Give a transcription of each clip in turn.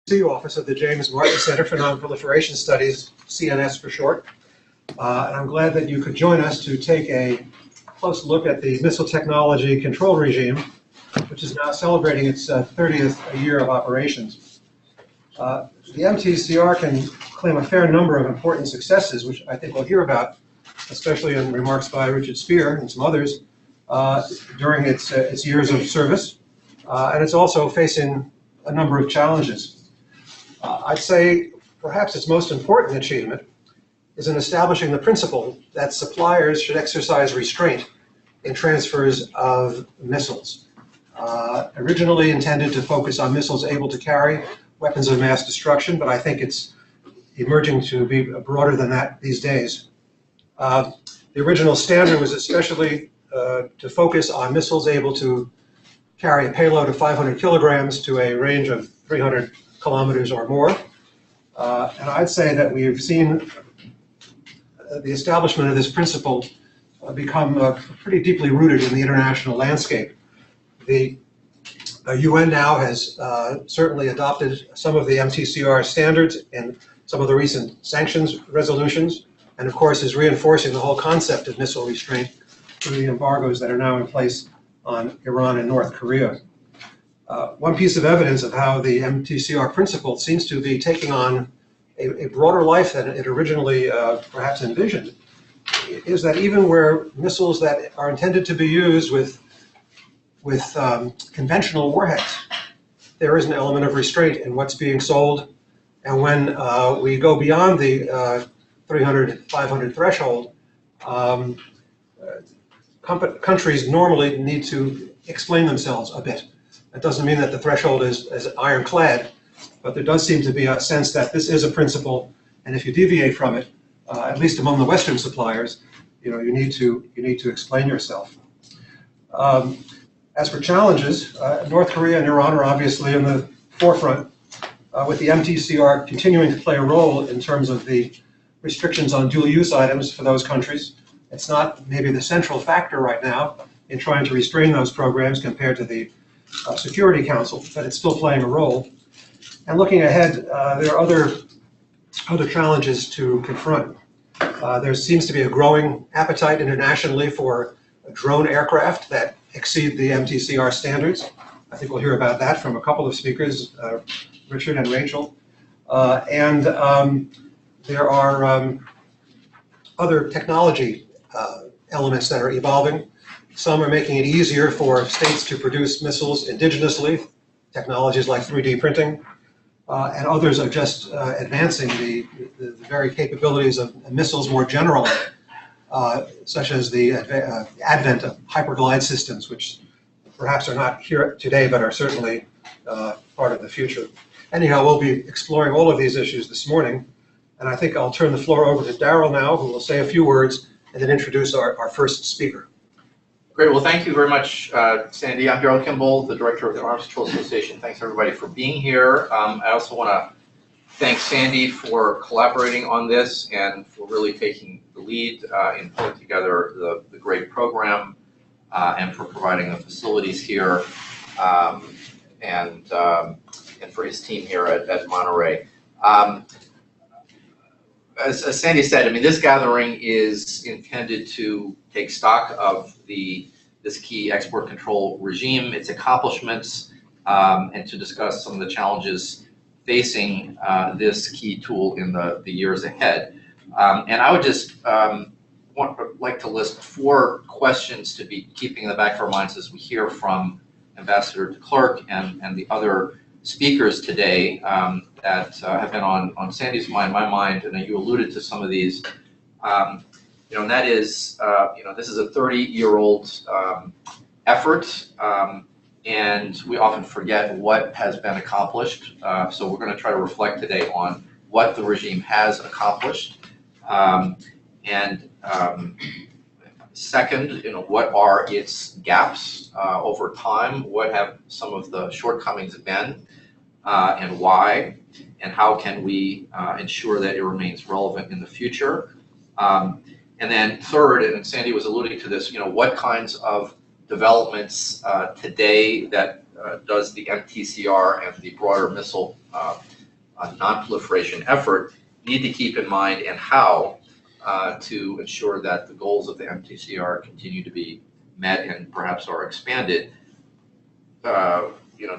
Office of the James Martin Center for Non-Proliferation Studies, CNS for short. And I'm glad that you could join us to take a close look at the missile technology control regime, which is now celebrating its 30th year of operations. The Mtcr can claim a fair number of important successes, which I think we'll hear about, especially in remarks by Richard Speier and some others, during its years of service. And it's also facing a number of challenges. I'd say perhaps its most important achievement is in establishing the principle that suppliers should exercise restraint in transfers of missiles. Originally intended to focus on missiles able to carry weapons of mass destruction, but I think it's emerging to be broader than that these days. The original standard was especially to focus on missiles able to carry a payload of 500 kilograms to a range of 300 kilometers or more. And I'd say that we've seen the establishment of this principle become pretty deeply rooted in the international landscape. The UN now has certainly adopted some of the Mtcr standards in some of the recent sanctions resolutions, and of course is reinforcing the whole concept of missile restraint through the embargoes that are now in place on Iran and North Korea. One piece of evidence of how the Mtcr principle seems to be taking on a broader life than it originally perhaps envisioned is that even where missiles that are intended to be used with conventional warheads, there is an element of restraint in what's being sold. And when we go beyond the 300, 500 threshold, countries normally need to explain themselves a bit. That doesn't mean that the threshold is ironclad, but there does seem to be a sense that this is a principle, and if you deviate from it, at least among the Western suppliers, you need to explain yourself. As for challenges, North Korea and Iran are obviously in the forefront, with the Mtcr continuing to play a role in terms of the restrictions on dual-use items for those countries. It's not maybe the central factor right now in trying to restrain those programs compared to the Security Council, but it's still playing a role. And looking ahead, there are other challenges to confront. There seems to be a growing appetite internationally for drone aircraft that exceed the Mtcr standards. I think we'll hear about that from a couple of speakers, Richard and Rachel. There are other technology elements that are evolving. Some are making it easier for states to produce missiles indigenously, technologies like 3D printing, and others are just advancing the very capabilities of missiles more generally, such as the advent of hyperglide systems, which perhaps are not here today, but are certainly part of the future. Anyhow, we'll be exploring all of these issues this morning, and I think I'll turn the floor over to Daryl now, who will say a few words and then introduce our first speaker. Great. Well, thank you very much, Sandy. I'm Daryl Kimball, the director of the Arms Control Association. Thanks, everybody, for being here. I also want to thank Sandy for collaborating on this and for really taking the lead in pulling together the great program and for providing the facilities here and for his team here at Monterey. As Sandy said, I mean, this gathering is intended to take stock of this key export control regime, its accomplishments, and to discuss some of the challenges facing this key tool in the years ahead. And I would just like to list 4 questions to be keeping in the back of our minds as we hear from Ambassador Klerk and the other speakers today that have been on Sandy's mind, my mind, and you alluded to some of these. And that is, this is a 30-year-old effort, and we often forget what has been accomplished. So we're going to try to reflect today on what the regime has accomplished, and second, what are its gaps over time? What have some of the shortcomings been, and why? And how can we ensure that it remains relevant in the future? And then third, and Sandy was alluding to this, what kinds of developments today that does the Mtcr and the broader missile non-proliferation effort need to keep in mind, and how to ensure that the goals of the MTCR continue to be met and perhaps are expanded.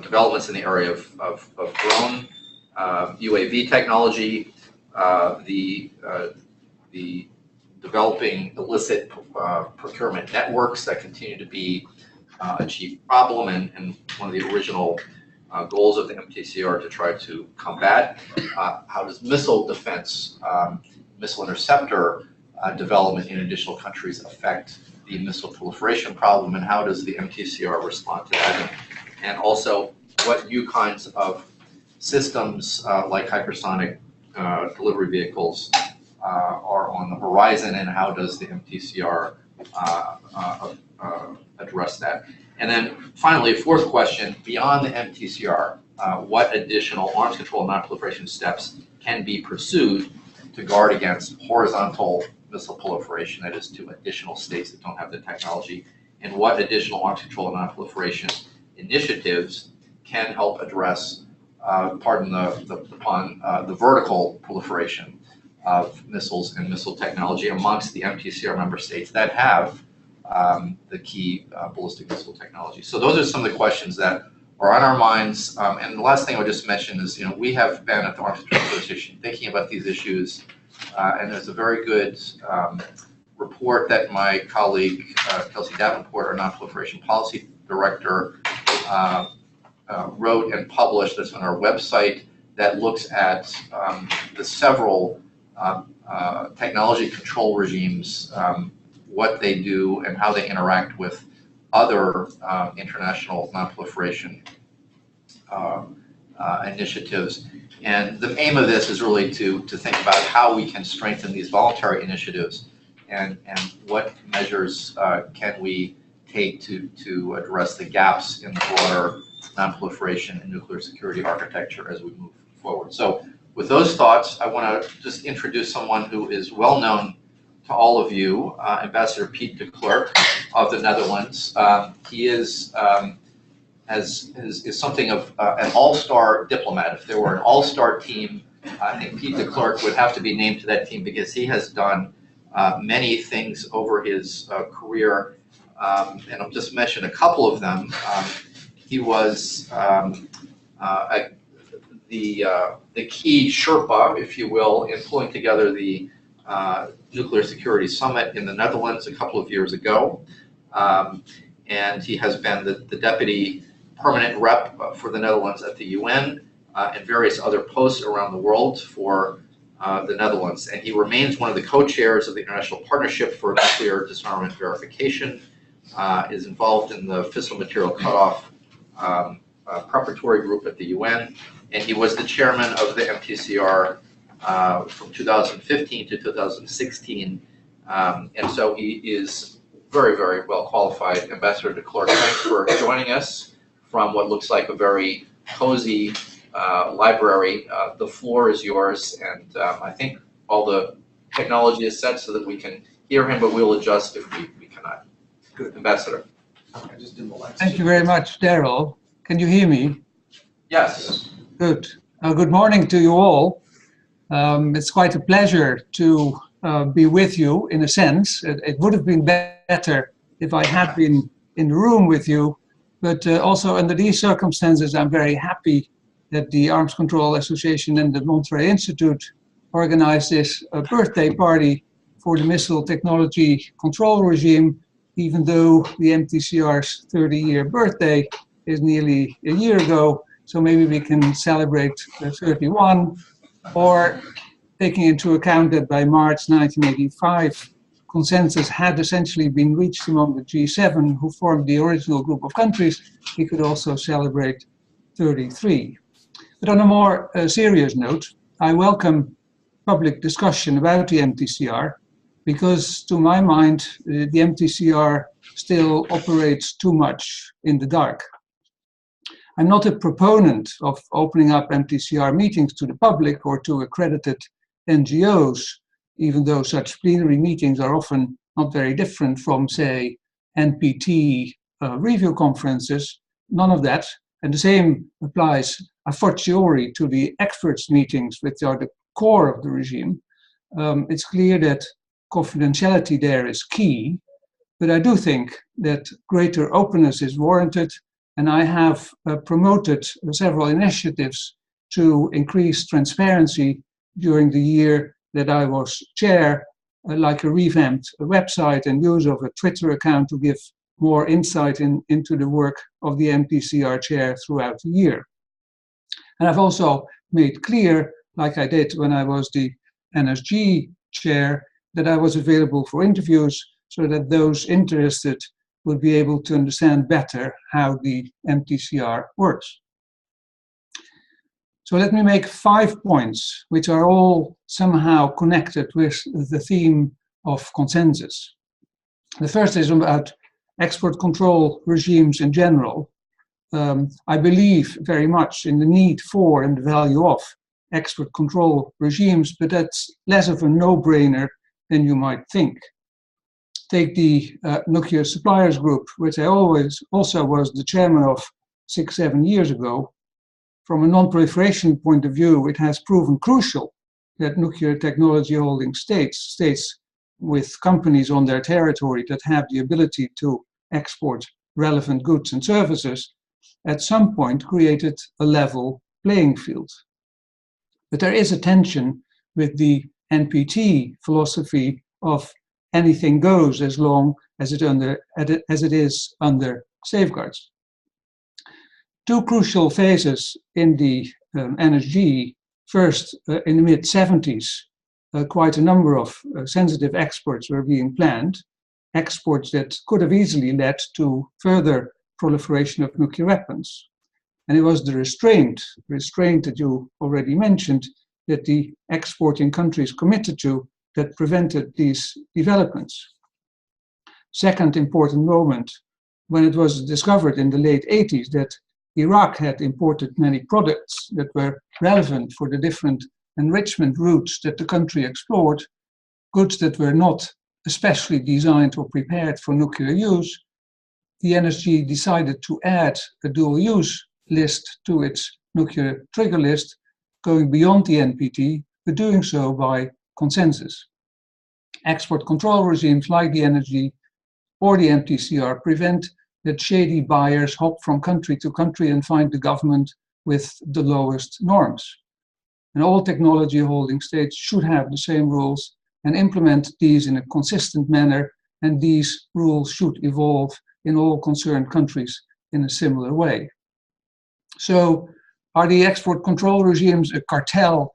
Developments in the area of drone, UAV technology, the developing illicit procurement networks that continue to be a chief problem, and one of the original goals of the MTCR to try to combat. How does missile defense, missile interceptor development in additional countries affect the missile proliferation problem, and how does the MTCR respond to that? And also, what new kinds of systems like hypersonic delivery vehicles are on the horizon, and how does the MTCR address that? And then finally, a fourth question, beyond the MTCR, what additional arms control and non-proliferation steps can be pursued to guard against horizontal missile proliferation, that is, to additional states that don't have the technology, and what additional arms control and non-proliferation initiatives can help address, pardon the pun, the vertical proliferation of missiles and missile technology amongst the MTCR member states that have the key ballistic missile technology. So those are some of the questions that are on our minds. And the last thing I would just mention is, we have been at the Arms Control Association thinking about these issues, and there's a very good report that my colleague Kelsey Davenport, our non-proliferation policy director, wrote and published that's on our website, that looks at the several technology control regimes, what they do and how they interact with other international non-proliferation initiatives. And the aim of this is really to think about how we can strengthen these voluntary initiatives, and what measures can we take to address the gaps in the broader non-proliferation and nuclear security architecture as we move forward. So with those thoughts, I want to just introduce someone who is well known to all of you, Ambassador Piet de Klerk of the Netherlands. He is something of an all-star diplomat. If there were an all-star team, I think Piet de Klerk would have to be named to that team, because he has done many things over his career, and I'll just mention a couple of them. He was the key Sherpa, if you will, in pulling together the Nuclear Security Summit in the Netherlands a couple of years ago. And he has been the deputy permanent rep for the Netherlands at the UN and various other posts around the world for the Netherlands. And he remains one of the co-chairs of the International Partnership for Nuclear Disarmament Verification, is involved in the fissile material cutoff preparatory group at the UN, and he was the chairman of the MTCR from 2015 to 2016, and so he is very, very well qualified. Ambassador de Klerk, thanks for joining us from what looks like a very cozy library. The floor is yours, and I think all the technology is set so that we can hear him, but we'll adjust if we cannot. Good. Ambassador. Okay, just dim the lights. Thank you very much, Daryl. Can you hear me? Yes. Good. Good morning to you all. It's quite a pleasure to be with you, in a sense. It would have been better if I had been in the room with you, but also under these circumstances, I'm very happy that the Arms Control Association and the Monterey Institute organized this birthday party for the Missile Technology Control Regime, even though the MTCR's 30-year birthday is nearly a year ago. So maybe we can celebrate 31, or taking into account that by March 1985, consensus had essentially been reached among the G7, who formed the original group of countries, we could also celebrate 33. But on a more serious note, I welcome public discussion about the MTCR, because to my mind, the MTCR still operates too much in the dark. I'm not a proponent of opening up MTCR meetings to the public or to accredited NGOs, even though such plenary meetings are often not very different from, say, NPT review conferences. None of that. And the same applies, a fortiori to the experts meetings, which are the core of the regime, it's clear that confidentiality there is key. But I do think that greater openness is warranted, and I have promoted several initiatives to increase transparency during the year that I was chair, like a revamped website and use of a Twitter account to give more insight into the work of the Mtcr chair throughout the year. And I've also made clear, like I did when I was the NSG chair, that I was available for interviews so that those interested would be able to understand better how the Mtcr works. So let me make 5 points, which are all somehow connected with the theme of consensus. The first is about export control regimes in general. I believe very much in the need for and the value of export control regimes, but that's less of a no-brainer than you might think. Take the Nuclear Suppliers Group, which I also was the chairman of 6-7 years ago. From a non-proliferation point of view, it has proven crucial that nuclear technology holding states with companies on their territory that have the ability to export relevant goods and services, at some point created a level playing field. But there is a tension with the NPT philosophy of anything goes as long as it is under safeguards. Two crucial phases in the NSG. First, in the mid-70s, quite a number of sensitive exports were being planned, exports that could have easily led to further proliferation of nuclear weapons. And it was the restraint that you already mentioned, that the exporting countries committed to, that prevented these developments. Second important moment, when it was discovered in the late 80s that Iraq had imported many products that were relevant for the different enrichment routes that the country explored, goods that were not especially designed or prepared for nuclear use, the NSG decided to add a dual-use list to its nuclear trigger list, going beyond the NPT, but doing so by consensus. Export control regimes like the NSG or the Mtcr prevent that shady buyers hop from country to country and find the government with the lowest norms. And all technology holding states should have the same rules and implement these in a consistent manner, and these rules should evolve in all concerned countries in a similar way. So, are the export control regimes a cartel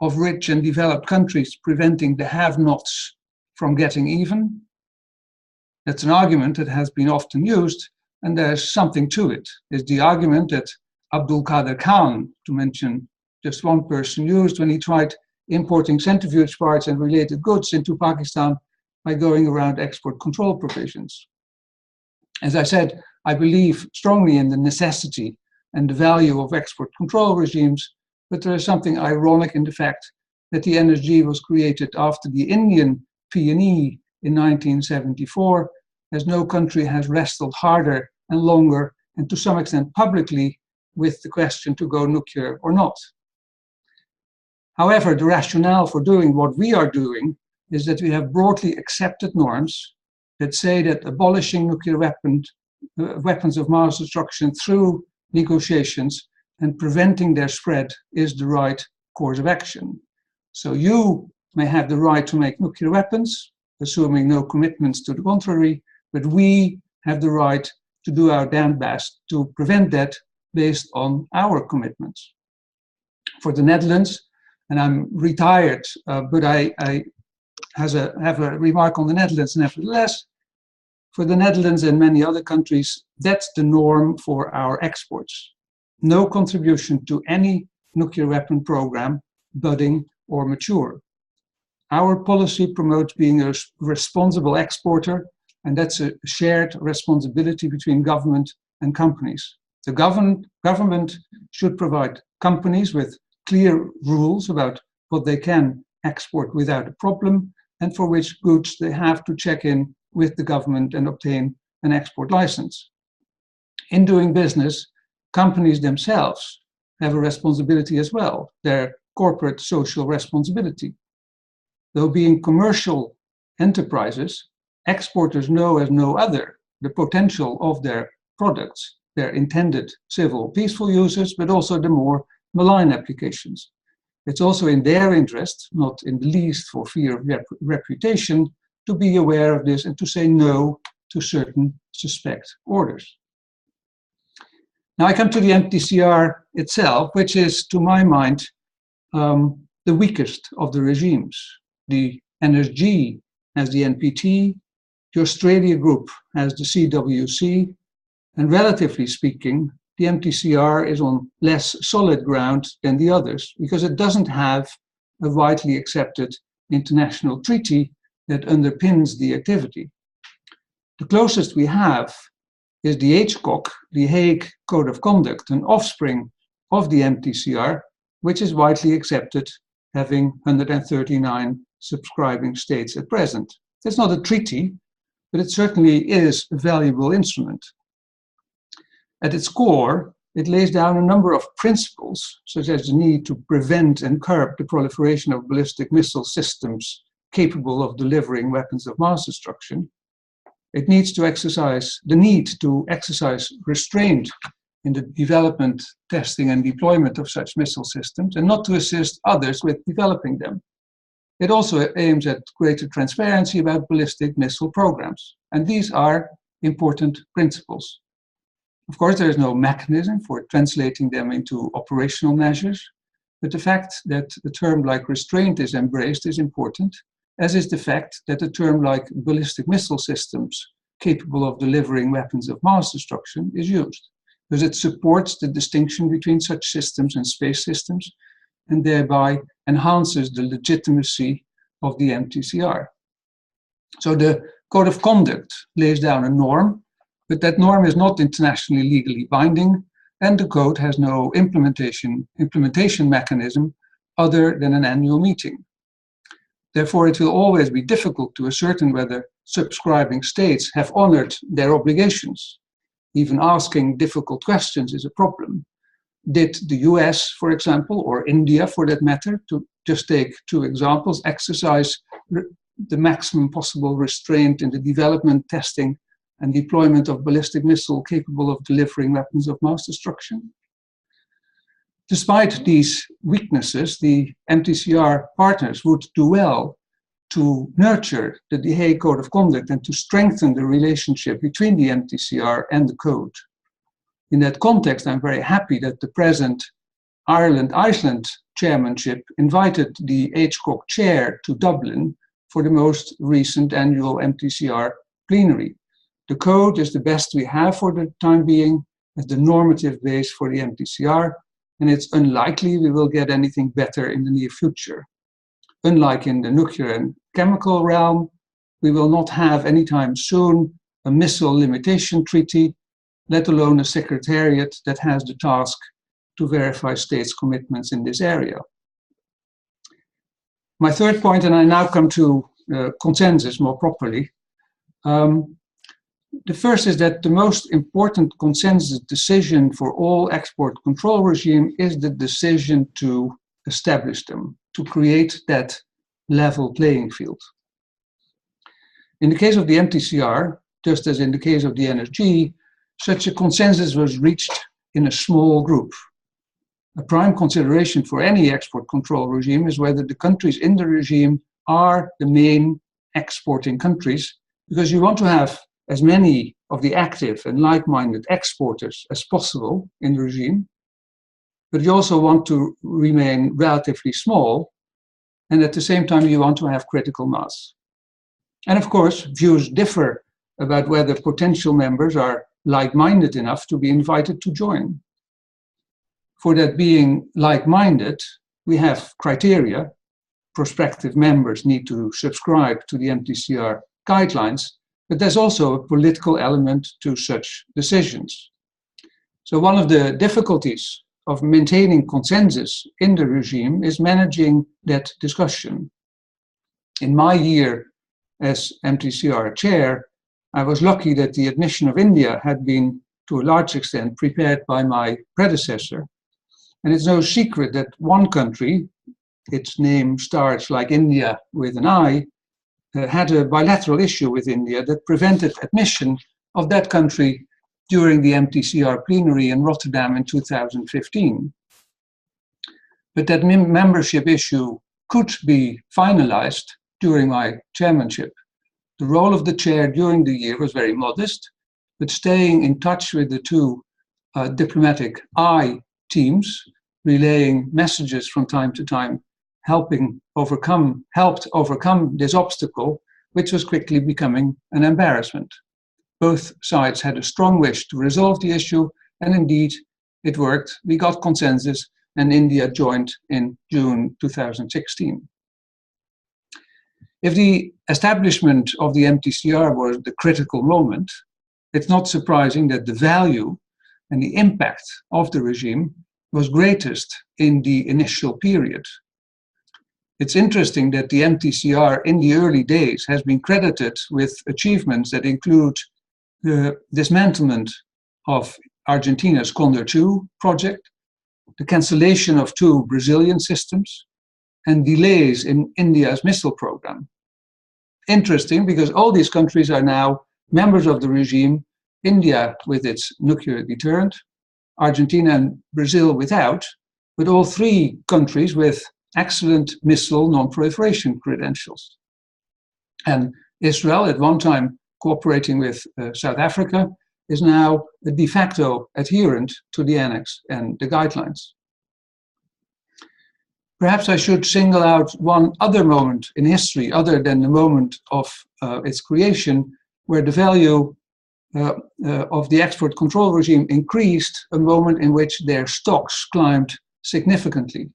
of rich and developed countries preventing the have-nots from getting even? That's an argument that has been often used, and there's something to it. It's the argument that Abdul Qadir Khan, to mention just one person, used when he tried importing centrifuge parts and related goods into Pakistan by going around export control provisions. As I said, I believe strongly in the necessity and the value of export control regimes, but there is something ironic in the fact that the NSG was created after the Indian P&E in 1974, as no country has wrestled harder and longer, and to some extent publicly, with the question to go nuclear or not. However, the rationale for doing what we are doing is that we have broadly accepted norms that say that abolishing nuclear weapons of mass destruction through negotiations and preventing their spread is the right course of action. So you may have the right to make nuclear weapons, assuming no commitments to the contrary, but we have the right to do our damn best to prevent that based on our commitments. For the Netherlands, and I'm retired, but I have a remark on the Netherlands nevertheless. For the Netherlands and many other countries, that's the norm for our exports. No contribution to any nuclear weapon program, budding or mature. Our policy promotes being a responsible exporter, and that's a shared responsibility between government and companies. The government should provide companies with clear rules about what they can export without a problem, and for which goods they have to check in with the government and obtain an export license. In doing business, companies themselves have a responsibility as well, their corporate social responsibility. Though being commercial enterprises, exporters know as no other the potential of their products, their intended civil peaceful uses, but also the more malign applications. It's also in their interest, not in the least for fear of reputation, to be aware of this and to say no to certain suspect orders. Now I come to the Mtcr itself, which is, to my mind, the weakest of the regimes. The NSG has the NPT, the Australia group has the CWC, and relatively speaking, the Mtcr is on less solid ground than the others because it doesn't have a widely accepted international treaty that underpins the activity. The closest we have is the HCOC, the Hague Code of Conduct, an offspring of the Mtcr, which is widely accepted, having 139 subscribing states at present. It's not a treaty, but it certainly is a valuable instrument. At its core, it lays down a number of principles, such as the need to prevent and curb the proliferation of ballistic missile systems capable of delivering weapons of mass destruction. It needs to exercise the need to exercise restraint in the development, testing, and deployment of such missile systems, and not to assist others with developing them. It also aims at greater transparency about ballistic missile programs, and these are important principles. Of course, there is no mechanism for translating them into operational measures, but the fact that a term like restraint is embraced is important, as is the fact that a term like ballistic missile systems capable of delivering weapons of mass destruction is used, because it supports the distinction between such systems and space systems, and thereby enhances the legitimacy of the Mtcr. So the Code of Conduct lays down a norm, but that norm is not internationally legally binding, and the code has no implementation mechanism other than an annual meeting. Therefore, it will always be difficult to ascertain whether subscribing states have honored their obligations. Even asking difficult questions is a problem. Did the US, for example, or India for that matter, to just take two examples, exercise the maximum possible restraint in the development, testing, and deployment of ballistic missile capable of delivering weapons of mass destruction? Despite these weaknesses, the Mtcr partners would do well to nurture the Hague Code of Conduct and to strengthen the relationship between the Mtcr and the code. In that context, I'm very happy that the present Ireland-Iceland chairmanship invited the HCOC chair to Dublin for the most recent annual Mtcr plenary. The code is the best we have for the time being as the normative base for the Mtcr, and it's unlikely we will get anything better in the near future. Unlike in the nuclear and chemical realm, we will not have anytime soon a missile limitation treaty, let alone a secretariat that has the task to verify states' commitments in this area. My third point, and I now come to consensus more properly. The first is that the most important consensus decision for all export control regime is the decision to establish them, to create that level playing field. In the case of the Mtcr, just as in the case of the NSG, such a consensus was reached in a small group. A prime consideration for any export control regime is whether the countries in the regime are the main exporting countries, because you want to have as many of the active and like-minded exporters as possible in the regime, but you also want to remain relatively small, and at the same time you want to have critical mass. And of course, views differ about whether potential members are like-minded enough to be invited to join. For that being like-minded, we have criteria. Prospective members need to subscribe to the Mtcr guidelines, but there's also a political element to such decisions. So one of the difficulties of maintaining consensus in the regime is managing that discussion. In my year as Mtcr chair, I was lucky that the admission of India had been, to a large extent, prepared by my predecessor. And it's no secret that one country, its name starts like India with an I, had a bilateral issue with India that prevented admission of that country during the Mtcr plenary in Rotterdam in 2015. But that membership issue could be finalized during my chairmanship. The role of the chair during the year was very modest, but staying in touch with the two diplomatic I teams, relaying messages from time to time, helped overcome this obstacle, which was quickly becoming an embarrassment. Both sides had a strong wish to resolve the issue, and indeed, it worked. We got consensus, and India joined in June 2016. If the establishment of the Mtcr was the critical moment, it's not surprising that the value and the impact of the regime was greatest in the initial period. It's interesting that the Mtcr in the early days has been credited with achievements that include the dismantlement of Argentina's Condor II project, the cancellation of 2 Brazilian systems, and delays in India's missile program. Interesting, because all these countries are now members of the regime, India with its nuclear deterrent, Argentina and Brazil without, but all 3 countries with excellent missile non-proliferation credentials. And Israel, at one time cooperating with South Africa, is now a de facto adherent to the annex and the guidelines. Perhaps I should single out one other moment in history, other than the moment of its creation, where the value of the export control regime increased, a moment in which their stocks climbed significantly.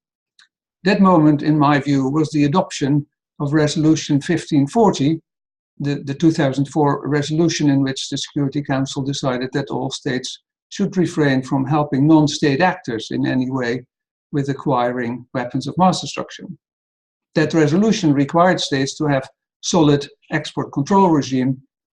That moment, in my view, was the adoption of Resolution 1540, the 2004 resolution in which the Security Council decided that all states should refrain from helping non-state actors in any way with acquiring weapons of mass destruction. That resolution required states to have solid export control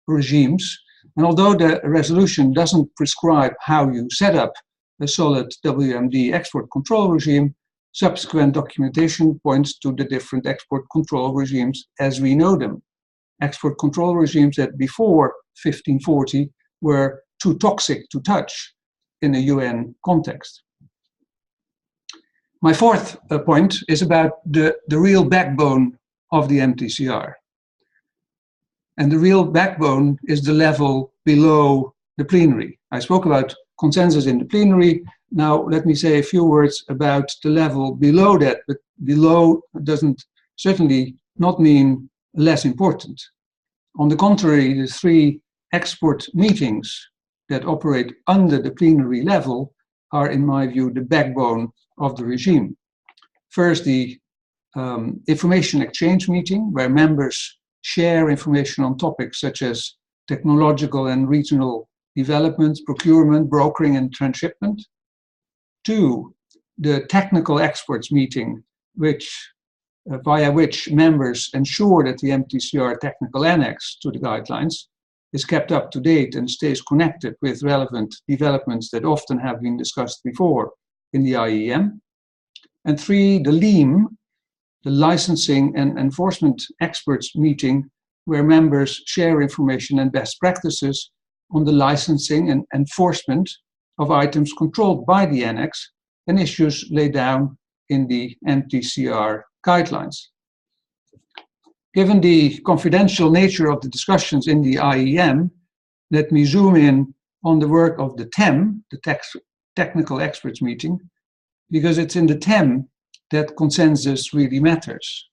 regimes, and although the resolution doesn't prescribe how you set up a solid WMD export control regime, subsequent documentation points to the different export control regimes as we know them. Export control regimes that before 1540 were too toxic to touch in a UN context. My fourth point is about the real backbone of the Mtcr. And the real backbone is the level below the plenary. I spoke about consensus in the plenary. Now let me say a few words about the level below that, but below doesn't certainly not mean less important. On the contrary, the 3 export meetings that operate under the plenary level are, in my view, the backbone of the regime. First, the information exchange meeting, where members share information on topics such as technological and regional development, procurement, brokering, and transshipment. 2, the technical experts meeting, via which members ensure that the Mtcr technical annex to the guidelines is kept up to date and stays connected with relevant developments that often have been discussed before in the IEM. And 3, the LEAM, the licensing and enforcement experts meeting, where members share information and best practices on the licensing and enforcement of items controlled by the annex and issues laid down in the Mtcr guidelines. Given the confidential nature of the discussions in the IEM, let me zoom in on the work of the TEM, the Technical Experts Meeting, because it's in the TEM that consensus really matters.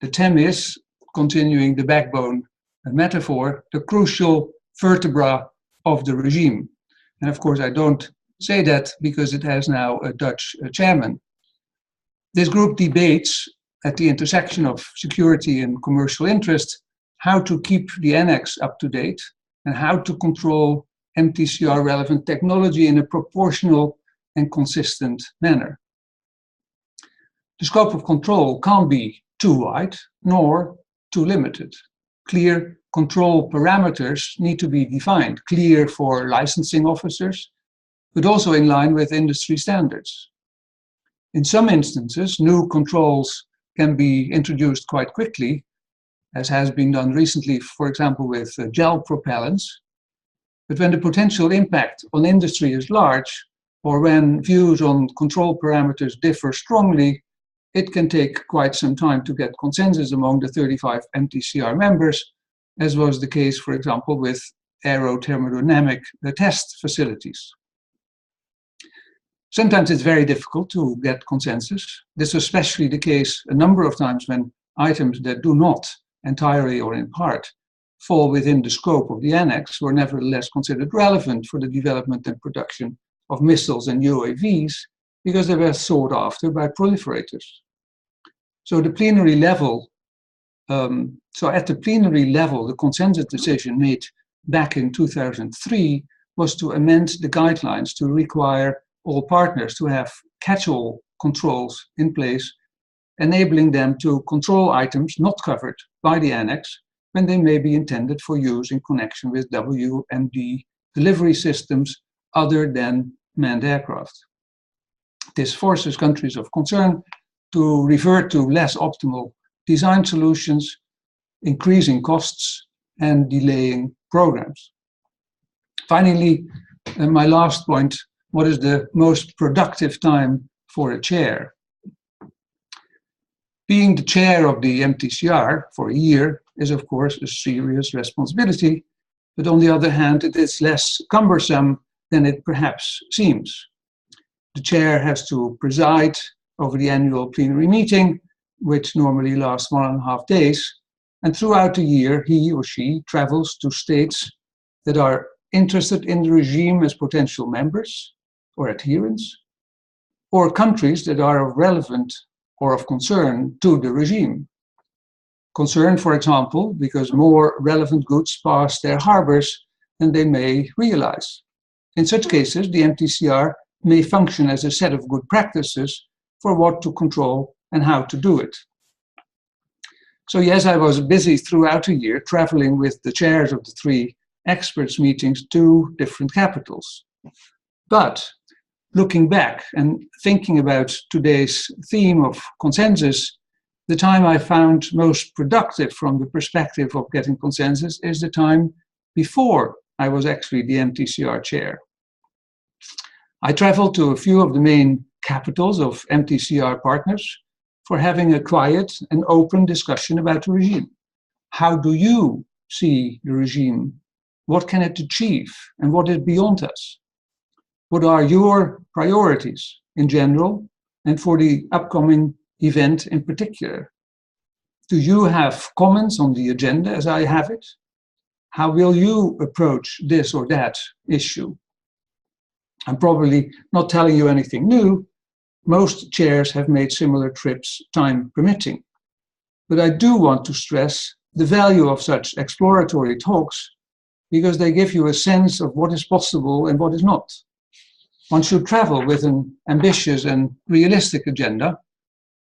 The TEM is, continuing the backbone metaphor, the crucial vertebra of the regime. And of course, I don't say that because it has now a Dutch chairman. This group debates at the intersection of security and commercial interest how to keep the annex up to date and how to control Mtcr relevant technology in a proportional and consistent manner. The scope of control can't be too wide nor too limited. Clear control parameters need to be defined, clear for licensing officers, but also in line with industry standards. In some instances, new controls can be introduced quite quickly, as has been done recently, for example, with gel propellants. But when the potential impact on industry is large, or when views on control parameters differ strongly, it can take quite some time to get consensus among the 35 MTCR members, as was the case, for example, with aerothermodynamic test facilities. Sometimes it's very difficult to get consensus. This is especially the case a number of times when items that do not entirely or in part fall within the scope of the annex were nevertheless considered relevant for the development and production of missiles and UAVs because they were sought after by proliferators. So the plenary level, at the plenary level, the consensus decision made back in 2003 was to amend the guidelines to require all partners to have catch-all controls in place, enabling them to control items not covered by the annex when they may be intended for use in connection with WMD delivery systems other than manned aircraft. This forces countries of concern to revert to less optimal design solutions, increasing costs and delaying programs. Finally, my last point, what is the most productive time for a chair? Being the chair of the MTCR for a year is, of course, a serious responsibility, but on the other hand, it is less cumbersome than it perhaps seems. The chair has to preside over the annual plenary meeting, which normally lasts 1.5 days, and throughout the year, he or she travels to states that are interested in the regime as potential members or adherents, or countries that are of relevant or of concern to the regime. Concern, for example, because more relevant goods pass their harbors than they may realize. In such cases, the MTCR may function as a set of good practices for what to control and how to do it. So yes, I was busy throughout the year traveling with the chairs of the 3 experts meetings to different capitals. But looking back and thinking about today's theme of consensus, the time I found most productive from the perspective of getting consensus is the time before I was actually the MTCR chair. I traveled to a few of the main capitals of MTCR partners for having a quiet and open discussion about the regime. How do you see the regime? What can it achieve? And what is beyond us? What are your priorities in general and for the upcoming event in particular? Do you have comments on the agenda as I have it? How will you approach this or that issue? I'm probably not telling you anything new. Most chairs have made similar trips, time permitting. But I do want to stress the value of such exploratory talks because they give you a sense of what is possible and what is not. One should travel with an ambitious and realistic agenda.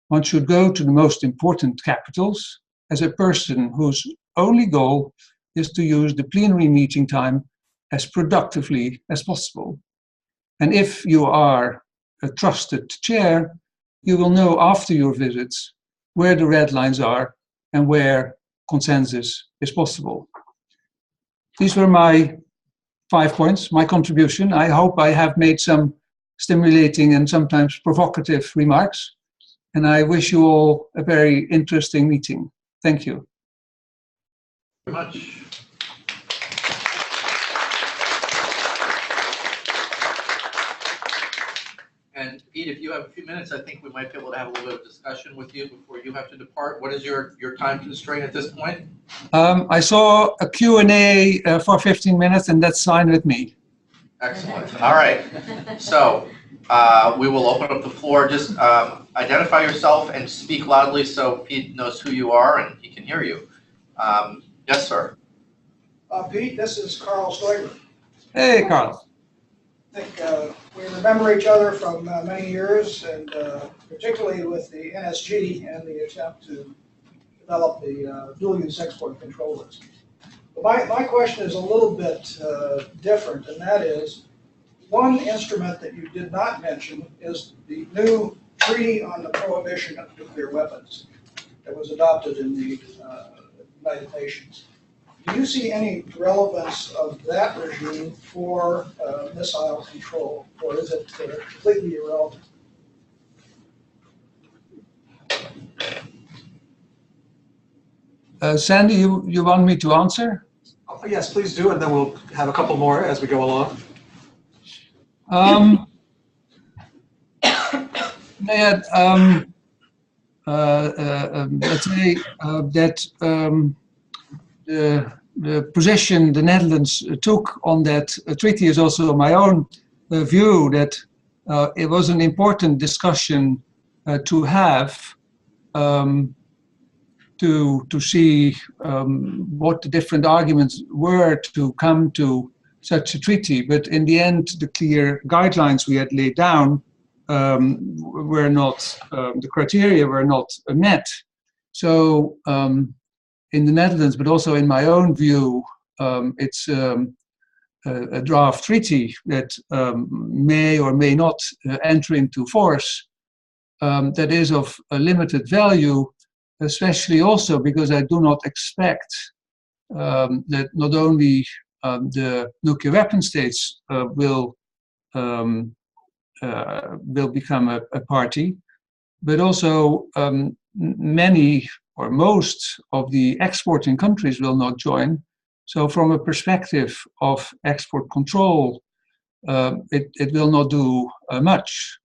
One should go to the most important capitals as a person whose only goal is to use the plenary meeting time as productively as possible. And if you are a trusted chair, you will know after your visits where the red lines are and where consensus is possible. These were my 5 points, my contribution. I hope I have made some stimulating and sometimes provocative remarks, and I wish you all a very interesting meeting. Thank you. Very much. And Piet, if you have a few minutes, I think we might be able to have a little bit of discussion with you before you have to depart. What is your time constraint at this point? I saw a Q&A for 15 minutes, and that's fine with me. Excellent. All right. So we will open up the floor. Just identify yourself and speak loudly so Piet knows who you are and he can hear you. Yes, sir. Piet, this is Carl Stoiber. Hey, Carl. I think we remember each other from many years, and particularly with the NSG and the attempt to develop the dual-use export control list. But my question is a little bit different, and that is, one instrument that you did not mention is the new treaty on the prohibition of nuclear weapons that was adopted in the United Nations. Do you see any relevance of that regime for missile control, or is it completely irrelevant? Sandy, you want me to answer? Oh, yes, please do, and then we'll have a couple more as we go along. Yeah, let's say that the position the Netherlands took on that treaty is also my own view, that it was an important discussion to have, to see what the different arguments were to come to such a treaty. But in the end, the clear guidelines we had laid down were not, the criteria were not met. So in the Netherlands, but also in my own view, it's a draft treaty that may or may not enter into force, that is of a limited value, especially also because I do not expect that not only the nuclear weapon states will become a party, but also many or most of the exporting countries will not join. So from a perspective of export control, it will not do much.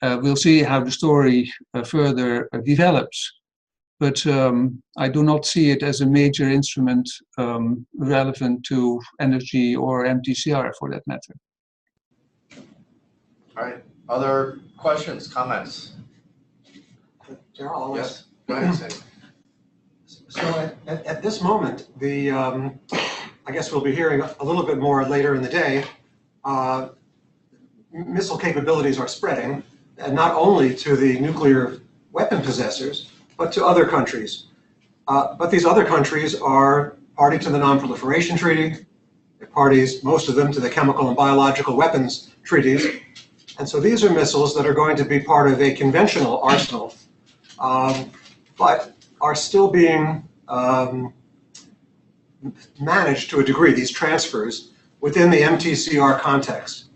We'll see how the story further develops. But I do not see it as a major instrument relevant to energy or Mtcr for that matter. All right, other questions, comments? Darryl, Yes, go ahead, Sandy. So at this moment, I guess we'll be hearing a little bit more later in the day, missile capabilities are spreading, and not only to the nuclear weapon possessors, but to other countries. But these other countries are party to the Non-Proliferation Treaty, they're parties, most of them, to the chemical and biological weapons treaties. And so these are missiles that are going to be part of a conventional arsenal, but are still being managed to a degree, these transfers, within the Mtcr context.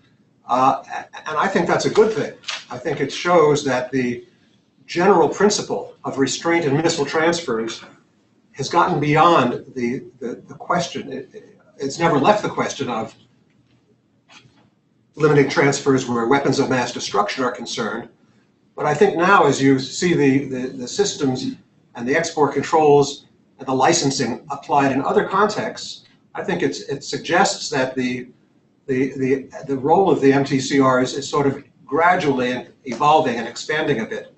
And I think that's a good thing. I think it shows that the general principle of restraint in missile transfers has gotten beyond the question. It's never left the question of limiting transfers where weapons of mass destruction are concerned. But I think now, as you see the systems and the export controls and the licensing applied in other contexts, I think it suggests that the role of the Mtcr is sort of gradually evolving and expanding a bit.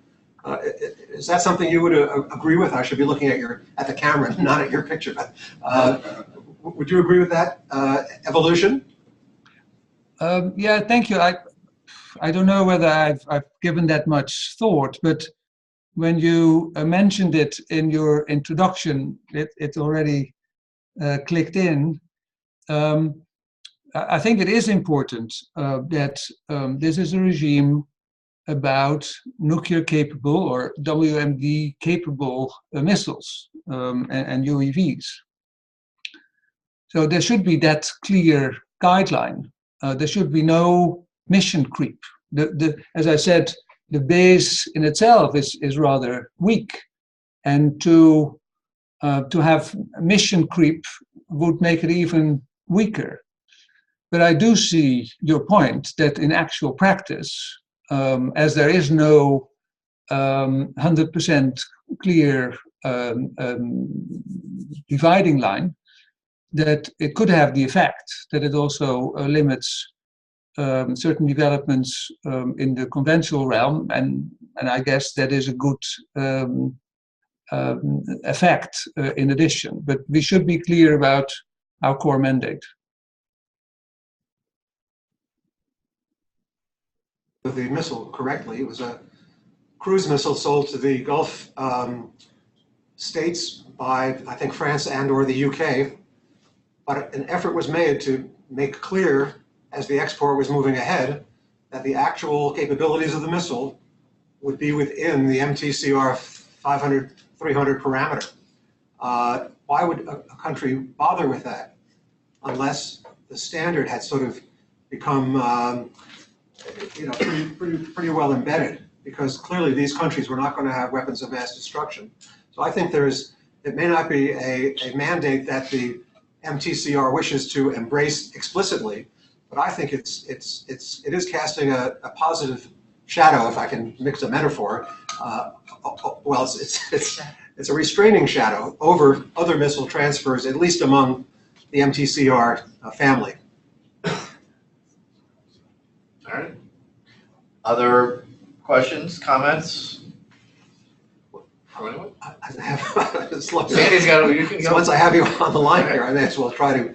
Is that something you would agree with? I should be looking at the camera, not at your picture. But would you agree with that evolution? Yeah, thank you. I don't know whether I've given that much thought, but when you mentioned it in your introduction, it already clicked in. I think it is important that this is a regime about nuclear capable or WMD capable missiles and UAVs. So there should be that clear guideline. There should be no mission creep. As I said, the base in itself is rather weak, and to have mission creep would make it even weaker. But I do see your point that in actual practice, as there is no 100% clear dividing line, that it could have the effect that it also limits certain developments in the conventional realm, and I guess that is a good effect in addition. But we should be clear about our core mandate. The missile correctly, it was a cruise missile sold to the Gulf states by, I think, France and or the UK. But an effort was made to make clear, as the export was moving ahead, that the actual capabilities of the missile would be within the MTCR 500, 300 parameter. Why would a country bother with that unless the standard had sort of become pretty well embedded? Because clearly these countries were not going to have weapons of mass destruction. So I think it may not be a mandate that the MTCR wishes to embrace explicitly, but I think it is casting a positive shadow, if I can mix a metaphor. Well, it's a restraining shadow over other missile transfers, at least among the MTCR family. All right. Other questions, comments? Sandy's got it. You can So go. once I have you on the line here, I may as well try to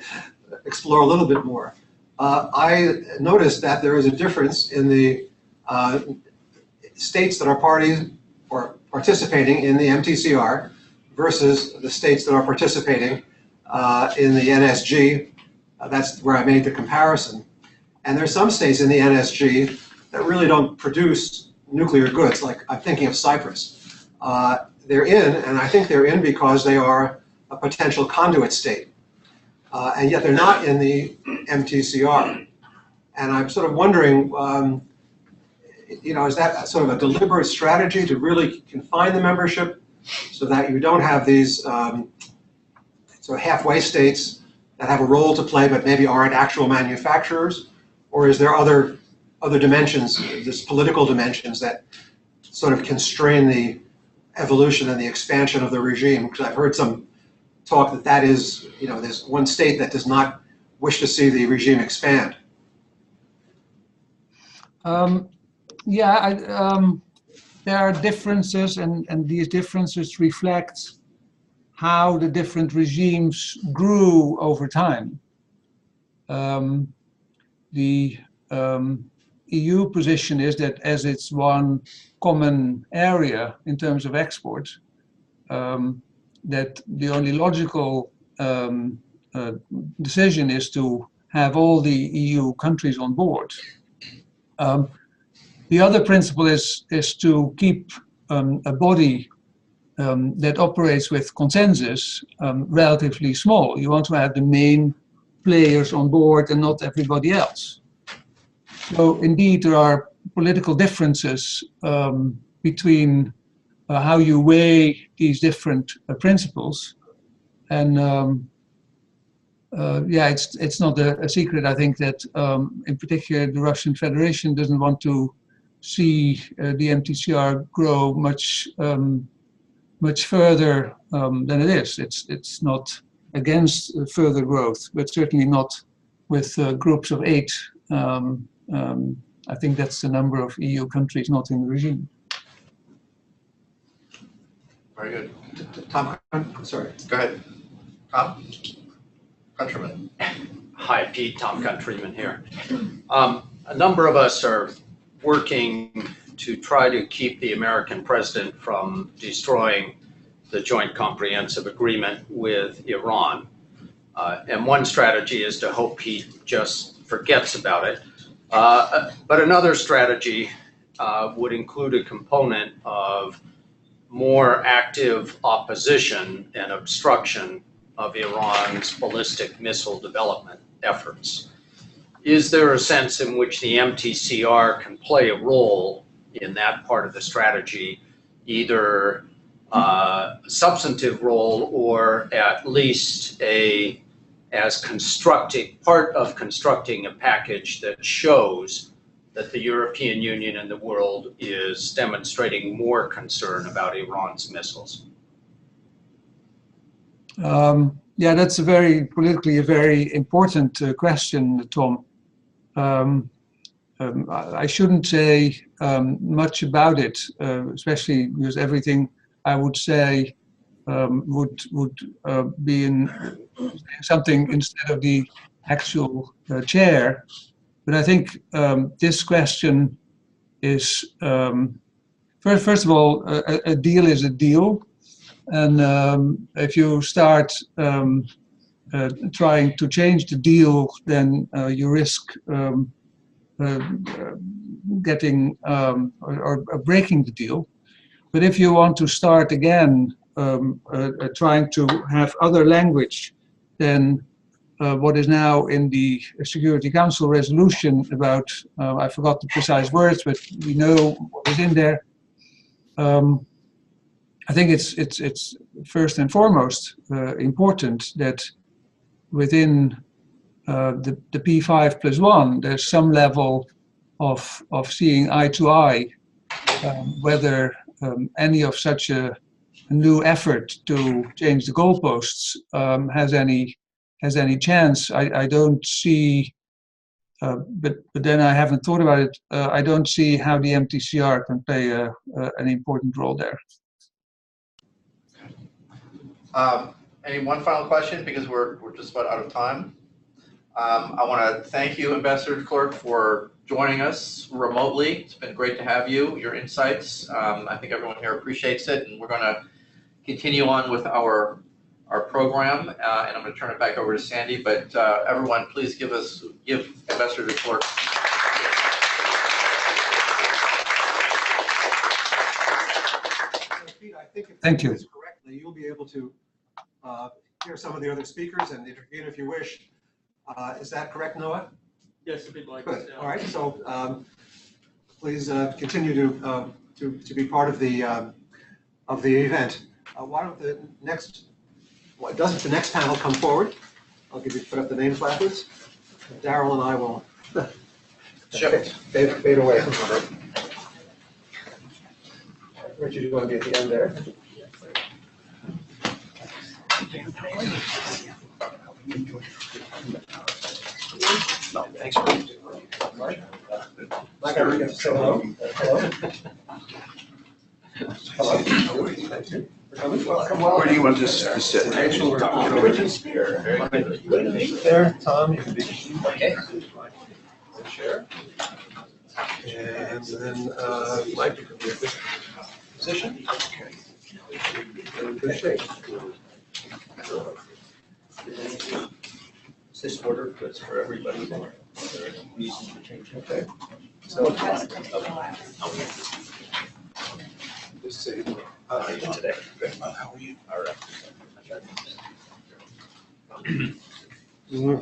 explore a little bit more. I noticed that there is a difference in the states that are parties or participating in the MTCR versus the states that are participating in the NSG. That's where I made the comparison. And there's some states in the NSG that really don't produce nuclear goods, like I'm thinking of Cyprus. They're in, and I think they're in because they are a potential conduit state. And yet they're not in the MTCR. And I'm sort of wondering, is that sort of a deliberate strategy to really confine the membership so that you don't have these sort of halfway states that have a role to play but maybe aren't actual manufacturers? Or is there other dimensions, this political dimensions, that sort of constrain the evolution and the expansion of the regime? Because I've heard some talk that is, there's one state that does not wish to see the regime expand. There are differences, and these differences reflect how the different regimes grew over time. The EU position is that as it's one common area in terms of export, that the only logical decision is to have all the EU countries on board. The other principle is to keep a body that operates with consensus relatively small. You want to have the main players on board and not everybody else. So indeed, there are political differences between how you weigh these different principles. And it's not a secret, I think, that in particular the Russian Federation doesn't want to see the MTCR grow much further than it is. It's not against further growth, but certainly not with groups of 8. I think that's the number of EU countries not in the regime. Very good. Tom, I'm sorry. Go ahead. Tom? Countryman. Hi, Pete, Tom Countryman here. A number of us are working to try to keep the American president from destroying the Joint Comprehensive Agreement with Iran. And one strategy is to hope he just forgets about it. But another strategy would include a component of more active opposition and obstruction of Iran's ballistic missile development efforts. Is there a sense in which the MTCR can play a role in that part of the strategy, either a substantive role or at least as part of constructing a package that shows that the European Union and the world is demonstrating more concern about Iran's missiles? That's politically a very important question, Tom. I shouldn't say much about it, especially because everything I would say would be in something instead of the actual chair. But I think this question is, first of all, a deal is a deal. And if you start trying to change the deal, then you risk getting or breaking the deal. But if you want to start again trying to have other language than what is now in the Security Council resolution about, I forgot the precise words, but we know what is in there. I think it's first and foremost important that within the P5+1, there's some level of seeing eye to eye whether any of such a new effort to change the goalposts has any chance. I don't see, but then I haven't thought about it. I don't see how the Mtcr can play an important role there. Any one final question, because we're just about out of time. I want to thank you, Ambassador Klerk, for joining us remotely. It's been great to have you, your insights. I think everyone here appreciates it, and we're going to continue on with our program, and I'm going to turn it back over to Sandy. But everyone, please give Ambassador Klerk. Thank you. Correctly, you'll be able to hear some of the other speakers and intervene if you wish. Is that correct, Noah? Yes, if you'd like. Good. All right. So please continue to be part of the event. Why don't the next? Well, doesn't the next panel come forward? I'll give you put up the name placards. Daryl and I will fade away from her. Richard, you want to be at the end there? No, thanks for it. Like I forget to say hello. Hello. Hello. Thank you for coming. Welcome. Where do you want this to sit? Richard Speier. There, Tom, you can be. Okay. Chair. And then Mike, you can be at this position. Okay. Good shape. Is this order good for everybody? Is there any reason to change it? Okay. So. Just say. How are you today? How are you? All right. Mm-hmm.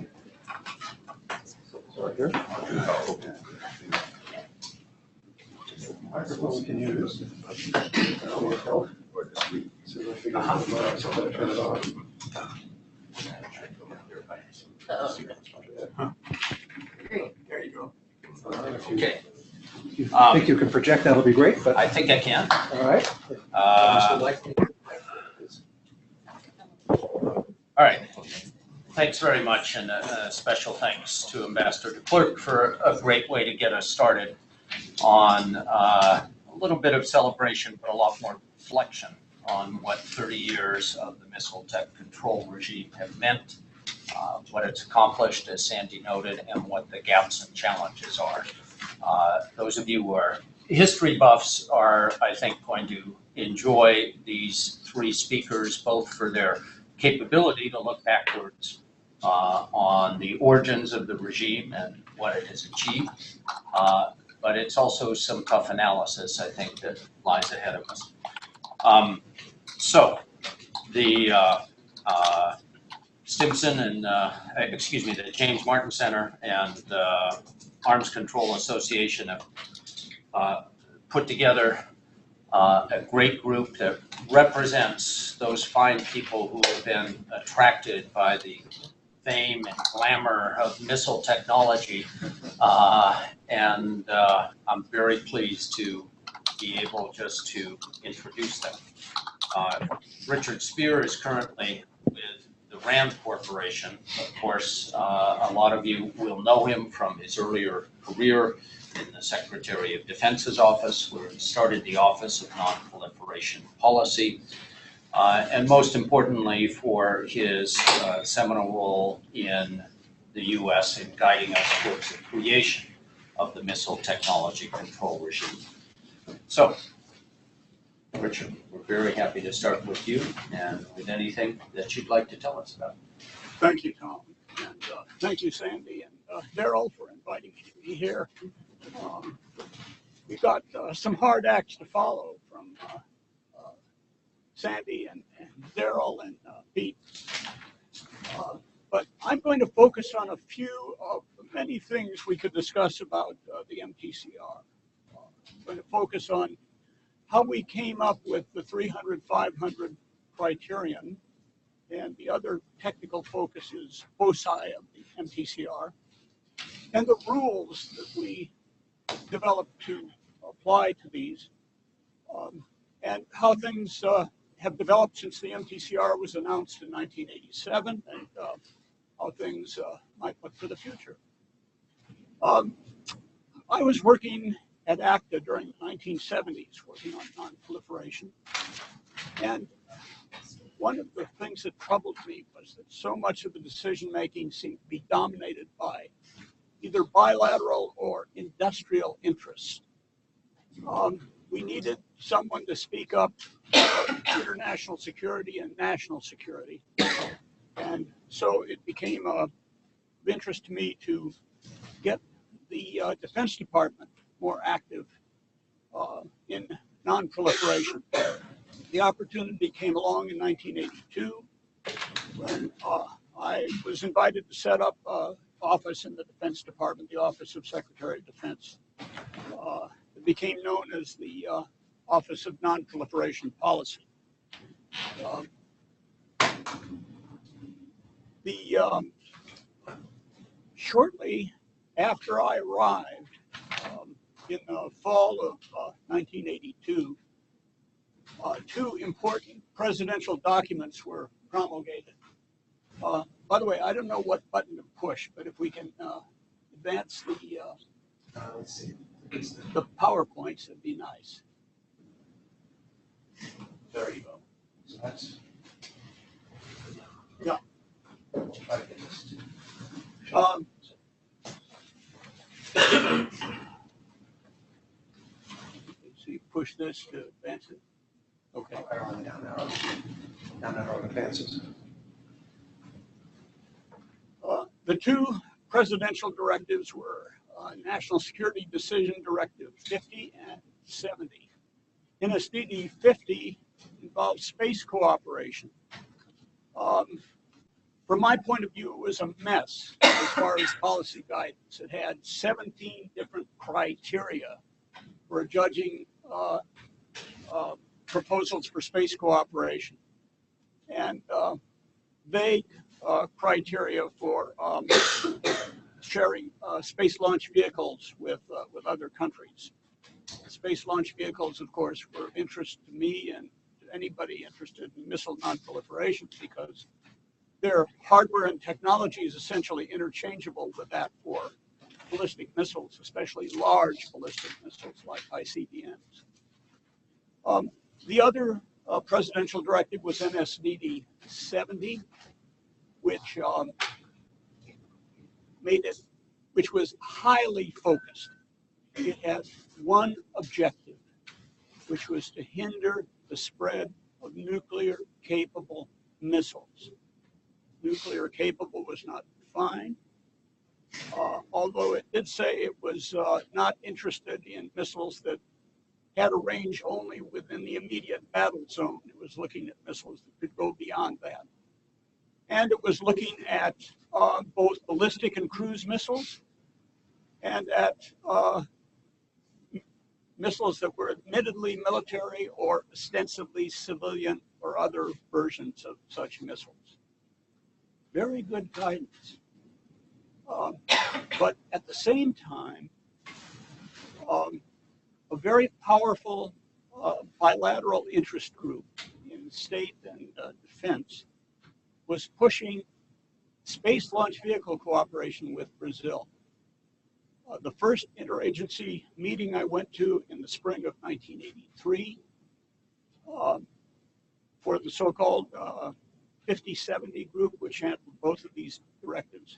So here. Microphone we can use. Or discreet. So we'll figure out the mic, so I'm gonna turn it on. There you go. If you Okay. think you can project, that'll be great, but, I think I can. all right. All right. Thanks very much, and a special thanks to Ambassador Klerk for a great way to get us started on a little bit of celebration, but a lot more reflection on what 30 years of the missile tech control regime have meant, what it's accomplished, as Sandy noted, and what the gaps and challenges are. Those of you who are history buffs are, I think, going to enjoy these three speakers, both for their capability to look backwards on the origins of the regime and what it has achieved. But it's also some tough analysis, I think, that lies ahead of us. So the Stimson and, the James Martin Center and the Arms Control Association have put together a great group that represents those fine people who have been attracted by the fame and glamour of missile technology. And I'm very pleased to be able just to introduce them. Richard Speier is currently with the RAND Corporation. Of course, a lot of you will know him from his earlier career in the Secretary of Defense's office, where he started the Office of Non-Proliferation Policy, and most importantly for his seminal role in the U.S. in guiding us towards the creation of the missile technology control regime. So, Richard, we're very happy to start with you and with anything that you'd like to tell us about. Thank you, Tom. And thank you, Sandy and Daryl, for inviting me to be here. we got some hard acts to follow from Sandy and Daryl and Piet. But I'm going to focus on a few of the many things we could discuss about the Mtcr. I'm going to focus on how we came up with the 300-500 criterion, and the other technical focus is foci of the Mtcr, and the rules that we developed to apply to these, and how things have developed since the Mtcr was announced in 1987, and how things might look for the future. I was working at ACTA during the 1970s, working on non-proliferation, and one of the things that troubled me was that so much of the decision-making seemed to be dominated by either bilateral or industrial interests. We needed someone to speak up for international security and national security. And so it became of interest to me to get the Defense Department more active in non-proliferation. The opportunity came along in 1982 when I was invited to set up an office in the Defense Department, the Office of Secretary of Defense. It became known as the Office of Non-Proliferation Policy. Shortly after I arrived in the fall of 1982, two important presidential documents were promulgated. By the way, I don't know what button to push, but if we can advance Let's see. the PowerPoints, it'd be nice. There you go. So that's. Yeah. Try to get this to- So you push this to advance it. Okay. Arrow on the down arrow. Down arrow advances. The two presidential directives were National Security Decision Directive 50 and 70. NSDD 50 involved space cooperation. From my point of view, it was a mess as far as policy guidance. It had 17 different criteria for judging proposals for space cooperation, and vague criteria for sharing space launch vehicles with other countries. Space launch vehicles, of course, were of interest to me and to anybody interested in missile non-proliferation because their hardware and technology is essentially interchangeable with that for ballistic missiles, especially large ballistic missiles like ICBMs. The other presidential directive was NSDD 70, which which was highly focused. It had one objective, which was to hinder the spread of nuclear-capable missiles. Nuclear capable was not defined, although it did say it was not interested in missiles that had a range only within the immediate battle zone. It was looking at missiles that could go beyond that. And it was looking at both ballistic and cruise missiles and at missiles that were admittedly military or ostensibly civilian or other versions of such missiles. Very good guidance. But at the same time, a very powerful bilateral interest group in state and defense was pushing space launch vehicle cooperation with Brazil. The first interagency meeting I went to in the spring of 1983 for the so-called 50-70 group, which handled both of these directives.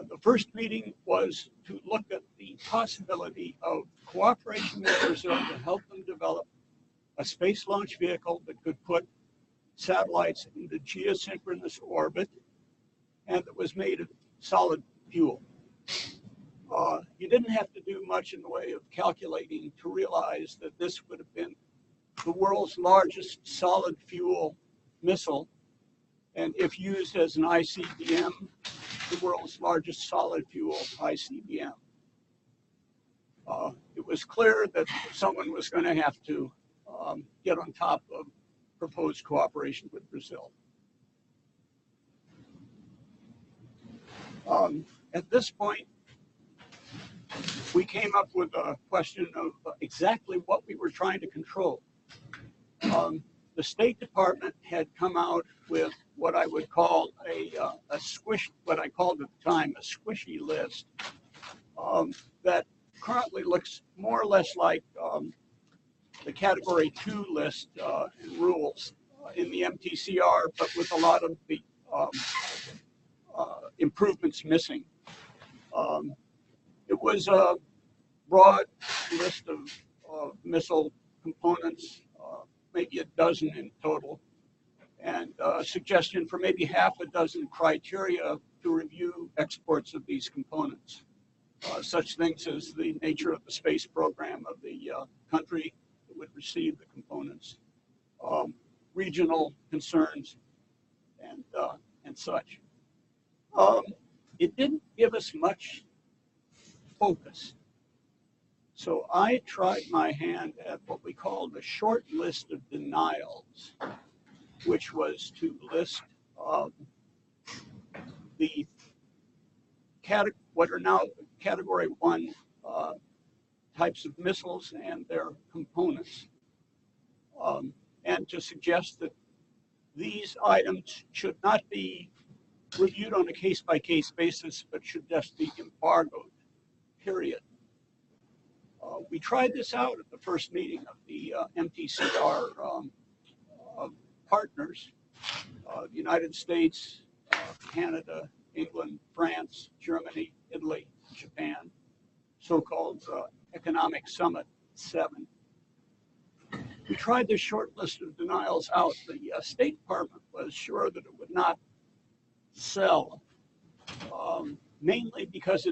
The first meeting was to look at the possibility of cooperation with Brazil to help them develop a space launch vehicle that could put satellites into geosynchronous orbit and that was made of solid fuel. You didn't have to do much in the way of calculating to realize that this would have been the world's largest solid fuel missile, and if used as an ICBM, the world's largest solid fuel ICBM. It was clear that someone was going to have to get on top of proposed cooperation with Brazil. At this point, we came up with a question of exactly what we were trying to control. The State Department had come out with what I would call what I called at the time a squishy list that currently looks more or less like the Category 2 list and rules in the Mtcr, but with a lot of the improvements missing. It was a broad list of missile components, maybe a dozen in total, and a suggestion for maybe half a dozen criteria to review exports of these components. Such things as the nature of the space program of the country that would receive the components, regional concerns, and such. It didn't give us much focus. So I tried my hand at what we called a short list of denials, which was to list what are now Category 1 types of missiles and their components, and to suggest that these items should not be reviewed on a case-by-case basis, but should just be embargoed, period. We tried this out at the first meeting of the Mtcr partners, the United States, Canada, England, France, Germany, Italy, Japan, so-called Economic Summit 7. We tried this short list of denials out. The State Department was sure that it would not sell, mainly because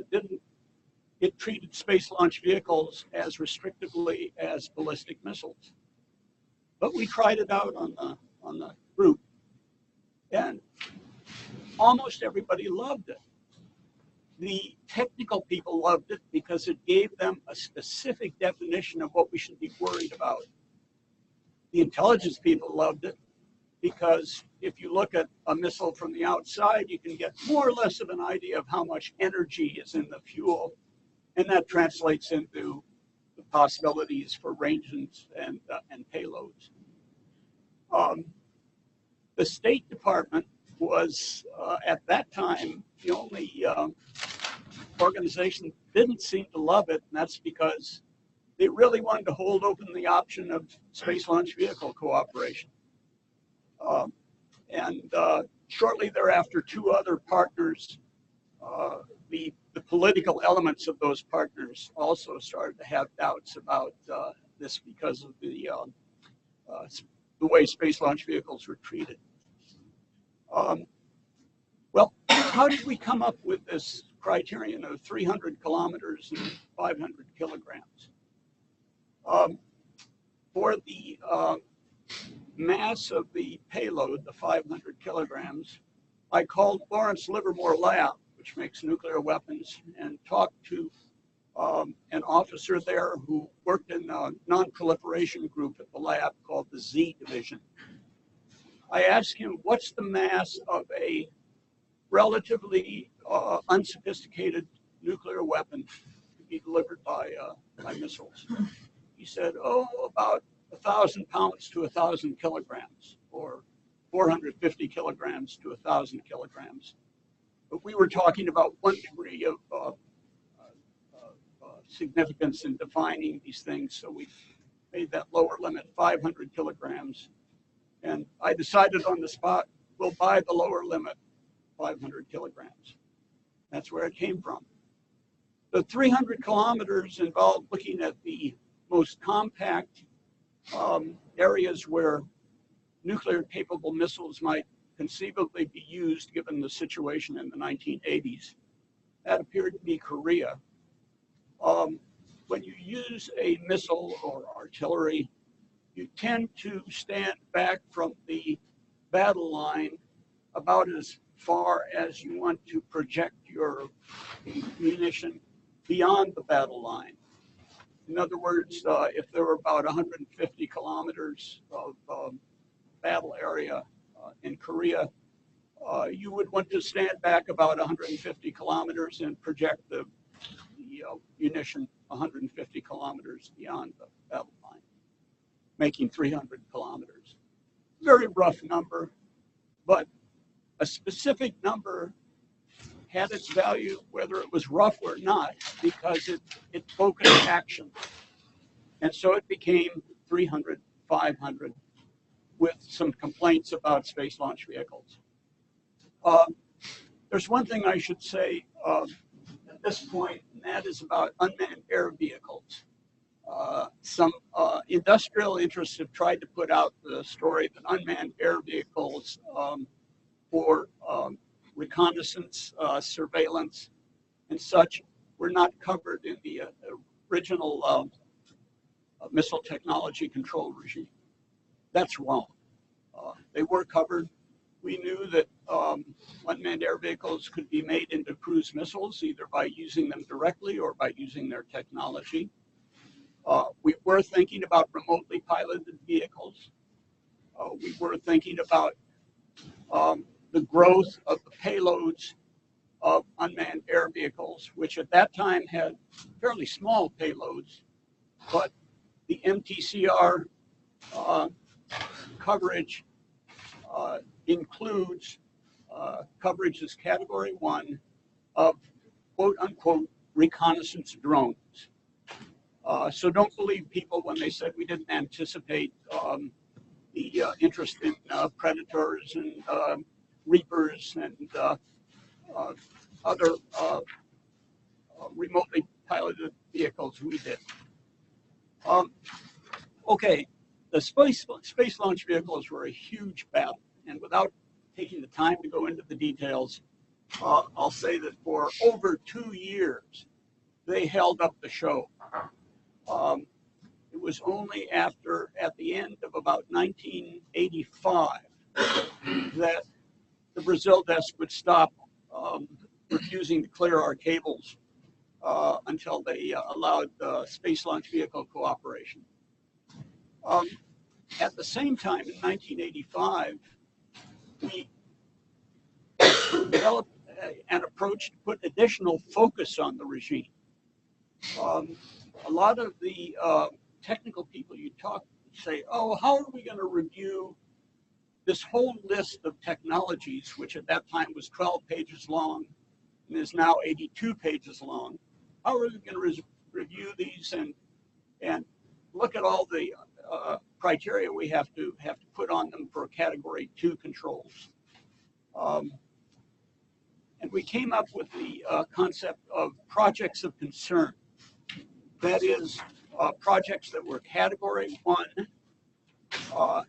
it treated space launch vehicles as restrictively as ballistic missiles. But we tried it out on the group, and almost everybody loved it. The technical people loved it because it gave them a specific definition of what we should be worried about. The intelligence people loved it because if you look at a missile from the outside, you can get more or less of an idea of how much energy is in the fuel, and that translates into the possibilities for ranges and payloads. The State Department was, at that time, the only organization that didn't seem to love it, and that's because they really wanted to hold open the option of space launch vehicle cooperation. Shortly thereafter, two other partners, the political elements of those partners also started to have doubts about this because of the way space launch vehicles were treated. Well, how did we come up with this criterion of 300 kilometers and 500 kilograms? For the mass of the payload, the 500 kilograms, I called Lawrence Livermore Lab, which makes nuclear weapons, and talked to an officer there who worked in a non-proliferation group at the lab called the Z Division. I asked him, what's the mass of a relatively unsophisticated nuclear weapon to be delivered by missiles? He said, oh, about 1,000 pounds to 1,000 kilograms, or 450 kilograms to 1,000 kilograms. But we were talking about one degree of significance in defining these things, so we made that lower limit 500 kilograms. And I decided on the spot, we'll buy the lower limit, 500 kilograms. That's where it came from. The 300 kilometers involved looking at the most compact areas where nuclear-capable missiles might conceivably be used given the situation in the 1980s. That appeared to be Korea. When you use a missile or artillery, you tend to stand back from the battle line about as far as you want to project your munition beyond the battle line. In other words, if there were about 150 kilometers of battle area in Korea, you would want to stand back about 150 kilometers and project the munition 150 kilometers beyond the battle line, making 300 kilometers. Very rough number, but a specific number had its value whether it was rough or not, because it focused action. And so it became 300, 500, with some complaints about space launch vehicles. There's one thing I should say at this point, and that is about unmanned air vehicles. Some industrial interests have tried to put out the story that unmanned air vehicles for reconnaissance, surveillance, and such were not covered in the original missile technology control regime. That's wrong. They were covered. We knew that unmanned air vehicles could be made into cruise missiles, either by using them directly or by using their technology. We were thinking about remotely piloted vehicles. We were thinking about the growth of the payloads of unmanned air vehicles, which at that time had fairly small payloads, but the Mtcr coverage includes coverage as Category 1 of quote-unquote reconnaissance drones. So don't believe people when they said we didn't anticipate the interest in predators and reapers and other remotely piloted vehicles. We did. Okay, the space launch vehicles were a huge battle, and without taking the time to go into the details, I'll say that for over 2 years, they held up the show. It was only at the end of about 1985, that the Brazil desk would stop refusing to clear our cables until they allowed space launch vehicle cooperation. At the same time, in 1985, we developed an approach to put additional focus on the regime. A lot of the technical people you talk say, oh, how are we going to review this whole list of technologies, which at that time was 12 pages long and is now 82 pages long? How are we going to review these and look at all the criteria we have to put on them for Category 2 controls? And we came up with the concept of projects of concern. That is, projects that were Category 1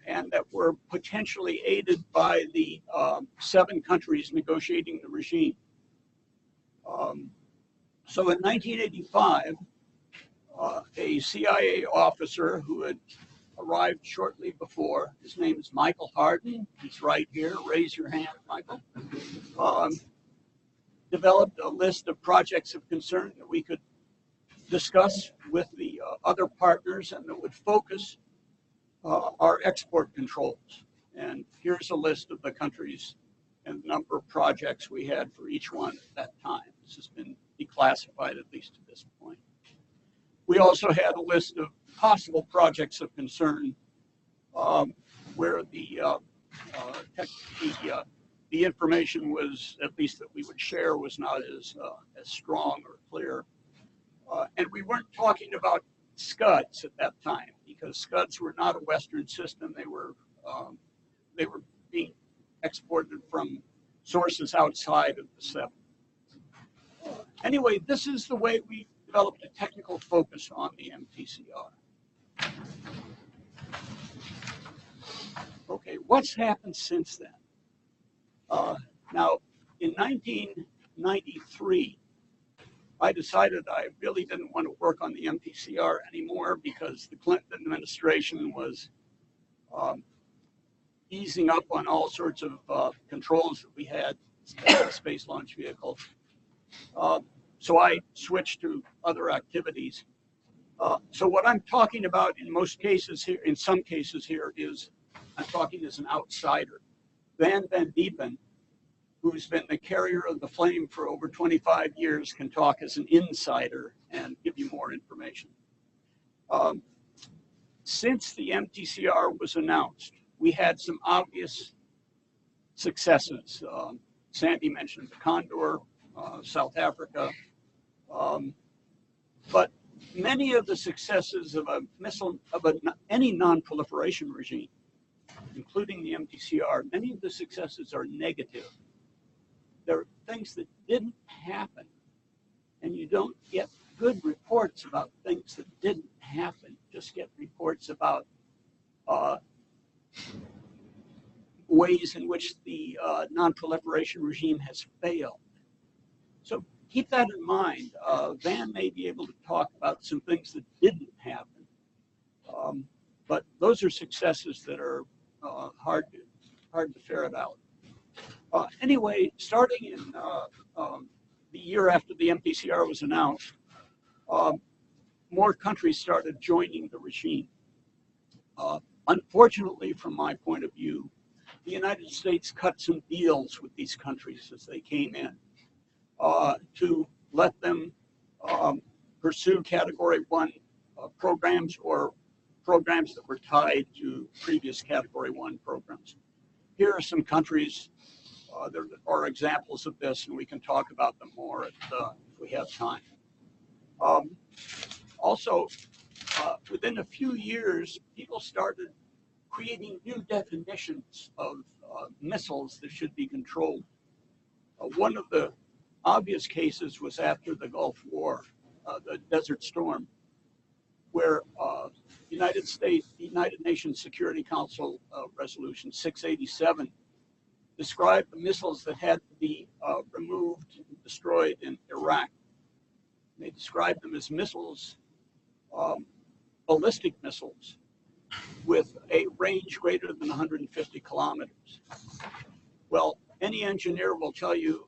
and that were potentially aided by the 7 countries negotiating the regime. So in 1985, a CIA officer who had arrived shortly before, his name is Michael Hardin, he's right here, raise your hand, Michael, developed a list of projects of concern that we could discuss with the other partners and that would focus our export controls. And here's a list of the countries and the number of projects we had for each one at that time. This has been declassified, at least to this point. We also had a list of possible projects of concern where the information was, at least that we would share, was not as strong or clear. And we weren't talking about Scuds at that time, because Scuds were not a Western system. They were being exported from sources outside of the 7. Anyway, this is the way we developed a technical focus on the Mtcr. Okay, what's happened since then? Now, in 1993, I decided I really didn't want to work on the Mtcr anymore because the Clinton administration was easing up on all sorts of controls that we had as space launch vehicles. So I switched to other activities. So what I'm talking about in most cases here, in some cases here, is I'm talking as an outsider. Vann Diepen, who's been the carrier of the flame for over 25 years, can talk as an insider and give you more information. Since the Mtcr was announced, we had some obvious successes. Sandy mentioned the Condor, South Africa, but many of the successes of a missile, any non-proliferation regime, including the Mtcr, many of the successes are negative. There are things that didn't happen, and you don't get good reports about things that didn't happen. Just get reports about ways in which the non-proliferation regime has failed. So keep that in mind. Vann may be able to talk about some things that didn't happen, but those are successes that are hard to ferret out. Anyway, starting in the year after the Mtcr was announced, more countries started joining the regime. Unfortunately, from my point of view, the United States cut some deals with these countries as they came in to let them pursue Category 1 programs or programs that were tied to previous Category 1 programs. Here are some countries. There are examples of this, and we can talk about them more if we have time. Also, within a few years, people started creating new definitions of missiles that should be controlled. One of the obvious cases was after the Gulf War, the Desert Storm, where the United Nations Security Council Resolution 687 described the missiles that had to be removed and destroyed in Iraq. They described them as missiles, ballistic missiles, with a range greater than 150 kilometers. Well, any engineer will tell you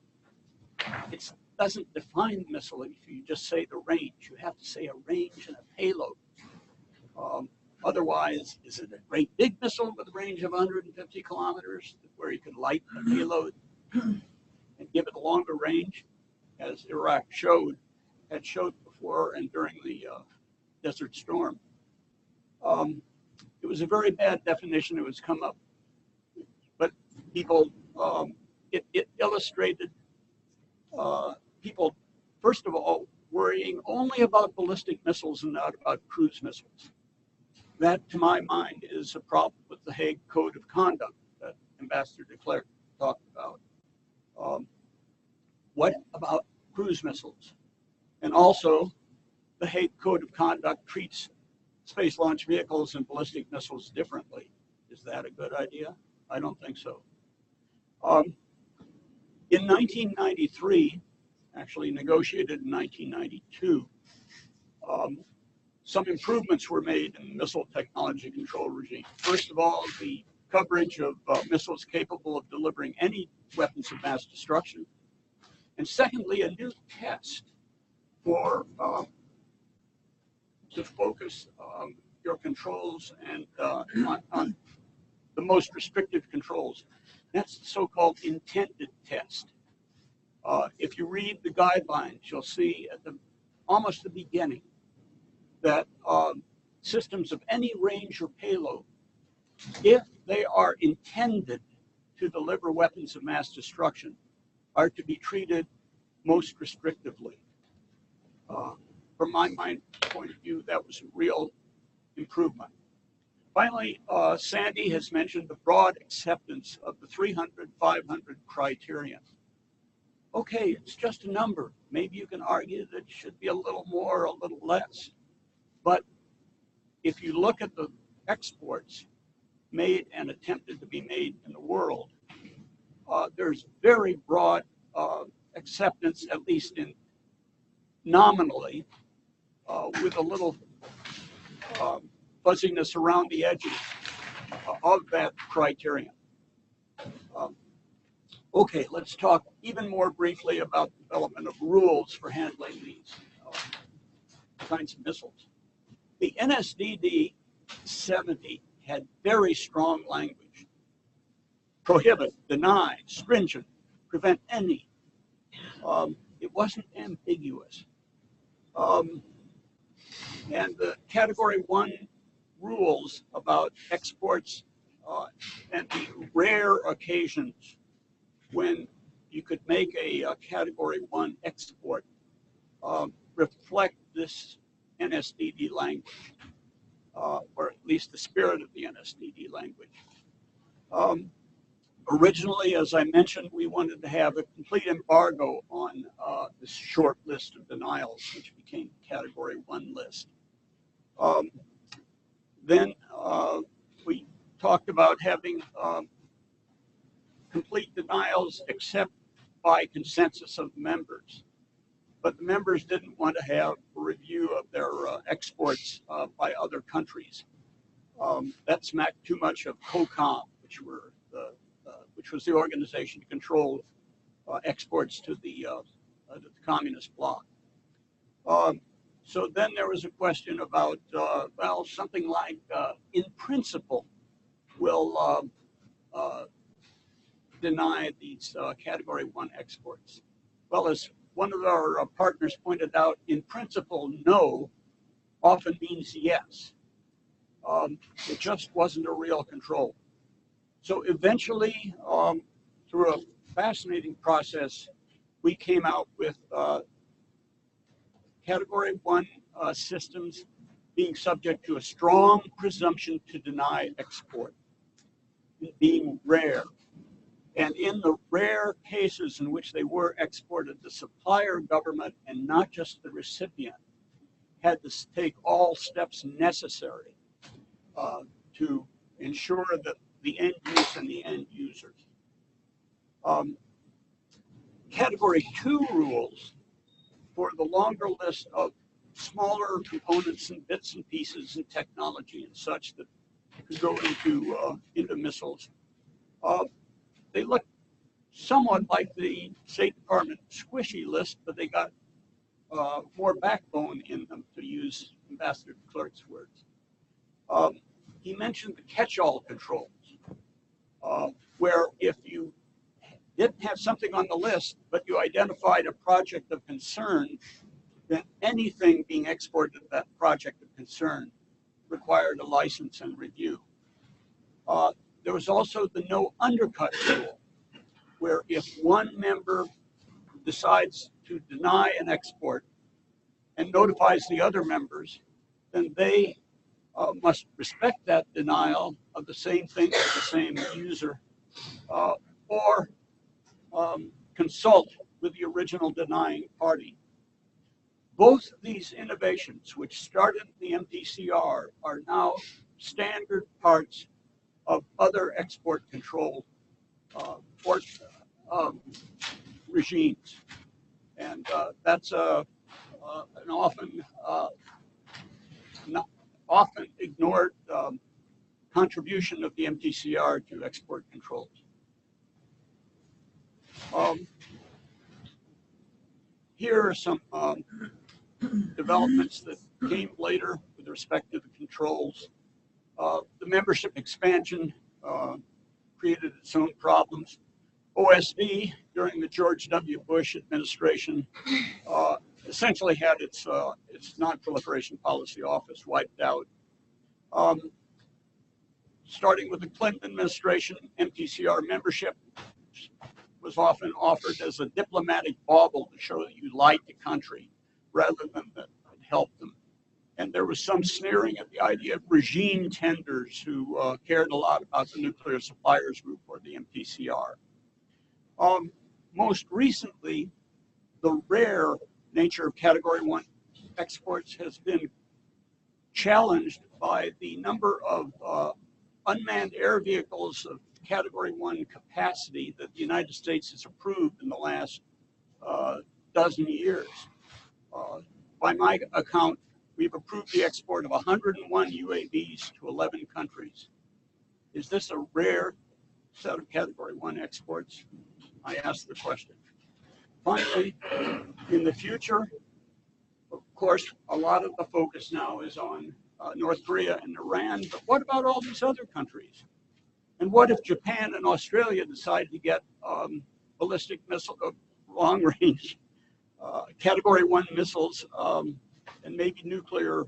it doesn't define the missile if you just say the range. You have to say a range and a payload. Otherwise, is it a great big missile with a range of 150 kilometers where you could lighten the payload and give it a longer range, as Iraq had showed before and during the Desert Storm? It was a very bad definition. It was come up, but people, it illustrated people, first of all, worrying only about ballistic missiles and not about cruise missiles. That, to my mind, is a problem with the Hague Code of Conduct that Ambassador de Klerk talked about. What about cruise missiles? And also, the Hague Code of Conduct treats space launch vehicles and ballistic missiles differently. Is that a good idea? I don't think so. In 1993, actually negotiated in 1992, some improvements were made in the missile technology control regime. First of all, the coverage of missiles capable of delivering any weapons of mass destruction. And secondly, a new test for to focus your controls and on the most restrictive controls. That's the so-called intended test. If you read the guidelines, you'll see at almost the beginning that systems of any range or payload, if they are intended to deliver weapons of mass destruction, are to be treated most restrictively. From my point of view, that was a real improvement. Finally, Sandy has mentioned the broad acceptance of the 300, 500 criterion. Okay, it's just a number. Maybe you can argue that it should be a little more, a little less. But if you look at the exports made and attempted to be made in the world, there's very broad acceptance, at least in nominally, with a little fuzziness around the edges of that criterion. Okay, let's talk even more briefly about the development of rules for handling these kinds of missiles. The NSDD 70 had very strong language. Prohibit, deny, stringent, prevent any. It wasn't ambiguous. And the Category 1 rules about exports and the rare occasions when you could make a Category 1 export reflect this NSDD language, or at least the spirit of the NSDD language. Originally, as I mentioned, we wanted to have a complete embargo on this short list of denials, which became Category 1 list. Then we talked about having complete denials except by consensus of members. But the members didn't want to have a review of their exports by other countries. That smacked too much of COCOM, which was the organization to control exports to the communist bloc. So then there was a question about, well, something like, in principle, will deny these Category 1 exports. Well, as one of our partners pointed out, in principle, no often means yes. It just wasn't a real control. So eventually, through a fascinating process, we came out with Category 1 systems being subject to a strong presumption to deny export, being rare. And in the rare cases in which they were exported, the supplier government, and not just the recipient, had to take all steps necessary to ensure that the end use and the end users. Category 2 rules for the longer list of smaller components and bits and pieces and technology and such that could go into missiles. They look somewhat like the State Department squishy list, but they got more backbone in them, to use Ambassador Klerk's words. He mentioned the catch-all controls, where if you didn't have something on the list, but you identified a project of concern, then anything being exported to that project of concern required a license and review. There was also the no undercut rule, where if one member decides to deny an export and notifies the other members, then they must respect that denial of the same thing to the same user, or consult with the original denying party. Both of these innovations, which started the Mtcr, are now standard parts of other export control regimes. And that's an often ignored contribution of the Mtcr to export controls. Here are some developments that came later with respect to the controls. The membership expansion created its own problems. OSD, during the George W. Bush administration, essentially had its non-proliferation policy office wiped out. Starting with the Clinton administration, Mtcr membership was often offered as a diplomatic bauble to show that you liked the country rather than that it helped them. And there was some sneering at the idea of regime tenders who cared a lot about the nuclear suppliers group or the Mtcr. Most recently, the rare nature of Category 1 exports has been challenged by the number of unmanned air vehicles of Category 1 capacity that the United States has approved in the last dozen years. By my account, we've approved the export of 101 UAVs to 11 countries. Is this a rare set of Category 1 exports? I ask the question. Finally, in the future, of course, a lot of the focus now is on North Korea and Iran, but what about all these other countries? And what if Japan and Australia decide to get ballistic missile, long-range Category 1 missiles and maybe nuclear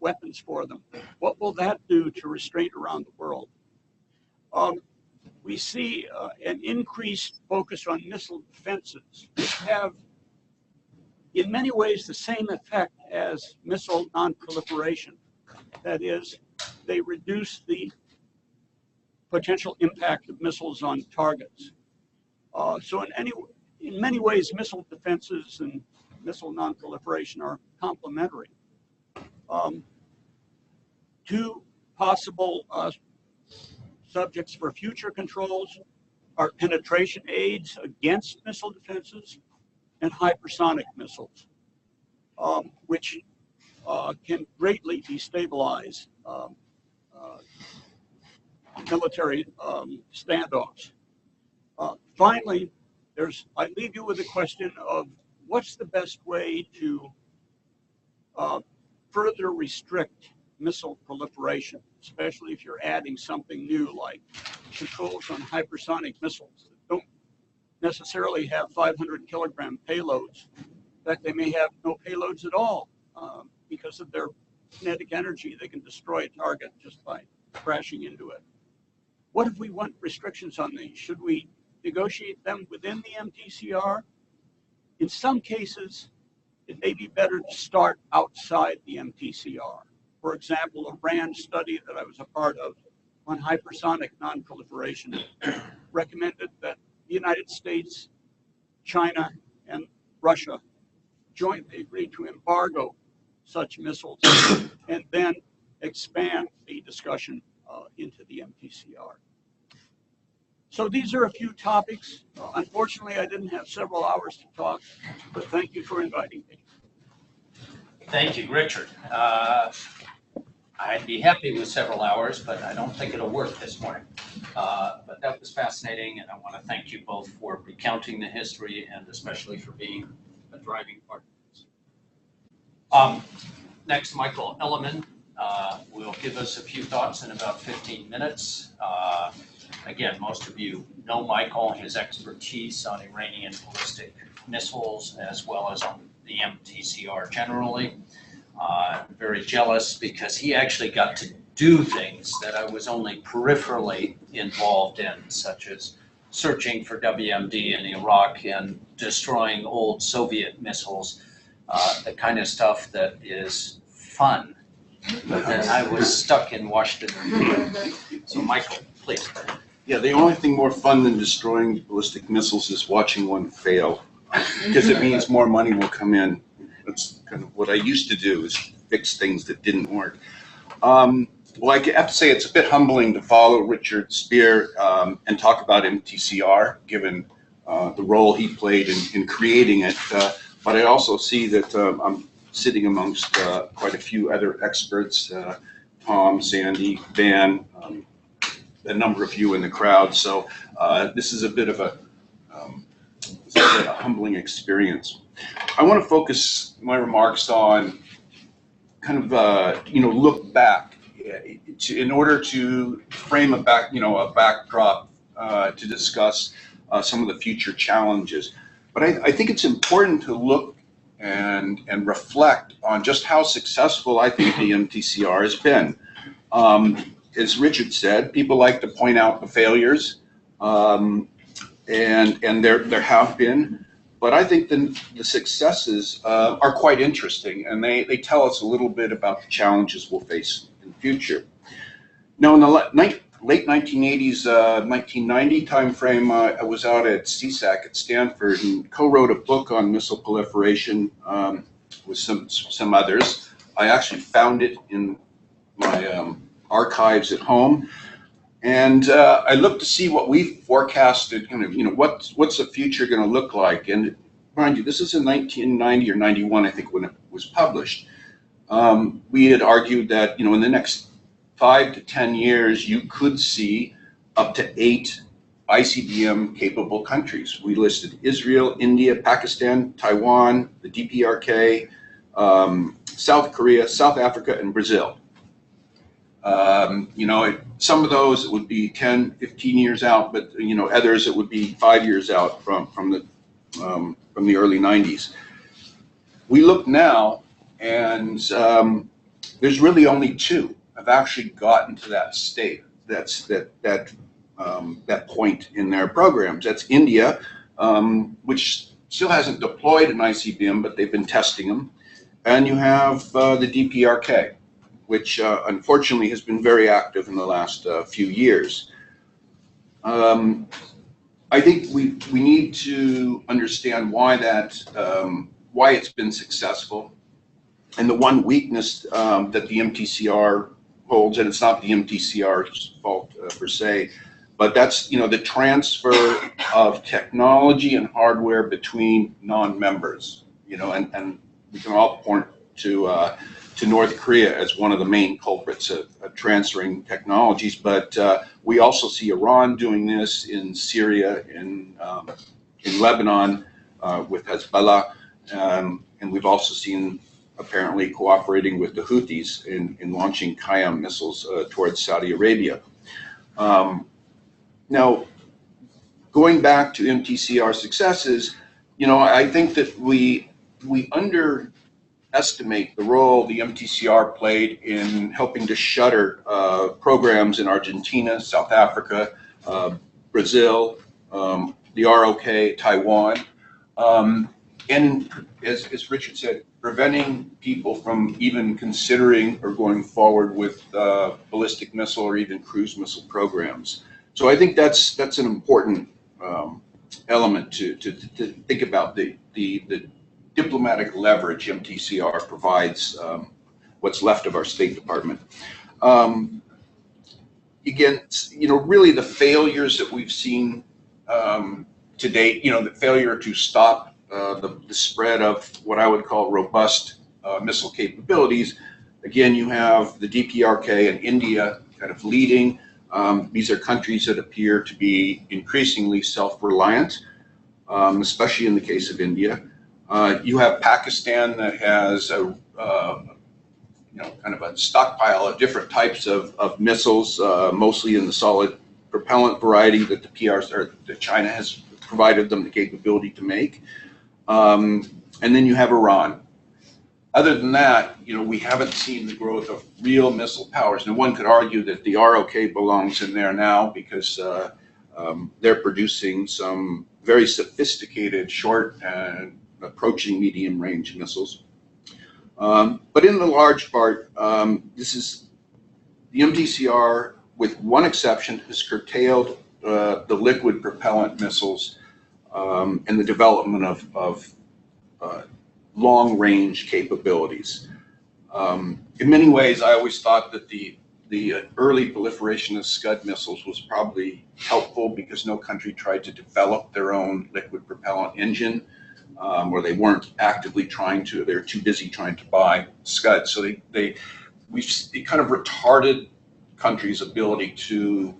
weapons for them? What will that do to restraint around the world? We see an increased focus on missile defenses, which have, in many ways, the same effect as missile non-proliferation. That is, they reduce the potential impact of missiles on targets. So in many ways, missile defenses and missile non-proliferation are complementary. Two possible subjects for future controls are penetration aids against missile defenses and hypersonic missiles, which can greatly destabilize military standoffs. Finally, I leave you with the question of what's the best way to further restrict missile proliferation, especially if you're adding something new like controls on hypersonic missiles that don't necessarily have 500 kilogram payloads. In fact, they may have no payloads at all because of their kinetic energy. They can destroy a target just by crashing into it. What if we want restrictions on these? Should we negotiate them within the MTCR? In some cases, it may be better to start outside the MTCR. For example, a RAND study that I was a part of on hypersonic non-proliferation recommended that the United States, China, and Russia jointly agree to embargo such missiles and then expand the discussion into the MTCR. So these are a few topics. Unfortunately, I didn't have several hours to talk, but thank you for inviting me. Thank you, Richard. I'd be happy with several hours, but I don't think it'll work this morning. But that was fascinating, and I want to thank you both for recounting the history and especially for being a driving part of this. Next, Michael Elleman will give us a few thoughts in about 15 minutes. Again, most of you know Michael, his expertise on Iranian ballistic missiles, as well as on the MTCR generally. I'm very jealous because he actually got to do things that I was only peripherally involved in, such as searching for WMD in Iraq and destroying old Soviet missiles, the kind of stuff that is fun. But then I was stuck in Washington. So Michael, please. Yeah, the only thing more fun than destroying ballistic missiles is watching one fail, because it means more money will come in. That's kind of what I used to do, is fix things that didn't work. Well, I have to say it's a bit humbling to follow Richard Speier and talk about MTCR, given the role he played in creating it. But I also see that I'm sitting amongst quite a few other experts, Tom, Sandy, Vann, a number of you in the crowd. So this is a bit of a humbling experience. I want to focus my remarks on kind of look back in order to frame a backdrop to discuss some of the future challenges. But I think it's important to look and reflect on just how successful I think the MTCR has been. As Richard said, people like to point out the failures, and there have been. But I think the successes are quite interesting, and they tell us a little bit about the challenges we'll face in the future. Now, in the late 1980s, 1990 timeframe, I was out at CSAC at Stanford and co-wrote a book on missile proliferation with some others. I actually found it in my archives at home. And I looked to see what we forecasted, what's the future going to look like? And mind you, this is in 1990 or 91, I think, when it was published. We had argued that, in the next 5 to 10 years, you could see up to 8 ICBM capable countries. We listed Israel, India, Pakistan, Taiwan, the DPRK, South Korea, South Africa, and Brazil. Some of those it would be 10, 15 years out, but others it would be 5 years out from the early 90s. We look now, and there's really only 2 have actually gotten to that state. That point in their programs. That's India, which still hasn't deployed an ICBM, but they've been testing them. And you have the DPRK, which unfortunately has been very active in the last few years. I think we need to understand why why it's been successful. And the one weakness that the MTCR holds, and it's not the MTCR's fault per se, but that's the transfer of technology and hardware between non-members. And we can all point to North Korea as one of the main culprits of transferring technologies. But we also see Iran doing this in Syria, in Lebanon with Hezbollah, and we've also seen apparently cooperating with the Houthis in launching Qayyam missiles towards Saudi Arabia. Now, going back to MTCR successes, I think that we underestimate the role the MTCR played in helping to shutter programs in Argentina, South Africa, Brazil, the ROK, Taiwan, and as Richard said, preventing people from even considering or going forward with ballistic missile or even cruise missile programs. So I think that's an important element to think about, the diplomatic leverage MTCR provides what's left of our State Department. Again, really the failures that we've seen to date, the failure to stop the spread of what I would call robust missile capabilities. Again, you have the DPRK and India kind of leading. These are countries that appear to be increasingly self-reliant, especially in the case of India. You have Pakistan that has a kind of a stockpile of different types of missiles, mostly in the solid propellant variety that the PRs or that China has provided them the capability to make. And then you have Iran. Other than that, we haven't seen the growth of real missile powers. Now, one could argue that the ROK belongs in there now because they're producing some very sophisticated short and approaching medium range missiles. But in the large part, this is the MTCR, with one exception, has curtailed the liquid propellant missiles and the development of long-range capabilities. In many ways, I always thought that the early proliferation of Scud missiles was probably helpful because no country tried to develop their own liquid propellant engine, or they weren't actively trying to. They were too busy trying to buy Scud. So it kind of retarded countries' ability to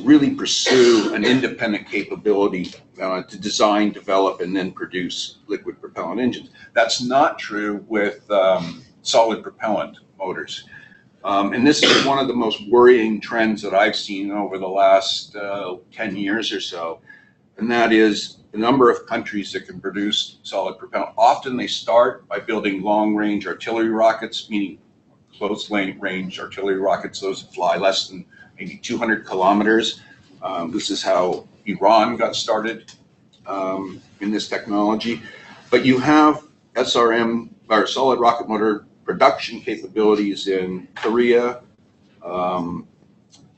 really pursue an independent capability to design, develop, and then produce liquid propellant engines. That's not true with solid propellant motors. And this is one of the most worrying trends that I've seen over the last 10 years or so, and that is the number of countries that can produce solid propellant. Often they start by building long-range artillery rockets, meaning close-range artillery rockets, those that fly less than maybe 200 kilometers. This is how Iran got started in this technology. But you have SRM, or solid rocket motor production capabilities in Korea,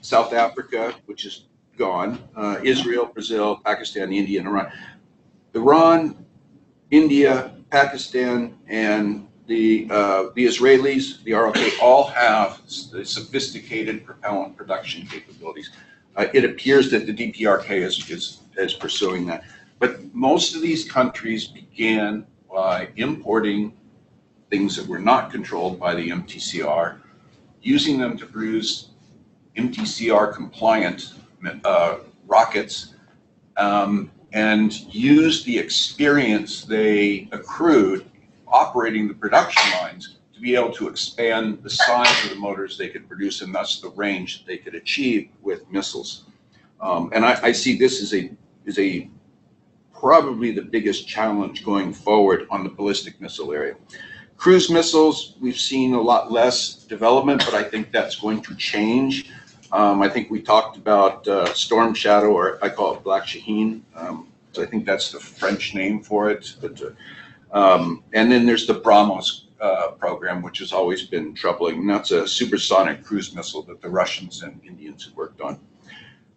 South Africa, which is gone, Israel, Brazil, Pakistan, India, and Iran. Iran, India, Pakistan, and the Israelis, the ROK, all have sophisticated propellant production capabilities. It appears that the DPRK is pursuing that. But most of these countries began by importing things that were not controlled by the Mtcr, using them to produce Mtcr compliant rockets, and used the experience they accrued operating the production lines to be able to expand the size of the motors they could produce and thus the range that they could achieve with missiles. And I see this as a probably the biggest challenge going forward on the ballistic missile area. Cruise missiles, we've seen a lot less development, but I think that's going to change. I think we talked about Storm Shadow, or I call it Black Shaheen. So I think that's the French name for it. But, and then there's the Brahmos program, which has always been troubling. And that's a supersonic cruise missile that the Russians and Indians have worked on.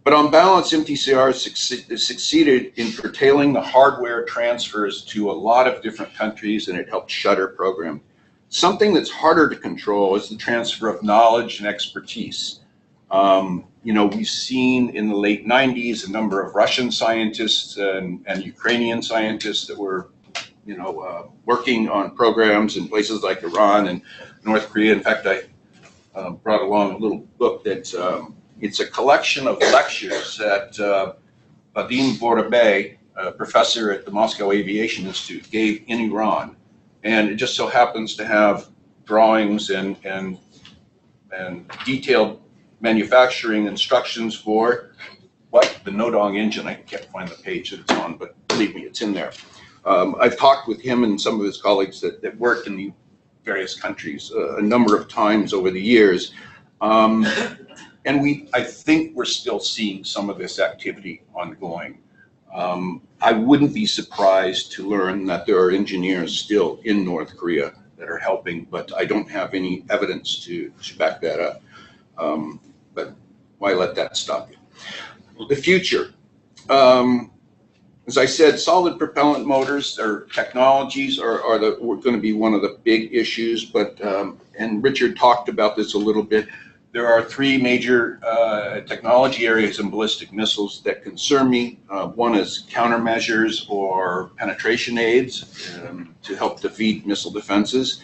But on balance, Mtcr succeeded in curtailing the hardware transfers to a lot of different countries, and it helped shutter program. Something that's harder to control is the transfer of knowledge and expertise. We've seen in the late 90s a number of Russian scientists and Ukrainian scientists that were, working on programs in places like Iran and North Korea. In fact, I brought along a little book that it's a collection of lectures that Vadim Vorobey, a professor at the Moscow Aviation Institute, gave in Iran. And it just so happens to have drawings and detailed manufacturing instructions for the Nodong engine. I can't find the page that it's on, but believe me, it's in there. I've talked with him and some of his colleagues that work in the various countries a number of times over the years. And I think we're still seeing some of this activity ongoing. I wouldn't be surprised to learn that there are engineers still in North Korea that are helping, but I don't have any evidence to back that up. But why let that stop you? The future. As I said, solid propellant motors or technologies are going to be one of the big issues, but, and Richard talked about this a little bit. There are three major technology areas in ballistic missiles that concern me. One is countermeasures or penetration aids to help defeat missile defenses.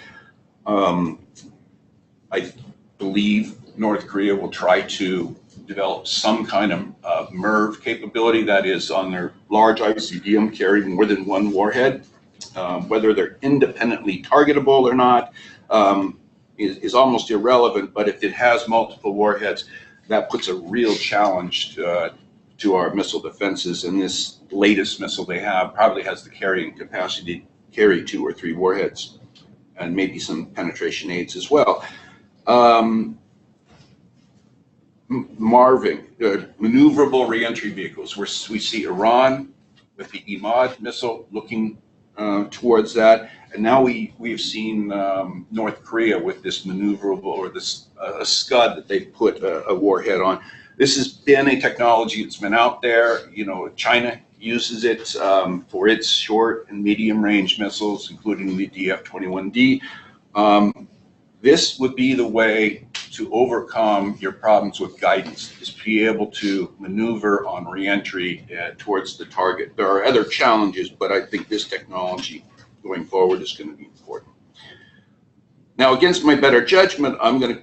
I believe North Korea will try to develop some kind of MIRV capability, that is on their large ICBM carrying more than one warhead. Whether they're independently targetable or not is almost irrelevant, but if it has multiple warheads, that puts a real challenge to our missile defenses. And this latest missile they have probably has the carrying capacity to carry 2 or 3 warheads and maybe some penetration aids as well. MARVing, maneuverable reentry vehicles, where we see Iran with the Imad missile looking towards that, and now we've seen North Korea with this maneuverable, or this Scud that they put a warhead on. This has been a technology that's been out there. China uses it for its short and medium range missiles, including the DF-21D. This would be the way to overcome your problems with guidance, is to be able to maneuver on reentry towards the target. There are other challenges, but I think this technology going forward is going to be important. Now, against my better judgment, I'm going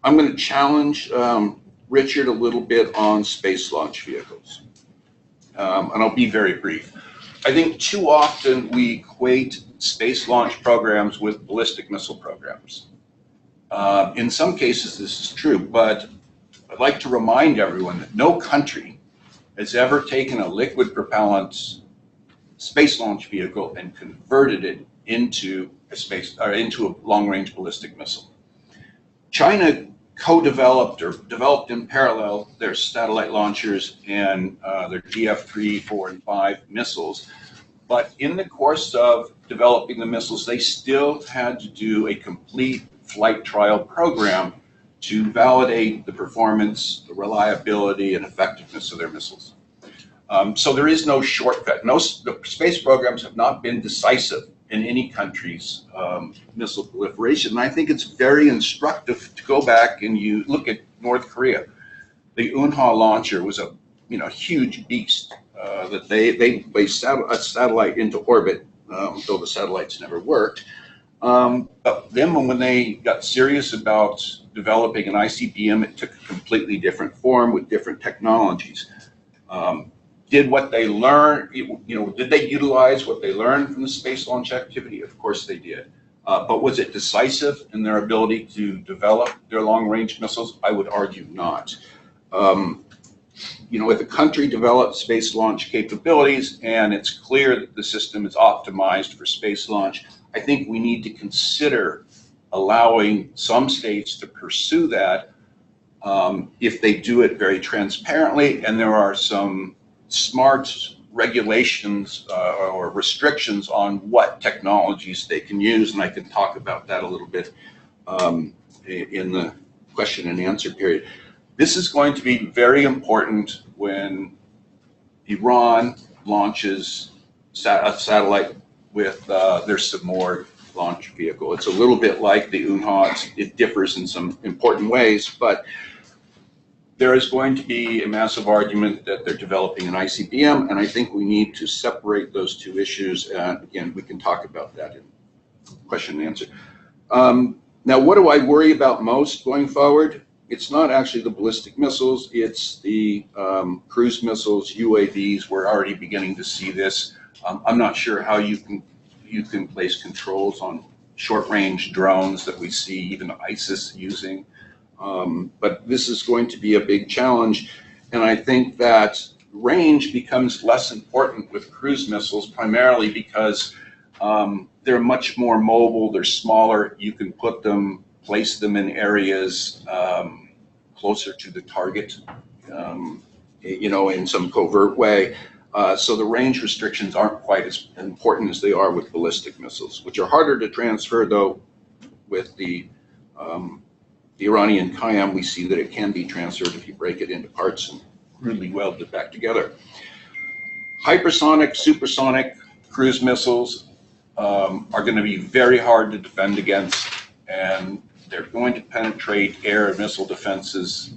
to challenge Richard a little bit on space launch vehicles, and I'll be very brief. I think too often we equate space launch programs with ballistic missile programs. In some cases, this is true, but I'd like to remind everyone that no country has ever taken a liquid propellant space launch vehicle and converted it into a long-range ballistic missile. China co-developed or developed in parallel their satellite launchers and their DF-3, 4, and 5 missiles. But in the course of developing the missiles, they still had to do a complete flight trial program to validate the performance, the reliability, and effectiveness of their missiles. So there is no shortcut. The space programs have not been decisive in any country's missile proliferation. And I think it's very instructive to go back and you look at North Korea. The Unha launcher was a huge beast that they placed a satellite into orbit, though the satellites never worked. But then when they got serious about developing an ICBM, it took a completely different form with different technologies. Did what they learned, did they utilize what they learned from the space launch activity? Of course they did. But was it decisive in their ability to develop their long-range missiles? I would argue not. If a country develops space launch capabilities and it's clear that the system is optimized for space launch, I think we need to consider allowing some states to pursue that if they do it very transparently, and there are some smart regulations or restrictions on what technologies they can use, and I can talk about that a little bit in the question and answer period. This is going to be very important when Iran launches a satellite with their submoored launch vehicle. It's a little bit like the UNHA. It differs in some important ways, but there is going to be a massive argument that they're developing an ICBM, and I think we need to separate those two issues. And again, we can talk about that in question and answer. Now, what do I worry about most going forward? It's not actually the ballistic missiles, it's the cruise missiles, UAVs. We're already beginning to see this. I'm not sure how you can place controls on short-range drones that we see even ISIS using. But this is going to be a big challenge, and I think that range becomes less important with cruise missiles, primarily because they're much more mobile, they're smaller, you can put them, place them in areas closer to the target, in some covert way. So the range restrictions aren't quite as important as they are with ballistic missiles, which are harder to transfer, though. With the Iranian Qayyam, we see that it can be transferred if you break it into parts and really weld it back together. Hypersonic, supersonic cruise missiles are going to be very hard to defend against, and they're going to penetrate air and missile defenses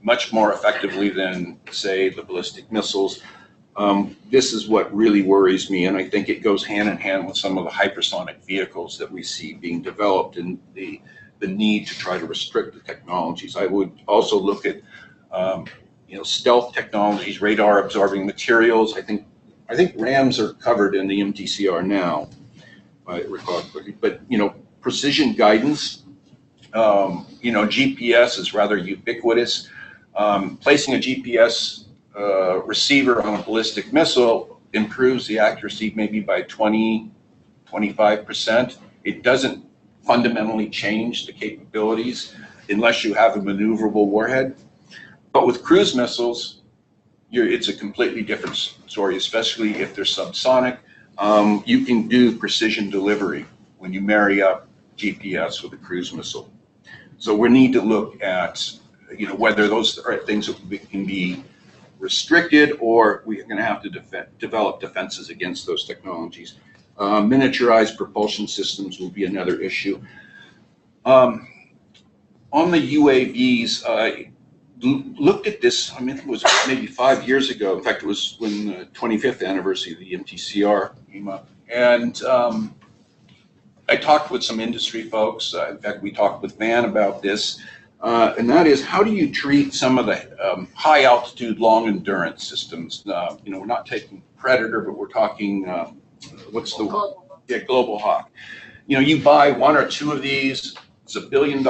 much more effectively than, say, the ballistic missiles. This is what really worries me, and I think it goes hand in hand with some of the hypersonic vehicles that we see being developed and the need to try to restrict the technologies. I would also look at stealth technologies, radar absorbing materials. I think RAMs are covered in the Mtcr now, if I recall correctly. But precision guidance, GPS is rather ubiquitous. Placing a GPS receiver on a ballistic missile improves the accuracy maybe by 20–25%. It doesn't fundamentally change the capabilities unless you have a maneuverable warhead. But with cruise missiles, it's a completely different story, especially if they're subsonic. You can do precision delivery when you marry up GPS with a cruise missile. So we need to look at whether those are things that can be restricted, or we're going to have to develop defenses against those technologies. Miniaturized propulsion systems will be another issue. On the UAVs, I looked at this, it was maybe 5 years ago. In fact, it was when the 25th anniversary of the Mtcr came up. And I talked with some industry folks. In fact, we talked with Vann about this. And that is, how do you treat some of the high altitude, long endurance systems? We're not taking Predator, but we're talking, Global Hawk. You buy one or two of these, it's $1 billion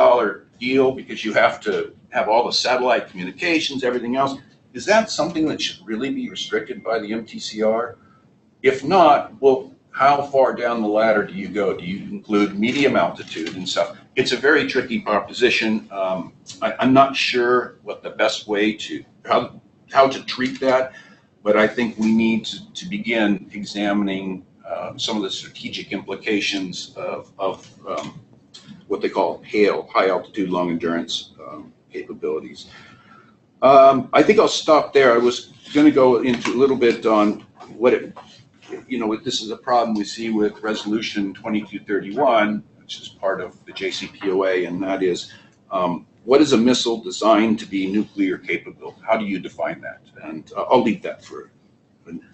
deal because you have to have all the satellite communications, everything else. Is that something that should really be restricted by the Mtcr? If not, well, how far down the ladder do you go? Do you include medium altitude and stuff? It's a very tricky proposition. I'm not sure what the best way how to treat that, but I think we need to begin examining some of the strategic implications of what they call HALE, high altitude, long endurance capabilities. I think I'll stop there. I was going to go into a little bit on this is a problem we see with Resolution 2231, which is part of the JCPOA, and that is what is a missile designed to be nuclear capable? How do you define that? And I'll leave that for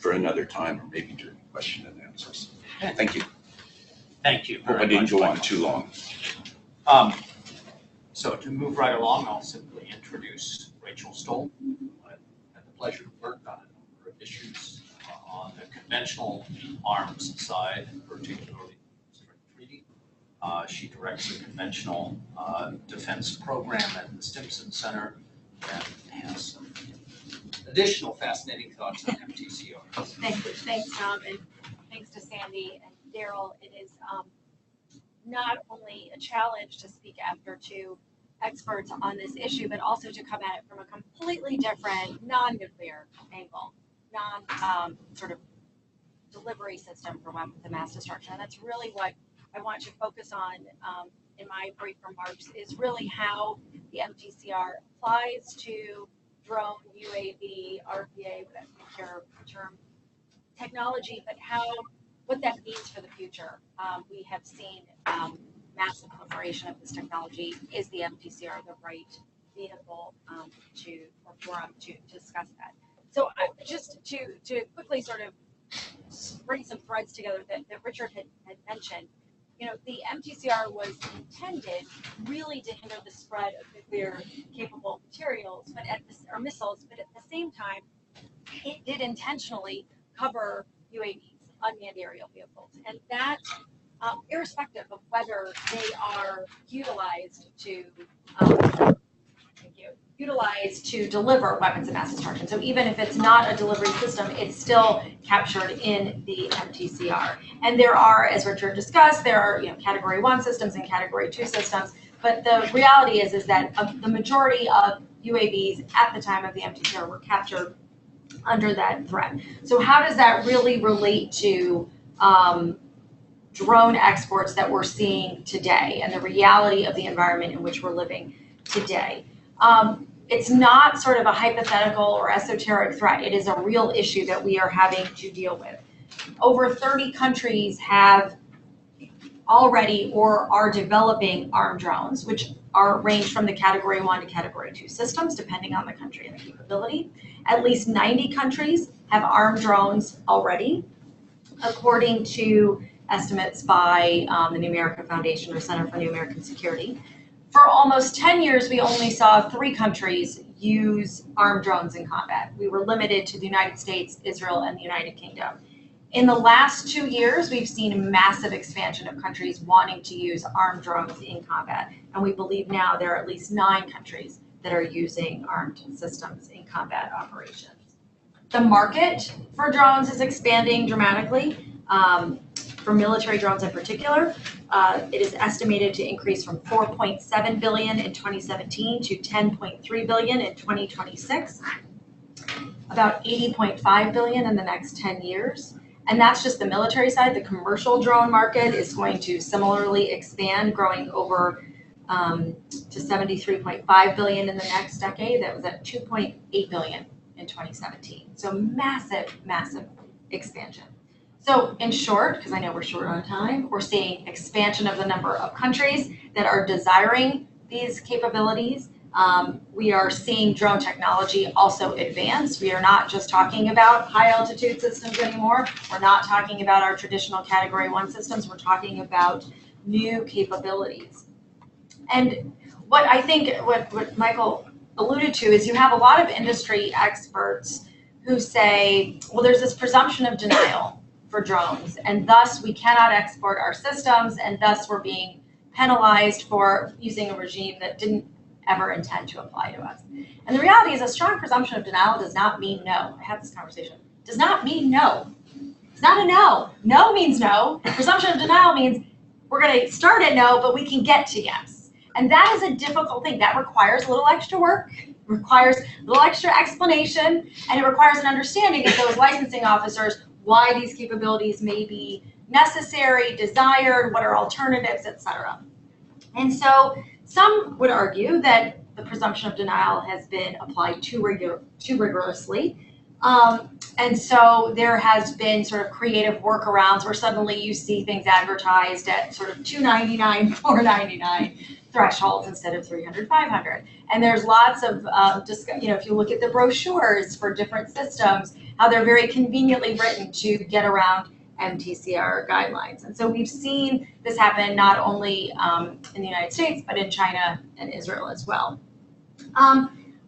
another time, or maybe during question and answers. Thank you. Thank you Hope very I didn't much, go on Michael. too long. So to move right along, I'll simply introduce Rachel Stohl. I had the pleasure to work on a number of issues on the conventional arms side, particularly the treaty. She directs the conventional defense program at the Stimson Center and has some additional fascinating thoughts on MTCR. Thank you. Thanks, Tom, and thanks to Sandy and Daryl. It is not only a challenge to speak after two experts on this issue, but also to come at it from a completely different non-nuclear angle, sort of delivery system for weapons of mass destruction. And that's really what I want to focus on in my brief remarks, is really how the MTCR applies to drone, UAV, RPA, whatever term, technology, but what that means for the future. We have seen massive proliferation of this technology. Is the MTCR the right vehicle or forum to discuss that? So just to quickly sort of bring some threads together that Richard had mentioned, the MTCR was intended really to hinder the spread of nuclear capable materials, or missiles, but at the same time, it did intentionally cover UAVs, unmanned aerial vehicles, and that irrespective of whether they are utilized to deliver weapons of mass destruction. So even if it's not a delivery system, it's still captured in the MTCR. And there are, as Richard discussed, there are Category 1 systems and Category 2 systems. But the reality is that the majority of UAVs at the time of the MTCR were captured under that threat. So how does that really relate to drone exports that we're seeing today and the reality of the environment in which we're living today? It's not sort of a hypothetical or esoteric threat. It is a real issue that we are having to deal with. Over 30 countries have already or are developing armed drones, which range from the Category 1 to Category 2 systems, depending on the country and the capability. At least 90 countries have armed drones already, according to estimates by the New America Foundation or Center for New American Security. For almost 10 years, we only saw 3 countries use armed drones in combat. We were limited to the United States, Israel, and the United Kingdom. In the last 2 years, we've seen a massive expansion of countries wanting to use armed drones in combat. And we believe now there are at least 9 countries that are using armed systems in combat operations. The market for drones is expanding dramatically. For military drones in particular, it is estimated to increase from $4.7 billion in 2017 to $10.3 billion in 2026, about $80.5 billion in the next 10 years. And that's just the military side. The commercial drone market is going to similarly expand, growing over to $73.5 billion in the next decade. That was at $2.8 billion in 2017. So massive, massive expansion. So in short, because I know we're short on time, we're seeing expansion of the number of countries that are desiring these capabilities. We are seeing drone technology also advance. We are not just talking about high altitude systems anymore. We're not talking about our traditional Category 1 systems. We're talking about new capabilities. And what I think, what Michael alluded to, is you have a lot of industry experts who say, well, there's this presumption of denial for drones, and thus we cannot export our systems, and thus we're being penalized for using a regime that didn't ever intend to apply to us. And the reality is a strong presumption of denial does not mean no. I had this conversation. Does not mean no. It's not a no. No means no. Presumption of denial means we're going to start at no, but we can get to yes. And that is a difficult thing. That requires a little extra work, requires a little extra explanation, and it requires an understanding of those licensing officers why these capabilities may be necessary, desired, what are alternatives, etc. And so some would argue that the presumption of denial has been applied too rigorously. And so there has been sort of creative workarounds where suddenly you see things advertised at sort of $299, $499, thresholds instead of 300, 500. And there's lots of, if you look at the brochures for different systems, how they're very conveniently written to get around Mtcr guidelines. And so we've seen this happen not only in the United States, but in China and Israel as well.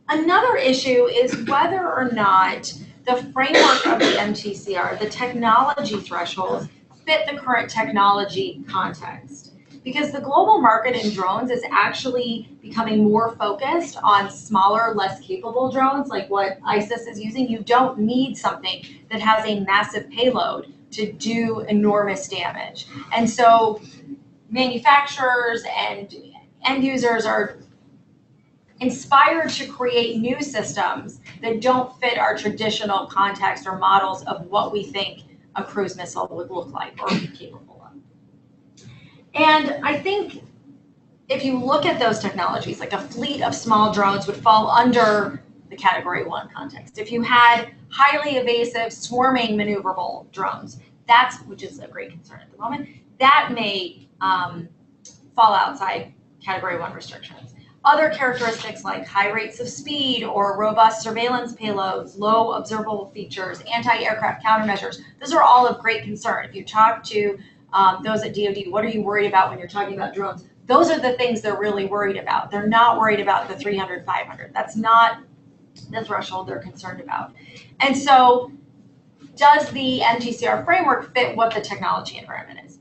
Another issue is whether or not the framework of the Mtcr, the technology thresholds, fit the current technology context. Because the global market in drones is actually becoming more focused on smaller, less capable drones, like what ISIS is using. You don't need something that has a massive payload to do enormous damage. And so manufacturers and end users are inspired to create new systems that don't fit our traditional context or models of what we think a cruise missile would look like or be capable of. And I think if you look at those technologies, like a fleet of small drones would fall under the Category 1 context. If you had highly evasive, swarming, maneuverable drones, which is a great concern at the moment, that may fall outside Category 1 restrictions. Other characteristics like high rates of speed or robust surveillance payloads, low observable features, anti-aircraft countermeasures, those are all of great concern. If you talk to those at DoD, what are you worried about when you're talking about drones? Those are the things they're really worried about. They're not worried about the 300, 500. That's not the threshold they're concerned about. And so does the Mtcr framework fit what the technology environment is?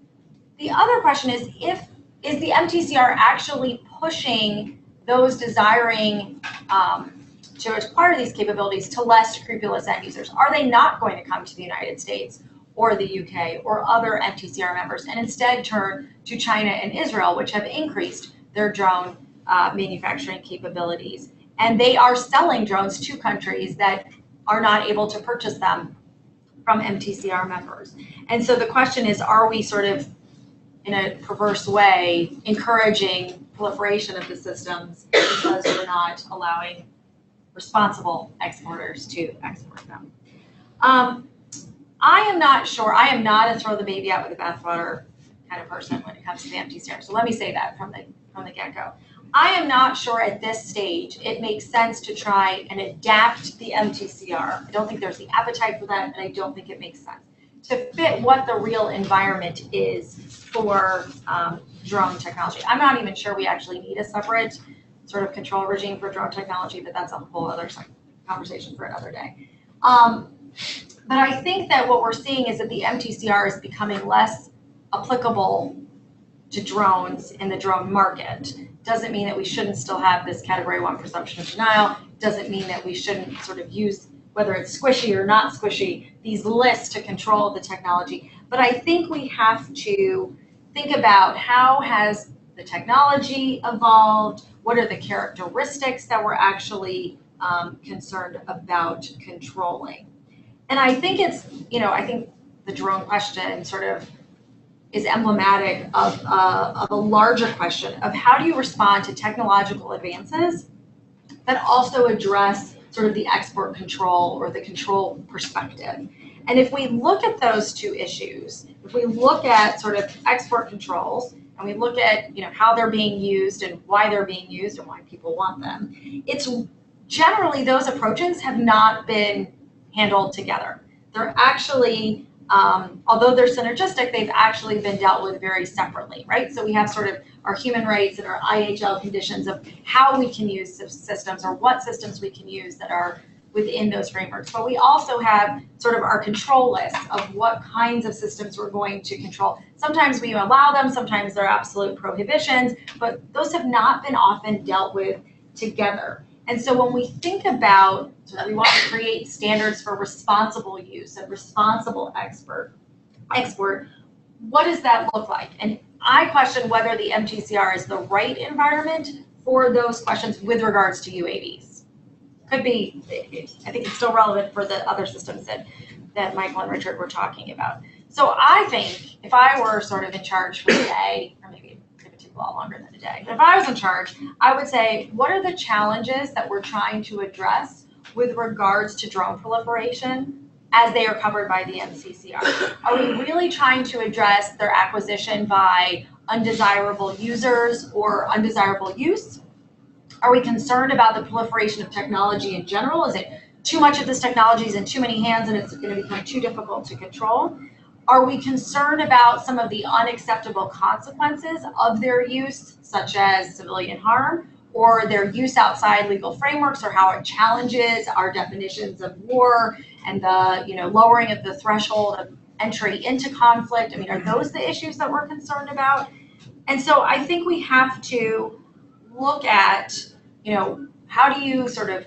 The other question is the Mtcr actually pushing those desiring to acquire these capabilities to less scrupulous end users? Are they not going to come to the United States or the UK or other Mtcr members and instead turn to China and Israel, which have increased their drone manufacturing capabilities? And they are selling drones to countries that are not able to purchase them from Mtcr members. And so the question is, are we sort of, in a perverse way, encouraging proliferation of the systems because we're not allowing responsible exporters to export them? I am not sure. I am not a throw the baby out with the bathwater kind of person when it comes to the Mtcr. So let me say that from the get-go. I am not sure at this stage it makes sense to try and adapt the Mtcr. I don't think there's the appetite for that, and I don't think it makes sense to fit what the real environment is for drone technology. I'm not even sure we actually need a separate sort of control regime for drone technology, but that's a whole other conversation for another day. But I think that what we're seeing is that the Mtcr is becoming less applicable to drones in the drone market. Doesn't mean that we shouldn't still have this Category 1 presumption of denial. Doesn't mean that we shouldn't sort of use, whether it's squishy or not squishy, these lists to control the technology. But I think we have to think about how has the technology evolved, what are the characteristics that we're actually concerned about controlling. And I think I think the drone question sort of is emblematic of a larger question of how do you respond to technological advances that also address sort of the export control or the control perspective. And if we look at those two issues, if we look at sort of export controls and we look at how they're being used and why they're being used and why people want them, it's generally those approaches have not been handled together. They're actually although they're synergistic, they've actually been dealt with very separately, right? So we have sort of our human rights and our IHL conditions of how we can use systems or what systems we can use that are within those frameworks. But we also have sort of our control list of what kinds of systems we're going to control. Sometimes we allow them, sometimes they're absolute prohibitions, but those have not been often dealt with together. And so when we think about, we want to create standards for responsible use and responsible export, what does that look like? And I question whether the Mtcr is the right environment for those questions with regards to UAVs. Could be, I think it's still relevant for the other systems that Michael and Richard were talking about. So I think if I were sort of in charge for the day, or maybe it took a lot longer than a day, but if I was in charge, I would say, what are the challenges that we're trying to address with regards to drone proliferation as they are covered by the Mtcr? Are we really trying to address their acquisition by undesirable users or undesirable use? Are we concerned about the proliferation of technology in general? Is it too much of this technology is in too many hands and it's going to become too difficult to control? Are we concerned about some of the unacceptable consequences of their use, such as civilian harm, or their use outside legal frameworks, or how it challenges our definitions of war and the lowering of the threshold of entry into conflict? I mean, are those the issues that we're concerned about? And so I think we have to look at, how do you sort of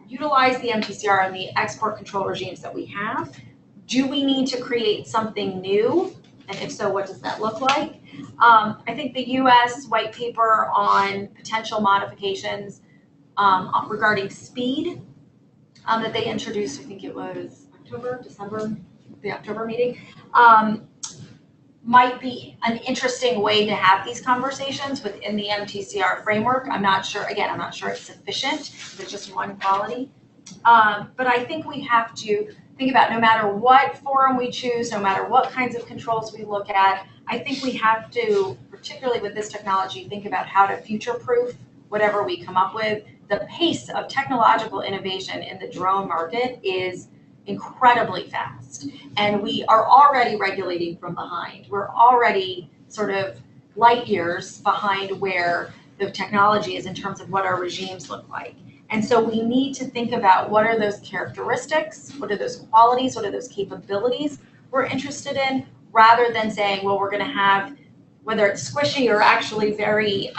utilize the MTCR and the export control regimes that we have? Do we need to create something new? And if so, what does that look like? I think the US white paper on potential modifications regarding speed that they introduced, I think it was December, the October meeting, might be an interesting way to have these conversations within the MTCR framework. I'm not sure it's sufficient, if it's just one quality. But I think we have to think about, no matter what forum we choose, no matter what kinds of controls we look at, I think we have to, particularly with this technology, think about how to future-proof whatever we come up with. The pace of technological innovation in the drone market is incredibly fast, and we are already regulating from behind. We're already sort of light years behind where the technology is in terms of what our regimes look like. And so we need to think about what are those characteristics, what are those qualities, what are those capabilities we're interested in, rather than saying, well, we're going to have, whether it's squishy or actually very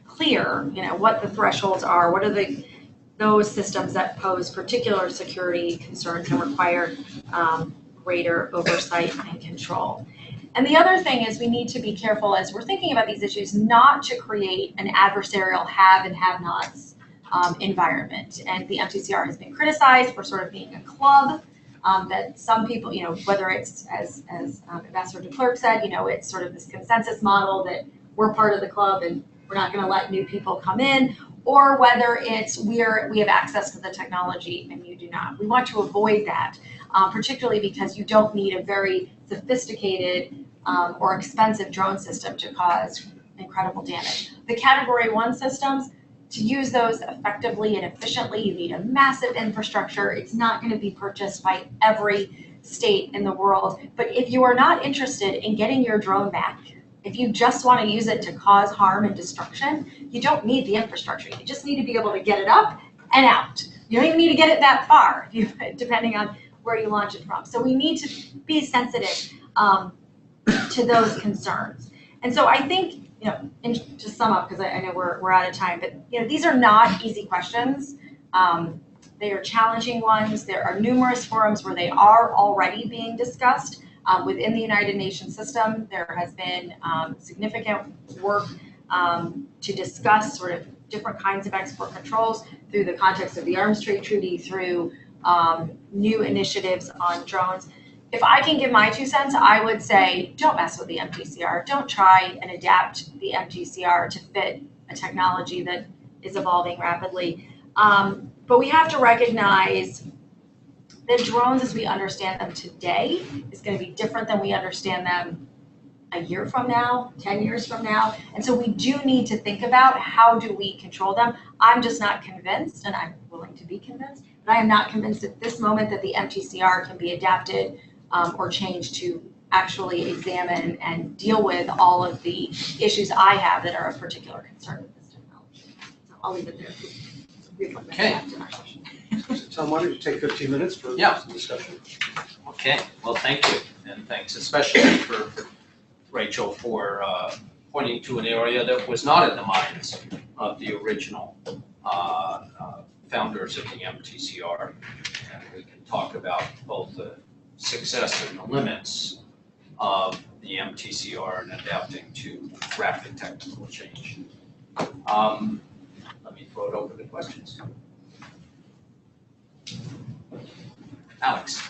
clear, what the thresholds are, what are those systems that pose particular security concerns and require greater oversight and control. And the other thing is, we need to be careful as we're thinking about these issues not to create an adversarial have and have-nots environment. And the MTCR has been criticized for sort of being a club that some people, whether it's, as Ambassador Klerk said, it's sort of this consensus model that we're part of the club and we're not going to let new people come in, or whether it's we have access to the technology and you do not. We want to avoid that, particularly because you don't need a very sophisticated or expensive drone system to cause incredible damage. The Category 1 systems, to use those effectively and efficiently, you need a massive infrastructure. It's not going to be purchased by every state in the world. But if you are not interested in getting your drone back, if you just want to use it to cause harm and destruction, you don't need the infrastructure. You just need to be able to get it up and out. You don't even need to get it that far, depending on where you launch it from. So we need to be sensitive to those concerns. And so I think, to sum up, because I know we're out of time, but these are not easy questions. They are challenging ones. There are numerous forums where they are already being discussed. Within the United Nations system, there has been significant work to discuss sort of different kinds of export controls through the context of the Arms Trade Treaty, through new initiatives on drones. If I can give my 2 cents, I would say don't mess with the MTCR. Don't try and adapt the MTCR to fit a technology that is evolving rapidly. But we have to recognize that drones as we understand them today is going to be different than we understand them a year from now, 10 years from now. And so we do need to think about how do we control them. I'm just not convinced, and I'm willing to be convinced, but I am not convinced at this moment that the MTCR can be adapted or changed to actually examine and deal with all of the issues I have that are of particular concern with this technology. So I'll leave it there. Okay. Tom, why don't you take 15 minutes for some discussion? Okay, well, thank you, and thanks especially for Rachel for pointing to an area that was not in the minds of the original founders of the MTCR. And we can talk about both the success and the limits of the MTCR and adapting to rapid technical change. Let me throw it over to questions. Alex.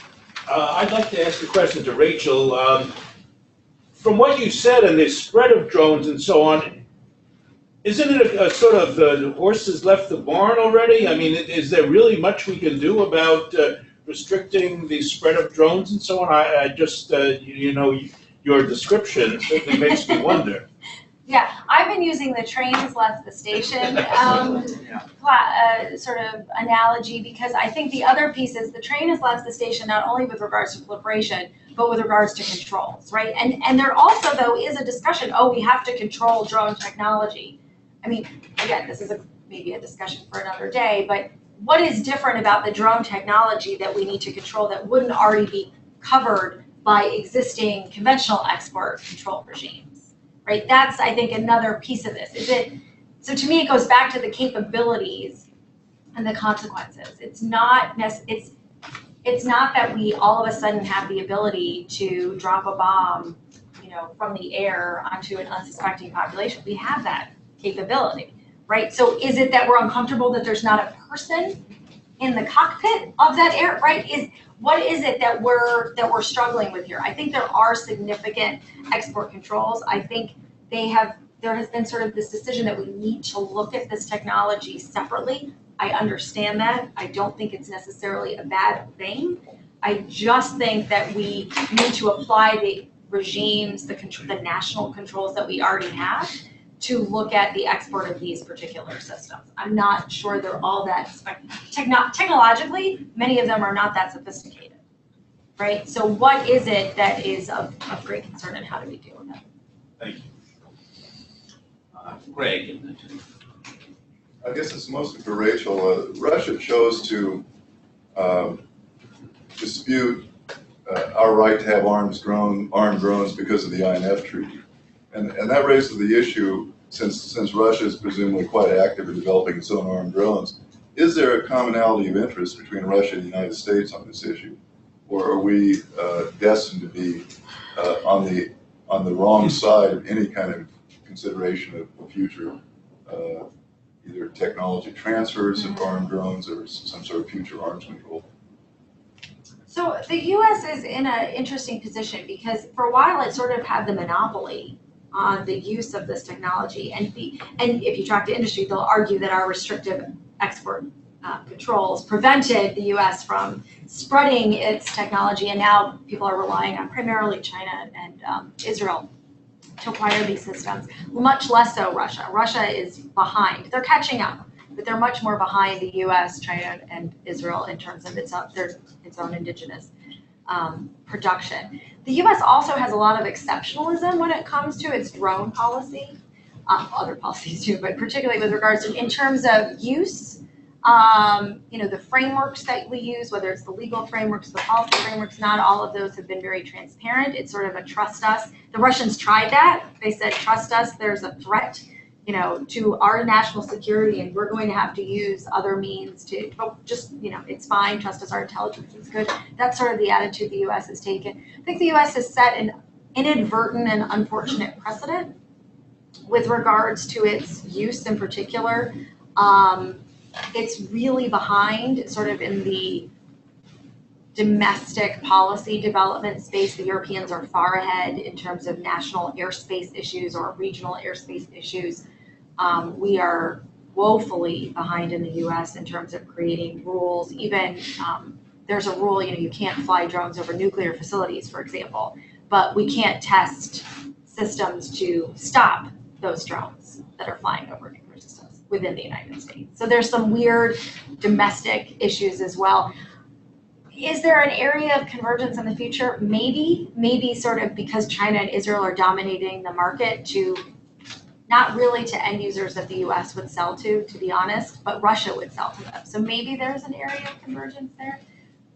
I'd like to ask a question to Rachel. From what you said and the spread of drones and so on, isn't it a sort of the horse has left the barn already? I mean, is there really much we can do about restricting the spread of drones and so on? I just, your description certainly makes me wonder. Yeah, I've been using the train has left the station sort of analogy, because I think the other piece is the train has left the station not only with regards to proliferation, but with regards to controls, right? And there also, though, is a discussion, oh, we have to control drone technology. I mean, again, this is maybe a discussion for another day, but what is different about the drone technology that we need to control that wouldn't already be covered by existing conventional export control regimes, right? That's, I think, another piece of this. So to me, it goes back to the capabilities and the consequences. It's not that we all of a sudden have the ability to drop a bomb, from the air onto an unsuspecting population. We have that capability, right? So is it that we're uncomfortable that there's not a person in the cockpit of that air, right? What is it that we're struggling with here? I think there are significant export controls. I think there has been sort of this decision that we need to look at this technology separately. I understand that. I don't think it's necessarily a bad thing. I just think that we need to apply the regimes, the national controls that we already have to look at the export of these particular systems. I'm not sure they're all that technologically, many of them are not that sophisticated, right? So what is it that is of great concern, and how do we deal with it? Thank you. Greg. I guess it's mostly for Rachel. Russia chose to dispute our right to have armed drones because of the INF Treaty. And that raises the issue, since Russia is presumably quite active in developing its own armed drones, is there a commonality of interest between Russia and the United States on this issue? Or are we destined to be on the wrong side of any kind of consideration of future either technology transfers of armed drones or some sort of future arms control? So the U.S. is in an interesting position because for a while it sort of had the monopoly on the use of this technology. And if you talk to industry, they'll argue that our restrictive export controls prevented the U.S. from spreading its technology, and now people are relying on primarily China and Israel to acquire these systems, much less so Russia. Russia is behind. They're catching up, but they're much more behind the U.S., China, and Israel in terms of its own indigenous production. The U.S. also has a lot of exceptionalism when it comes to its drone policy, other policies too, but particularly with regards to in terms of use. The frameworks that we use, whether it's the legal frameworks, the policy frameworks, not all of those have been very transparent. It's sort of a trust us. The Russians tried that. They said, trust us, there's a threat, to our national security, and we're going to have to use other means to, just, it's fine, trust us, our intelligence is good. That's sort of the attitude the U.S. has taken. I think the U.S. has set an inadvertent and unfortunate precedent with regards to its use in particular. It's really behind sort of in the domestic policy development space. The Europeans are far ahead in terms of national airspace issues or regional airspace issues. We are woefully behind in the US in terms of creating rules. Even there's a rule, you can't fly drones over nuclear facilities, for example, but we can't test systems to stop those drones that are flying over nuclear systems within the United States. So there's some weird domestic issues as well. Is there an area of convergence in the future? Maybe sort of because China and Israel are dominating the market to, not really to end users that the US would sell to be honest, but Russia would sell to them. So maybe there's an area of convergence there.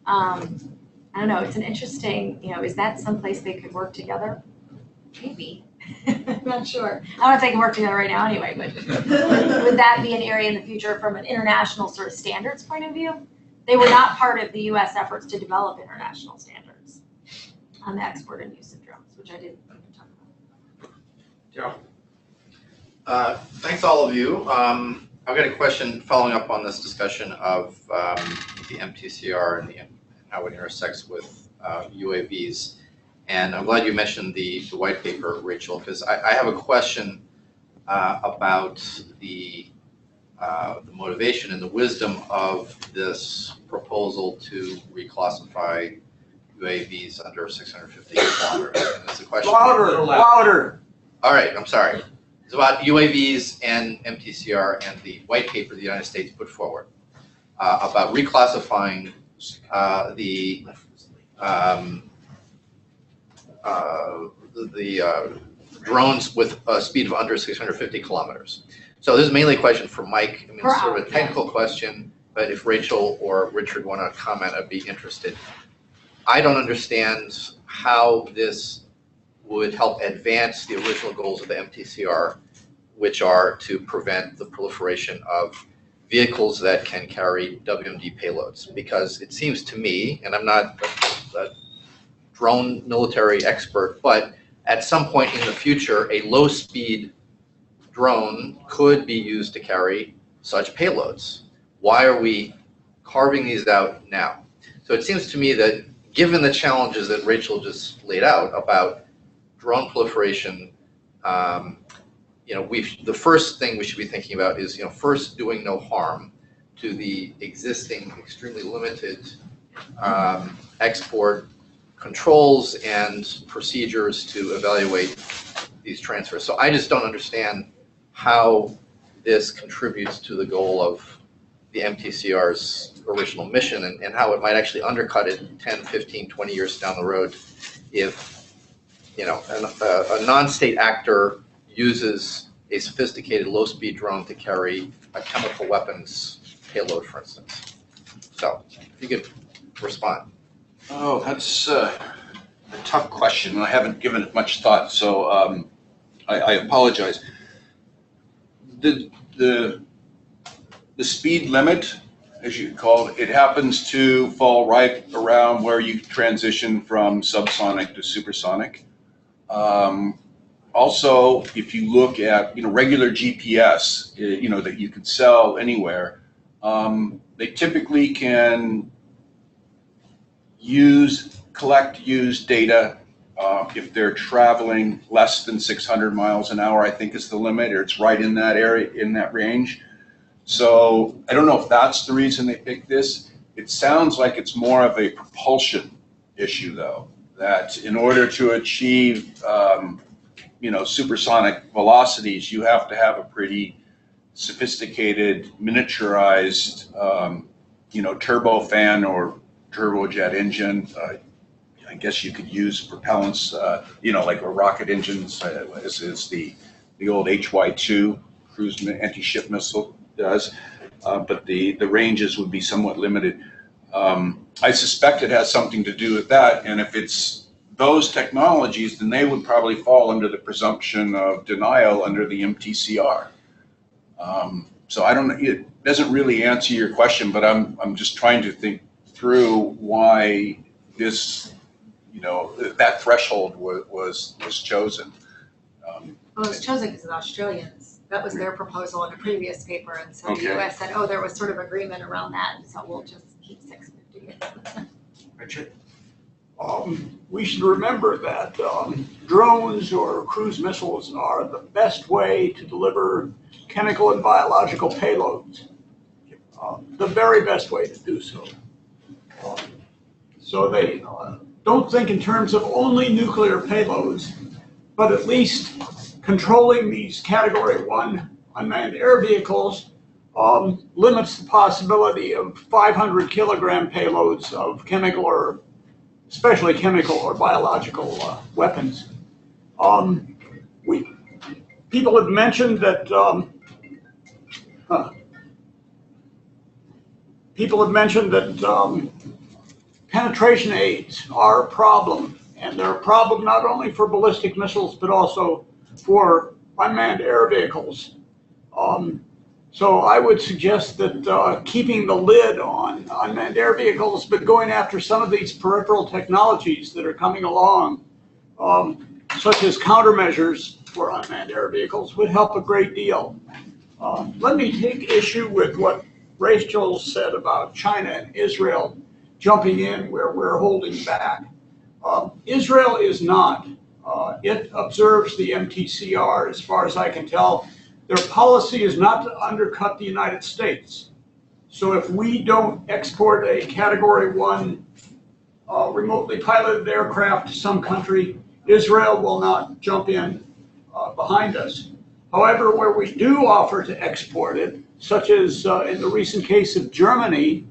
I don't know, it's an interesting, is that someplace they could work together? Maybe. I'm not sure. I don't know if they can work together right now anyway, but would that be an area in the future from an international sort of standards point of view? They were not part of the U.S. efforts to develop international standards on the export and use of drones, which I didn't even talk about. Daryl. Thanks all of you. I've got a question following up on this discussion of the Mtcr and how it intersects with UAVs. And I'm glad you mentioned the white paper, Rachel, because I have a question about the motivation and the wisdom of this proposal to reclassify UAVs under 650 kilometers? And that's the question. Louder. All right, I'm sorry. It's about UAVs and Mtcr and the white paper the United States put forward about reclassifying the drones with a speed of under 650 kilometers. So this is mainly a question for Mike. I mean, it's sort of a technical question, but if Rachel or Richard want to comment, I'd be interested. I don't understand how this would help advance the original goals of the Mtcr, which are to prevent the proliferation of vehicles that can carry WMD payloads. Because it seems to me, and I'm not a drone military expert, but at some point in the future, a low-speed drone could be used to carry such payloads. Why are we carving these out now? So it seems to me that given the challenges that Rachel just laid out about drone proliferation, the first thing we should be thinking about is, first doing no harm to the existing extremely limited export controls and procedures to evaluate these transfers. So I just don't understand how this contributes to the goal of the Mtcr's original mission and how it might actually undercut it 10, 15, 20 years down the road if a non-state actor uses a sophisticated low-speed drone to carry a chemical weapons payload, for instance. So if you could respond. Oh, that's a tough question, and I haven't given it much thought, so I apologize. The speed limit, as you call it, it happens to fall right around where you transition from subsonic to supersonic. Also, if you look at regular GPS, that you could sell anywhere, they typically can collect used data if they're traveling less than 600 miles an hour, I think is the limit, or it's right in that area, in that range. So I don't know if that's the reason they picked this. It sounds like it's more of a propulsion issue, though, that in order to achieve supersonic velocities, you have to have a pretty sophisticated, miniaturized, turbofan or turbojet engine. I guess you could use propellants, like a rocket engines, as the old HY-2 cruise anti-ship missile does, but the ranges would be somewhat limited. I suspect it has something to do with that, and if it's those technologies, then they would probably fall under the presumption of denial under the Mtcr. So I don't know, it doesn't really answer your question, but I'm just trying to think through why this, that threshold was chosen. Well, it was chosen because of the Australians. That was their proposal in a previous paper, and so Okay. the US said, there was sort of agreement around that, and so we'll just keep 650. Richard? We should remember that drones or cruise missiles are the best way to deliver chemical and biological payloads. The very best way to do so. So they don't think in terms of only nuclear payloads, but at least controlling these Category 1 unmanned air vehicles limits the possibility of 500 kilogram payloads of chemical or especially chemical or biological weapons. People have mentioned that penetration aids are a problem, and they're a problem not only for ballistic missiles but also for unmanned air vehicles. So I would suggest that keeping the lid on unmanned air vehicles, but going after some of these peripheral technologies that are coming along, such as countermeasures for unmanned air vehicles, would help a great deal. Let me take issue with what Rachel said about China and Israel jumping in where we're holding back. Israel is not. It observes the Mtcr, as far as I can tell. Their policy is not to undercut the United States. So if we don't export a Category 1 remotely piloted aircraft to some country, Israel will not jump in behind us. However, where we do offer to export it, such as in the recent case of Germany,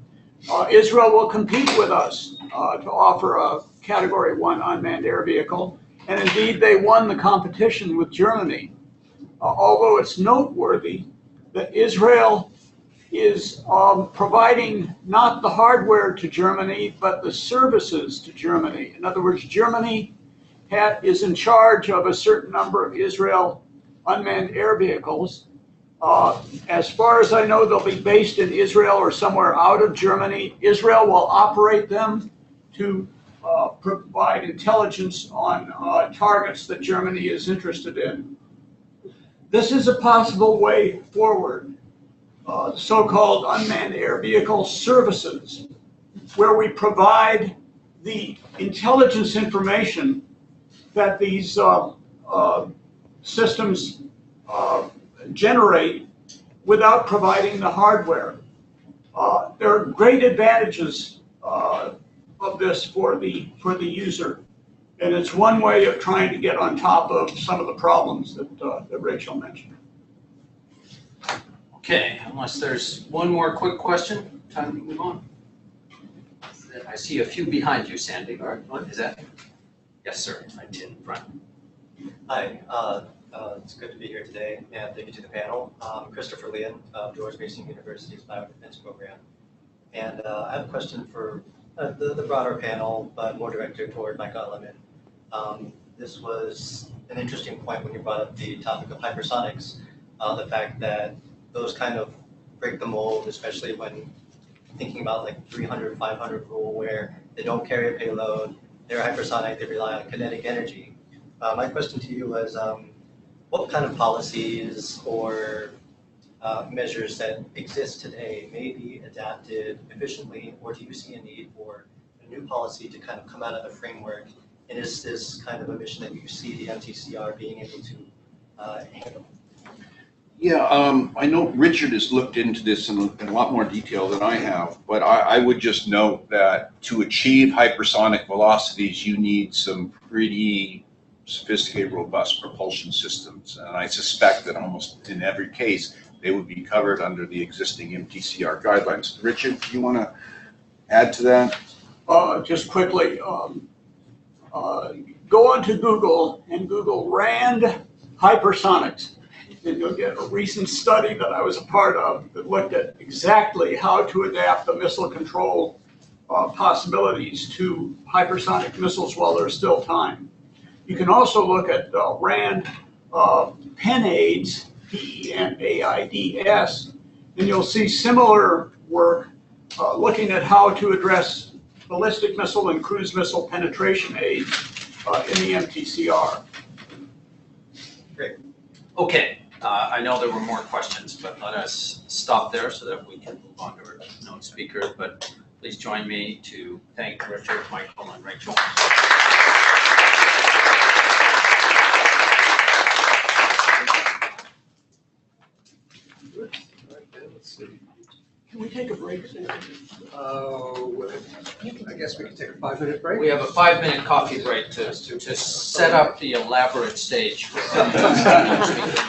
Israel will compete with us to offer a Category 1 unmanned air vehicle. And indeed, they won the competition with Germany. Although it's noteworthy that Israel is providing not the hardware to Germany, but the services to Germany. In other words, Germany is in charge of a certain number of Israel unmanned air vehicles. As far as I know, they'll be based in Israel or somewhere out of Germany. Israel will operate them to provide intelligence on targets that Germany is interested in. This is a possible way forward. So-called unmanned air vehicle services, where we provide the intelligence information that these systems generate without providing the hardware. There are great advantages of this for the user, and it's one way of trying to get on top of some of the problems that Rachel mentioned. Okay, unless there's one more quick question, time to move on. I see a few behind you, Sandy. All right, what is that? Yes, sir, right in front. Hi, it's good to be here today, and thank you to the panel. I'm Christopher Leon of George Mason University's Biodefense Program. And I have a question for the broader panel, but more directed toward Michael Elleman. This was an interesting point when you brought up the topic of hypersonics, the fact that those kind of break the mold, especially when thinking about like 300, 500 rule where they don't carry a payload, they're hypersonic, they rely on kinetic energy. My question to you was, what kind of policies or measures that exist today may be adapted efficiently, or do you see a need for a new policy to kind of come out of the framework? And is this kind of a mission that you see the Mtcr being able to handle? Yeah, I know Richard has looked into this in a lot more detail than I have, but I would just note that to achieve hypersonic velocities, you need some pretty sophisticated, robust propulsion systems. And I suspect that almost in every case, they would be covered under the existing Mtcr guidelines. Richard, do you want to add to that? Just quickly, go onto Google and Google RAND hypersonics. And you'll get a recent study that I was a part of that looked at exactly how to adapt the missile control possibilities to hypersonic missiles while there's still time. You can also look at RAND PENAIDS, PENAIDS, and you'll see similar work looking at how to address ballistic missile and cruise missile penetration aids in the Mtcr. Great. Okay, I know there were more questions, but let us stop there so that we can move on to our known speakers. But please join me to thank Richard, Michael, and Rachel. Can we take a break? I guess we can take a 5-minute break. We have a 5-minute coffee break to set up the elaborate stage for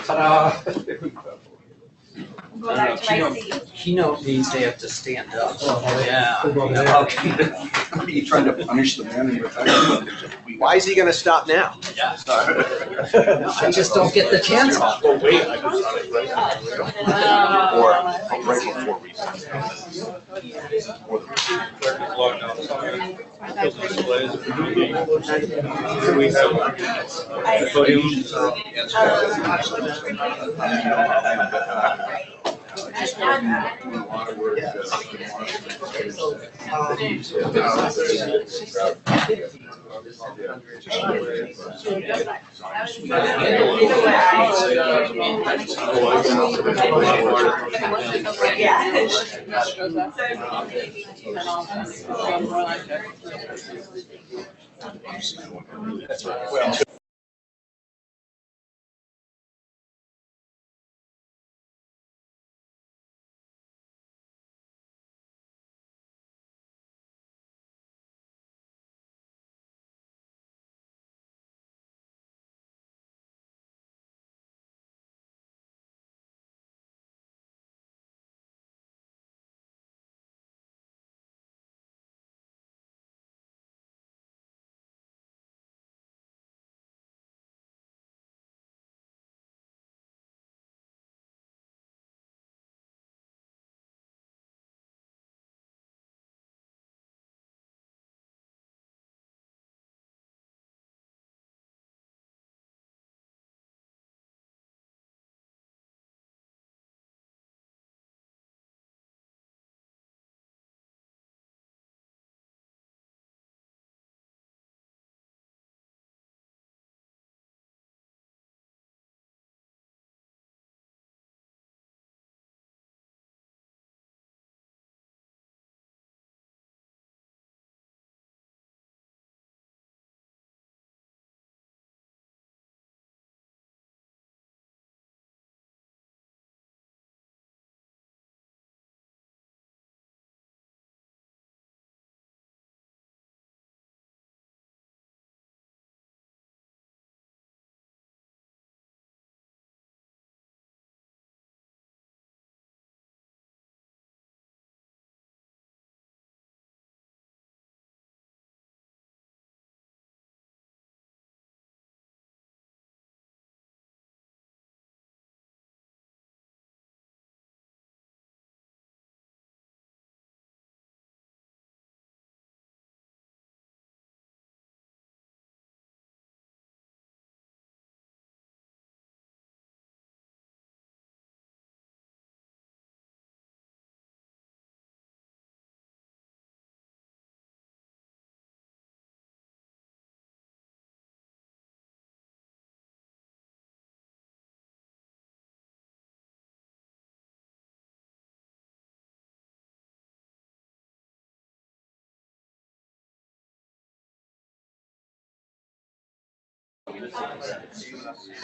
Ta-da. Go back to my seat. Keynote means they have to stand up. Yeah. Okay. Are you trying to punish the man in retirement? Why is he going to stop now? Yeah. I just don't get the chance. Well, wait, I just thought it right. Or right before recess. We have Just doing a lot of work. Well,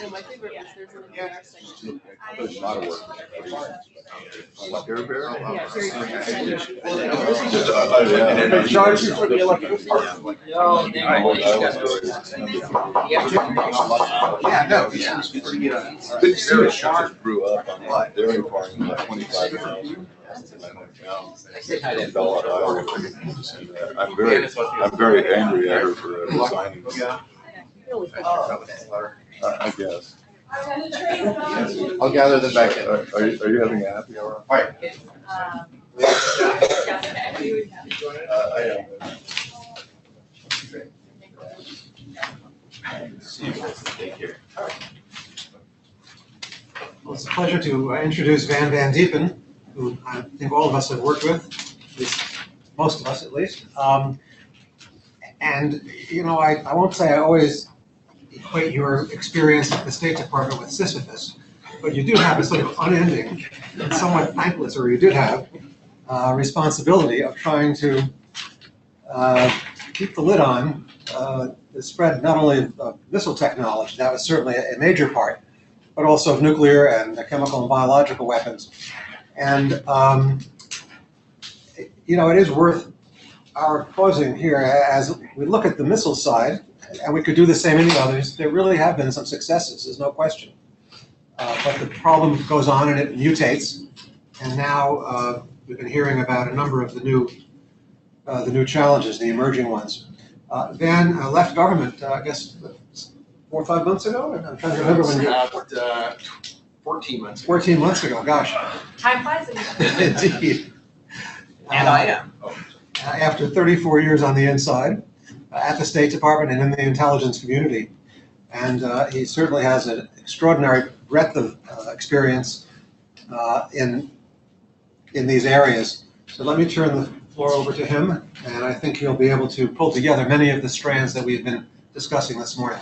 my favorite was there's an interesting. There's a lot of work. Like Air Bear? Yeah, very interesting. They charge you for the electric part. Yeah, no, yeah. It's pretty, Big Serious grew up on like dairy farming about 25 miles. I'm very angry at her for resigning. I guess. I'll gather them back in. Are you having a happy hour? All right. I am. Take care. Well, it's a pleasure to introduce Vann Diepen, who I think all of us have worked with, at least most of us at least. And, you know, I won't say I always equate your experience at the State Department with Sisyphus, but you do have a sort of unending and somewhat thankless, or you did have, responsibility of trying to keep the lid on the spread not only of missile technology, that was certainly a major part, but also of nuclear and chemical and biological weapons. And, you know, it is worth our pausing here as we look at the missile side, and we could do the same in the others. There really have been some successes, there's no question. But the problem goes on and it mutates. And now we've been hearing about a number of the new challenges, the emerging ones. Vann left government, I guess, 4 or 5 months ago? I'm trying to remember when you... 14 months ago. 14 months ago, gosh. Time flies. Indeed. And I am. After 34 years on the inside, at the State Department and in the intelligence community. And he certainly has an extraordinary breadth of experience in these areas. So let me turn the floor over to him, and I think he'll be able to pull together many of the strands that we've been discussing this morning.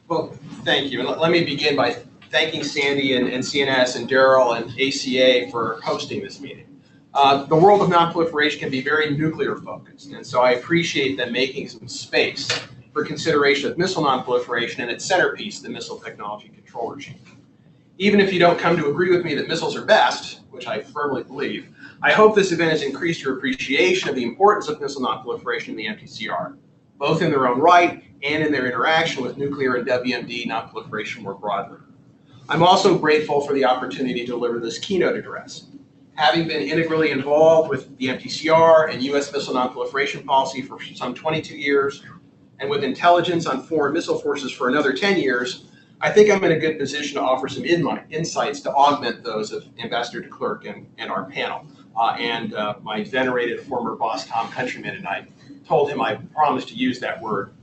Well, thank you. And let me begin by thanking Sandy and CNS and Daryl and ACA for hosting this meeting. The world of non-proliferation can be very nuclear focused, and so I appreciate them making some space for consideration of missile non-proliferation and its centerpiece, the missile technology control regime. Even if you don't come to agree with me that missiles are best, which I firmly believe, I hope this event has increased your appreciation of the importance of missile non-proliferation in the Mtcr, both in their own right and in their interaction with nuclear and WMD non-proliferation more broadly. I'm also grateful for the opportunity to deliver this keynote address. Having been integrally involved with the Mtcr and U.S. missile non-proliferation policy for some 22 years, and with intelligence on foreign missile forces for another 10 years, I think I'm in a good position to offer some insights to augment those of Ambassador Klerk and our panel. My venerated former boss, Tom Countryman, and I told him I promised to use that word.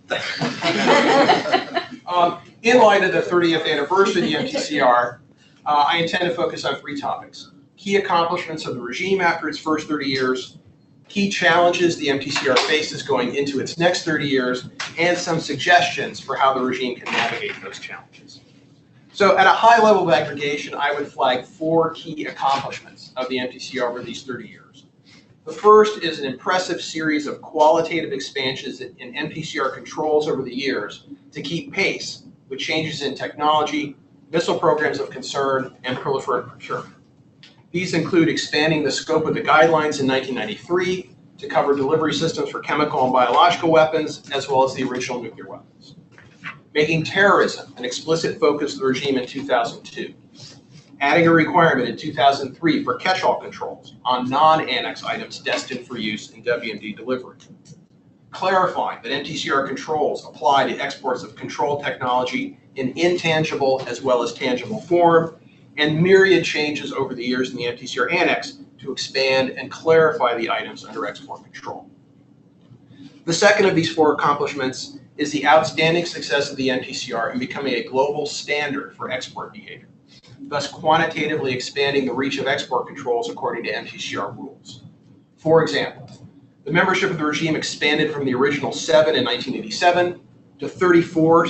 In light of the 30th anniversary of the Mtcr, I intend to focus on 3 topics: key accomplishments of the regime after its first 30 years, key challenges the Mtcr faces going into its next 30 years, and some suggestions for how the regime can navigate those challenges. So at a high level of aggregation, I would flag 4 key accomplishments of the Mtcr over these 30 years. The first is an impressive series of qualitative expansions in Mtcr controls over the years to keep pace with changes in technology, missile programs of concern, and proliferative procurement. These include expanding the scope of the guidelines in 1993 to cover delivery systems for chemical and biological weapons, as well as the original nuclear weapons. Making terrorism an explicit focus of the regime in 2002. Adding a requirement in 2003 for catch-all controls on non-annex items destined for use in WMD delivery. Clarifying that Mtcr controls apply to exports of control technology in intangible as well as tangible form, and myriad changes over the years in the Mtcr Annex to expand and clarify the items under export control. The second of these 4 accomplishments is the outstanding success of the Mtcr in becoming a global standard for export behavior, thus quantitatively expanding the reach of export controls according to Mtcr rules. For example, the membership of the regime expanded from the original 7 in 1987 to 34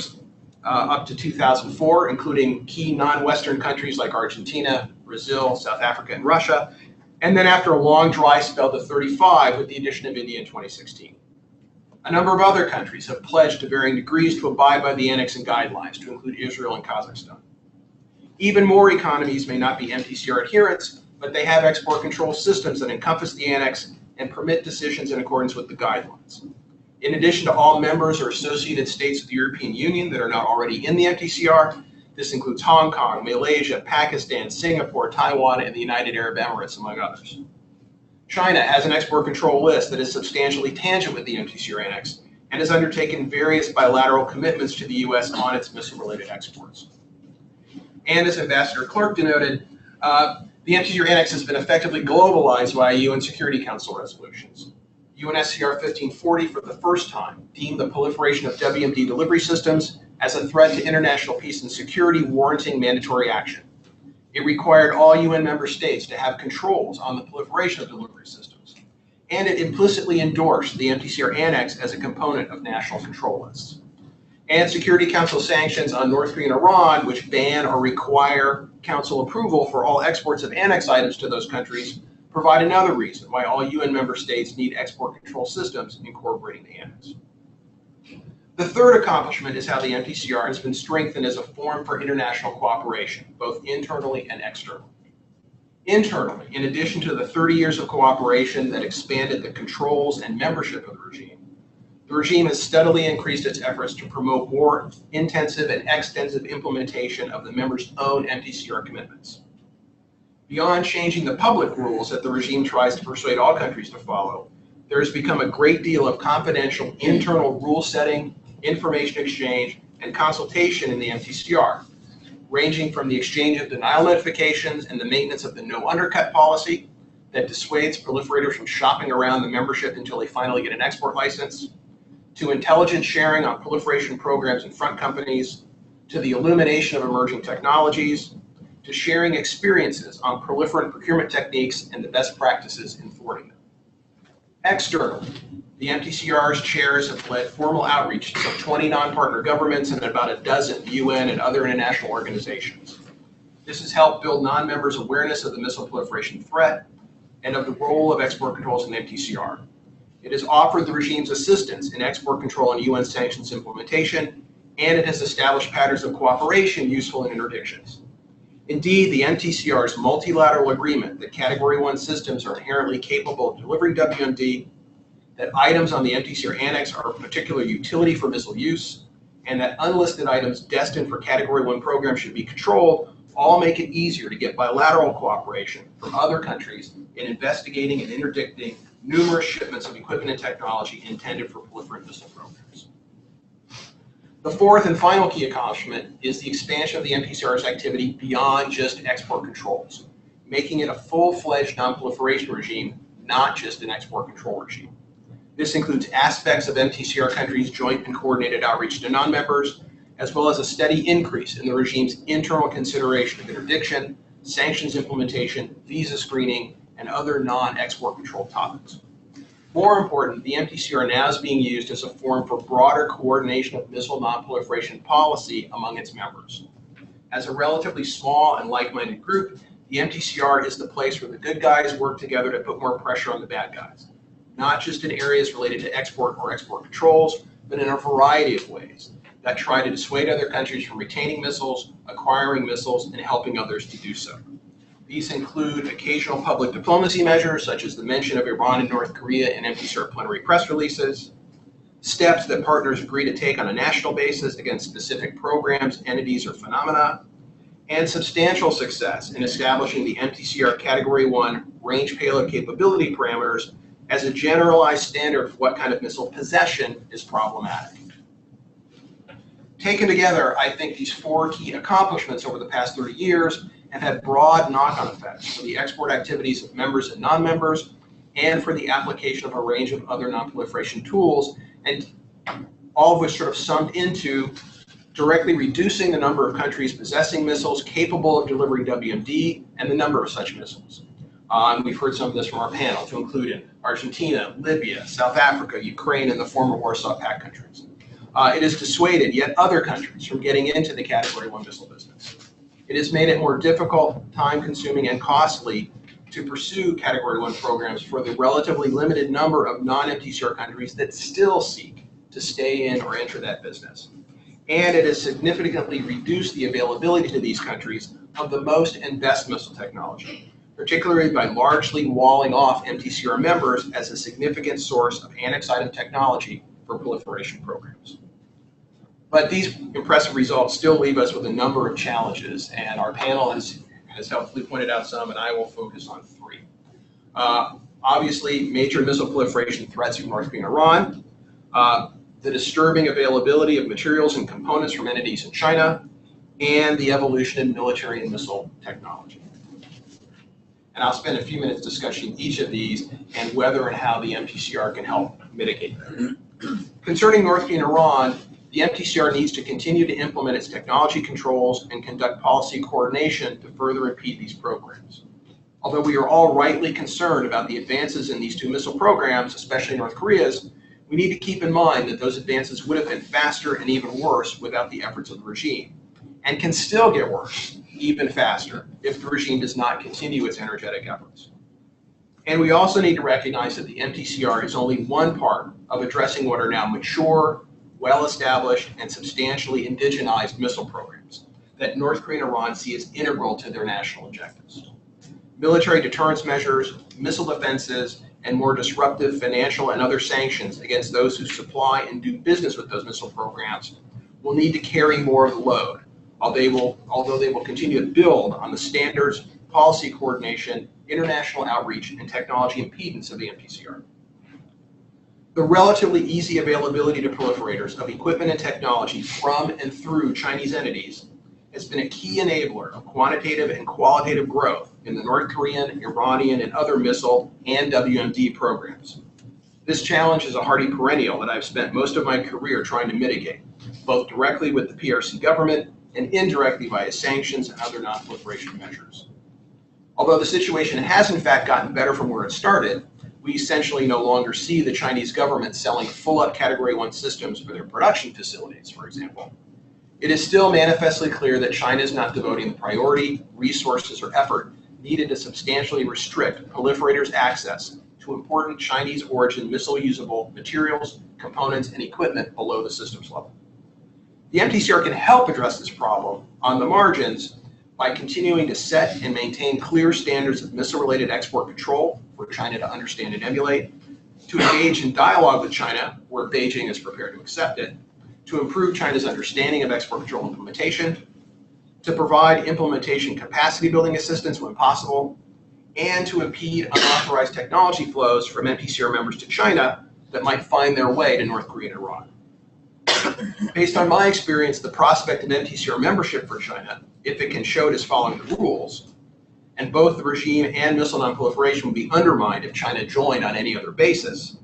up to 2004, including key non-Western countries like Argentina, Brazil, South Africa, and Russia, and then after a long dry spell to 35 with the addition of India in 2016. A number of other countries have pledged to varying degrees to abide by the annexing guidelines, to include Israel and Kazakhstan. Even more economies may not be MTCR adherents, but they have export control systems that encompass the annex and permit decisions in accordance with the guidelines. In addition to all members or associated states of the European Union that are not already in the MTCR, this includes Hong Kong, Malaysia, Pakistan, Singapore, Taiwan, and the United Arab Emirates, among others. China has an export control list that is substantially tangent with the MTCR annex and has undertaken various bilateral commitments to the U.S. on its missile-related exports. And as Ambassador Klerk denoted, the MTCR annex has been effectively globalized via UN Security Council resolutions. UNSCR 1540 for the first time deemed the proliferation of WMD delivery systems as a threat to international peace and security, warranting mandatory action. It required all UN member states to have controls on the proliferation of delivery systems, and it implicitly endorsed the MTCR annex as a component of national control lists. And Security Council sanctions on North Korea and Iran, which ban or require Council approval for all exports of annex items to those countries, provide another reason why all UN member states need export control systems incorporating the annex. The third accomplishment is how the MTCR has been strengthened as a forum for international cooperation, both internally and externally. Internally, in addition to the 30 years of cooperation that expanded the controls and membership of the regime has steadily increased its efforts to promote more intensive and extensive implementation of the members' own MTCR commitments. Beyond changing the public rules that the regime tries to persuade all countries to follow, there has become a great deal of confidential internal rule setting, information exchange, and consultation in the MTCR, ranging from the exchange of denial notifications and the maintenance of the no undercut policy that dissuades proliferators from shopping around the membership until they finally get an export license, to intelligence sharing on proliferation programs in front companies, to the illumination of emerging technologies, to sharing experiences on proliferant procurement techniques and the best practices in thwarting them. Externally, the MTCR's chairs have led formal outreach to some 20 non-partner governments and about a dozen UN and other international organizations. This has helped build non-members' awareness of the missile proliferation threat and of the role of export controls in the MTCR. It has offered the regime's assistance in export control and UN sanctions implementation, and it has established patterns of cooperation useful in interdictions. Indeed, the MTCR's multilateral agreement that Category 1 systems are inherently capable of delivering WMD, that items on the MTCR annex are of particular utility for missile use, and that unlisted items destined for Category 1 programs should be controlled, all make it easier to get bilateral cooperation from other countries in investigating and interdicting numerous shipments of equipment and technology intended for proliferant missile programs. The fourth and final key accomplishment is the expansion of the MTCR's activity beyond just export controls, making it a full-fledged non-proliferation regime, not just an export control regime. This includes aspects of MTCR countries' joint and coordinated outreach to non-members, as well as a steady increase in the regime's internal consideration of interdiction, sanctions implementation, visa screening, and other non-export control topics. More important, the MTCR now is being used as a forum for broader coordination of missile non-proliferation policy among its members. As a relatively small and like-minded group, the MTCR is the place where the good guys work together to put more pressure on the bad guys, not just in areas related to export or export controls, but in a variety of ways that try to dissuade other countries from retaining missiles, acquiring missiles, and helping others to do so. These include occasional public diplomacy measures, such as the mention of Iran and North Korea in MTCR plenary press releases, steps that partners agree to take on a national basis against specific programs, entities, or phenomena, and substantial success in establishing the MTCR Category 1 range payload capability parameters as a generalized standard for what kind of missile possession is problematic. Taken together, I think these four key accomplishments over the past 30 years have had broad knock-on effects for the export activities of members and non-members, and for the application of a range of other non-proliferation tools, and all of which sort of summed into directly reducing the number of countries possessing missiles capable of delivering WMD and the number of such missiles. And we've heard some of this from our panel, to include in Argentina, Libya, South Africa, Ukraine, and the former Warsaw Pact countries. It has dissuaded yet other countries from getting into the Category 1 missile business. It has made it more difficult, time-consuming, and costly to pursue Category 1 programs for the relatively limited number of non-MTCR countries that still seek to stay in or enter that business. And it has significantly reduced the availability to these countries of the most and best missile technology, particularly by largely walling off MTCR members as a significant source of annex item technology for proliferation programs. But these impressive results still leave us with a number of challenges, and our panel has helpfully pointed out some, and I will focus on three. Obviously, major missile proliferation threats from North Korea and Iran, the disturbing availability of materials and components from entities in China, and the evolution in military and missile technology. And I'll spend a few minutes discussing each of these and whether and how the MTCR can help mitigate them. Concerning North Korea and Iran, the MTCR needs to continue to implement its technology controls and conduct policy coordination to further impede these programs. Although we are all rightly concerned about the advances in these two missile programs, especially North Korea's, we need to keep in mind that those advances would have been faster and even worse without the efforts of the regime, and can still get worse, even faster, if the regime does not continue its energetic efforts. And we also need to recognize that the MTCR is only one part of addressing what are now mature, well-established, and substantially indigenized missile programs that North Korea and Iran see as integral to their national objectives. Military deterrence measures, missile defenses, and more disruptive financial and other sanctions against those who supply and do business with those missile programs will need to carry more of the load, although they will continue to build on the standards, policy coordination, international outreach, and technology impedance of the MTCR. The relatively easy availability to proliferators of equipment and technology from and through Chinese entities has been a key enabler of quantitative and qualitative growth in the North Korean, Iranian, and other missile and WMD programs. This challenge is a hardy perennial that I've spent most of my career trying to mitigate, both directly with the PRC government and indirectly via sanctions and other non-proliferation measures. Although the situation has in fact gotten better from where it started, we essentially no longer see the Chinese government selling full-up Category 1 systems for their production facilities, for example. It is still manifestly clear that China is not devoting the priority, resources, or effort needed to substantially restrict proliferators' access to important Chinese-origin missile-usable materials, components, and equipment below the systems level. The MTCR can help address this problem on the margins by continuing to set and maintain clear standards of missile-related export control for China to understand and emulate, to engage in dialogue with China where Beijing is prepared to accept it, to improve China's understanding of export control implementation, to provide implementation capacity building assistance when possible, and to impede unauthorized technology flows from MTCR members to China that might find their way to North Korea and Iran. Based on my experience, the prospect of MTCR membership for China, if it can show it is following the rules, and both the regime and missile non-proliferation would be undermined if China joined on any other basis,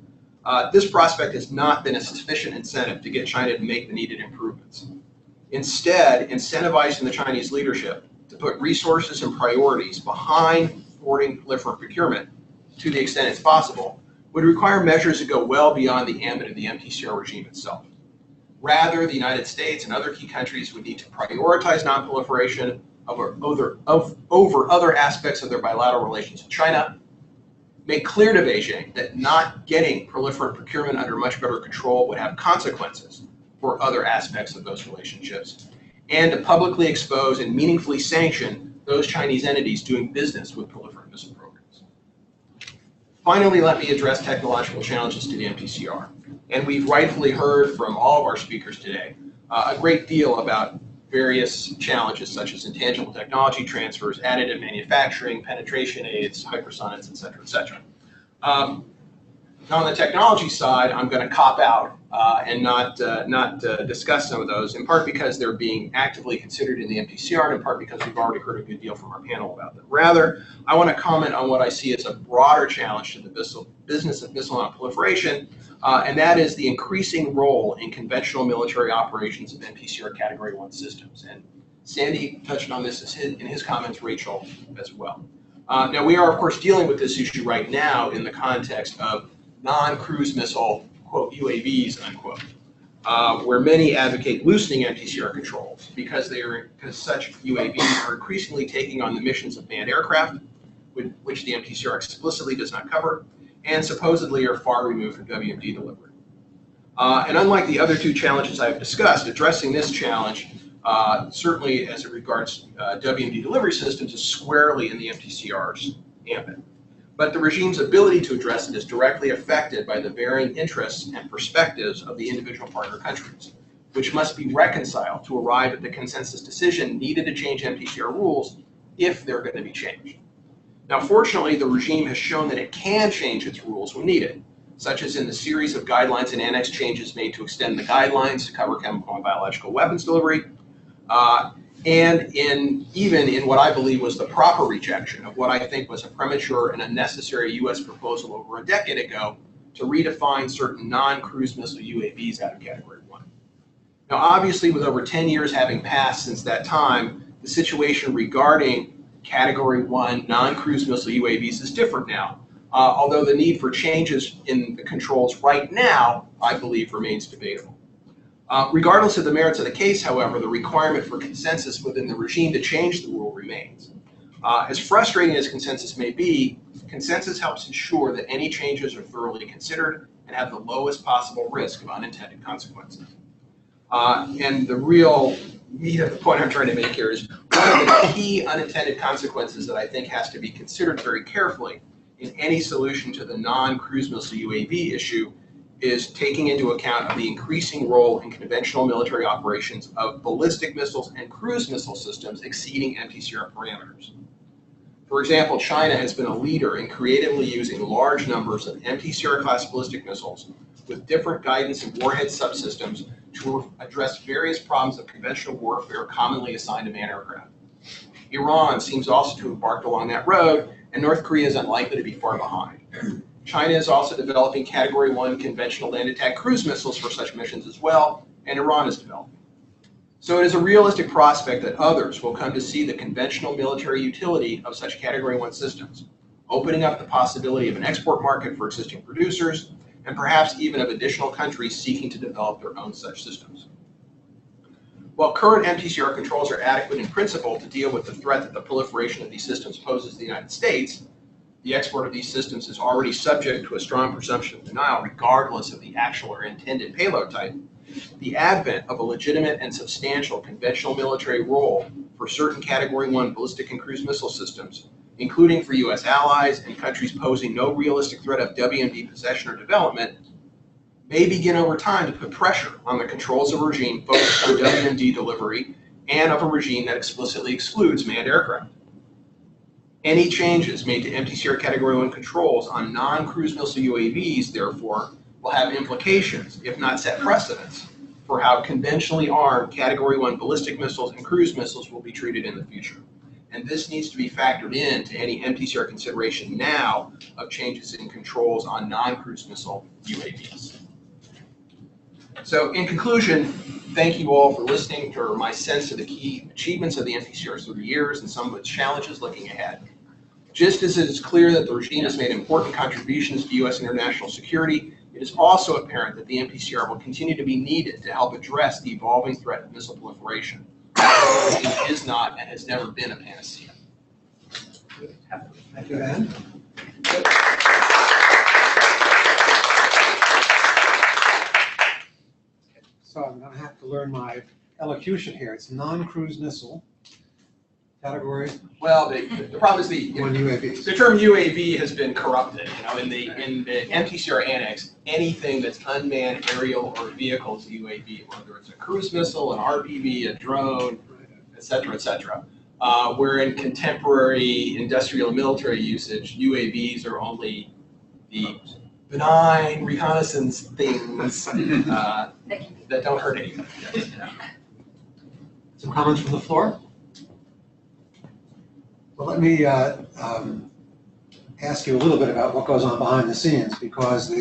this prospect has not been a sufficient incentive to get China to make the needed improvements. Instead, incentivizing the Chinese leadership to put resources and priorities behind thwarting proliferant procurement to the extent it's possible would require measures that go well beyond the ambit of the MTCR regime itself. Rather, the United States and other key countries would need to prioritize non-proliferation over other aspects of their bilateral relations with China, make clear to Beijing that not getting proliferant procurement under much better control would have consequences for other aspects of those relationships, and to publicly expose and meaningfully sanction those Chinese entities doing business with proliferant missile programs. Finally, let me address technological challenges to the MTCR. And we've rightfully heard from all of our speakers today a great deal about various challenges such as intangible technology transfers, additive manufacturing, penetration aids, hypersonics, et cetera, et cetera. Now on the technology side, I'm going to cop out and not discuss some of those, in part because they're being actively considered in the MTCR, and in part because we've already heard a good deal from our panel about them. Rather, I want to comment on what I see as a broader challenge to the business of missile non-proliferation, and that is the increasing role in conventional military operations of MTCR Category 1 systems. And Sandy touched on this in his comments, Rachel as well. Now, we are, of course, dealing with this issue right now in the context of non-cruise missile, quote, UAVs, unquote, where many advocate loosening MTCR controls because such UAVs are increasingly taking on the missions of manned aircraft, which the MTCR explicitly does not cover, and supposedly are far removed from WMD delivery. And unlike the other two challenges I've discussed, addressing this challenge, certainly as it regards WMD delivery systems, is squarely in the MTCR's ambit. But the regime's ability to address it is directly affected by the varying interests and perspectives of the individual partner countries, which must be reconciled to arrive at the consensus decision needed to change MTCR rules if they're going to be changed. Now, fortunately, the regime has shown that it can change its rules when needed, such as in the series of guidelines and annex changes made to extend the guidelines to cover chemical and biological weapons delivery, and even in what I believe was the proper rejection of what I think was a premature and unnecessary U.S. proposal over a decade ago to redefine certain non-cruise missile UAVs out of Category 1. Now, obviously, with over 10 years having passed since that time, the situation regarding Category 1 non-cruise missile UAVs is different now, although the need for changes in the controls right now, I believe, remains debatable. Regardless of the merits of the case, however, the requirement for consensus within the regime to change the rule remains. As frustrating as consensus may be, consensus helps ensure that any changes are thoroughly considered and have the lowest possible risk of unintended consequences. And the real meat of the point I'm trying to make here is one of the key unintended consequences that I think has to be considered very carefully in any solution to the non-cruise missile UAV issue is taking into account of the increasing role in conventional military operations of ballistic missiles and cruise missile systems exceeding MTCR parameters. For example, China has been a leader in creatively using large numbers of MTCR-class ballistic missiles with different guidance and warhead subsystems to address various problems of conventional warfare commonly assigned to manned aircraft. Iran seems also to have embarked along that road, and North Korea is unlikely to be far behind. China is also developing Category 1 conventional land attack cruise missiles for such missions as well, and Iran is developing. So it is a realistic prospect that others will come to see the conventional military utility of such Category 1 systems, opening up the possibility of an export market for existing producers, and perhaps even of additional countries seeking to develop their own such systems. While current MTCR controls are adequate in principle to deal with the threat that the proliferation of these systems poses to the United States, the export of these systems is already subject to a strong presumption of denial regardless of the actual or intended payload type. The advent of a legitimate and substantial conventional military role for certain Category 1 ballistic and cruise missile systems, including for U.S. allies and countries posing no realistic threat of WMD possession or development, may begin over time to put pressure on the controls of a regime focused on WMD delivery and of a regime that explicitly excludes manned aircraft. Any changes made to MTCR Category 1 controls on non-cruise missile UAVs, therefore, will have implications, if not set precedents, for how conventionally armed Category 1 ballistic missiles and cruise missiles will be treated in the future. And this needs to be factored into any MTCR consideration now of changes in controls on non-cruise missile UAVs. So in conclusion, thank you all for listening to my sense of the key achievements of the MTCR through the years and some of its challenges looking ahead. Just as it is clear that the regime has made important contributions to U.S. international security, it is also apparent that the MTCR will continue to be needed to help address the evolving threat of missile proliferation. The regime is not and has never been a panacea. Thank you, Vann. So I'm going to have to learn my elocution here. It's non-cruise missile, Category Well, the problem is the 1 UAVs. The term UAV has been corrupted. You know, in the MTCR annex, anything that's unmanned aerial or vehicle is a UAV, whether it's a cruise missile, an RPV, a drone, et cetera, where in contemporary industrial and military usage, UAVs are only the benign reconnaissance things that don't hurt anything. Some comments from the floor? Well, let me ask you a little bit about what goes on behind the scenes, because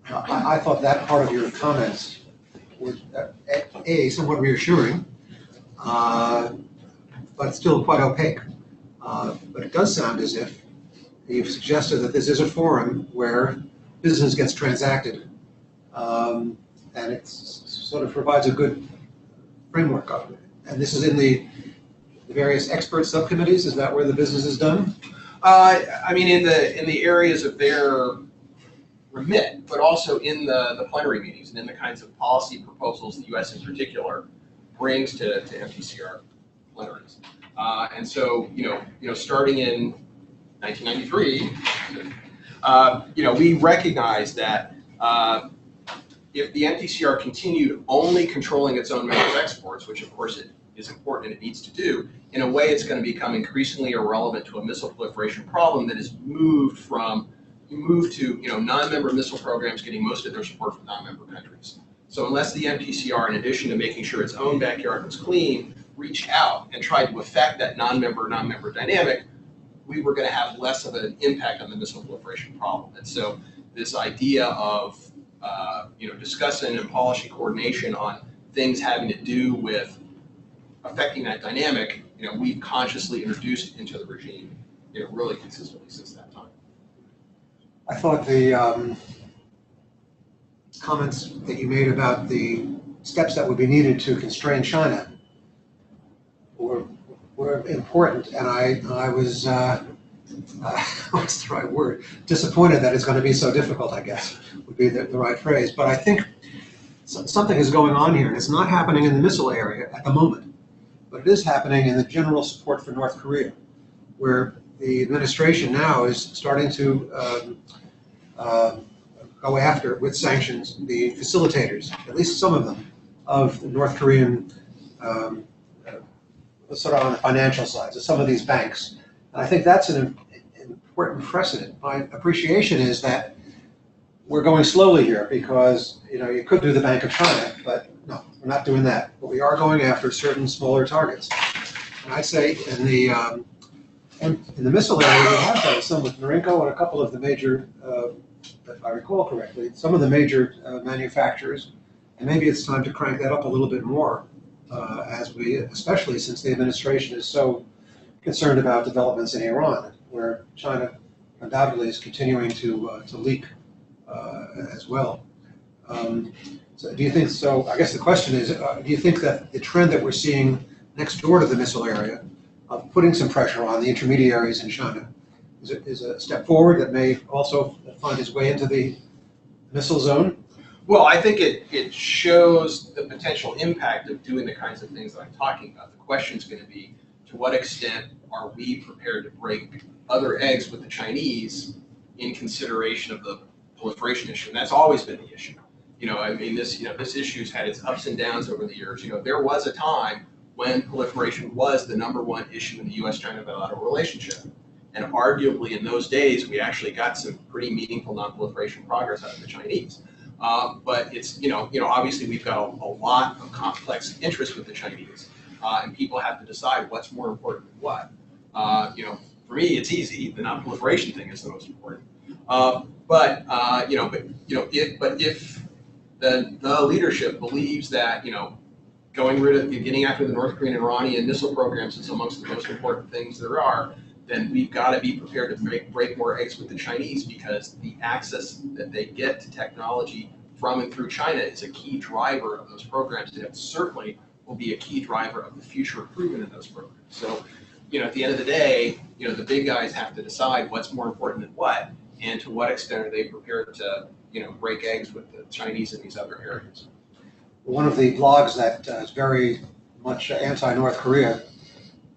I thought that part of your comments was somewhat reassuring, but still quite opaque. But it does sound as if you've suggested that this is a forum where business gets transacted, and it sort of provides a good framework of it. And this is in the various expert subcommittees. Is that where the business is done? I mean, in the areas of their remit, but also in the plenary meetings and in the kinds of policy proposals the U.S. in particular brings to MTCR plenaries. And so, starting in 1993, we recognized that if the MTCR continued only controlling its own metals exports, which of course it is important and it needs to do, in a way it's going to become increasingly irrelevant to a missile proliferation problem that is moved to non-member missile programs getting most of their support from non-member countries. So unless the MTCR, in addition to making sure its own backyard was clean, reached out and tried to affect that non-member dynamic, we were going to have less of an impact on the missile proliferation problem. And so this idea of discussing and policy coordination on things having to do with affecting that dynamic, we've consciously introduced into the regime, really consistently since that time. I thought the comments that you made about the steps that would be needed to constrain China were important, and I was, what's the right word? Disappointed that it's going to be so difficult, I guess, would be the right phrase. But I think something is going on here, and it's not happening in the missile area at the moment, but it is happening in the general support for North Korea, where the administration now is starting to go after, with sanctions, the facilitators, at least some of them, of the North Korean, sort of on the financial side, so some of these banks. And I think that's an important precedent. My appreciation is that we're going slowly here because, you could do the Bank of China, but no, we're not doing that. But we are going after certain smaller targets. And I'd say in the missile area, we have done some with Norinco and a couple of the major, if I recall correctly, some of the major manufacturers. And maybe it's time to crank that up a little bit more, especially since the administration is so concerned about developments in Iran, where China undoubtedly is continuing to leak as well. So do you think so? I guess the question is, do you think that the trend that we're seeing next door to the missile area of putting some pressure on the intermediaries in China is a step forward that may also find its way into the missile zone? Well, I think it shows the potential impact of doing the kinds of things that I'm talking about. The question is going to be, to what extent are we prepared to break other eggs with the Chinese in consideration of the proliferation issue? And that's always been the issue. This issue's had its ups and downs over the years. There was a time when proliferation was the #1 issue in the U.S.-China bilateral relationship. And arguably in those days, we actually got some pretty meaningful non-proliferation progress out of the Chinese. But it's, obviously we've got a lot of complex interests with the Chinese, and people have to decide what's more important than what. For me, it's easy. The non-proliferation thing is the most important. But if the leadership believes that, getting after the North Korean and Iranian missile programs is amongst the most important things there are, then we've got to be prepared to break more eggs with the Chinese, because the access that they get to technology from and through China is a key driver of those programs, and it certainly will be a key driver of the future improvement in those programs. So, at the end of the day, the big guys have to decide what's more important than what, and to what extent are they prepared to, break eggs with the Chinese in these other areas. One of the blogs that is very much anti-North Korea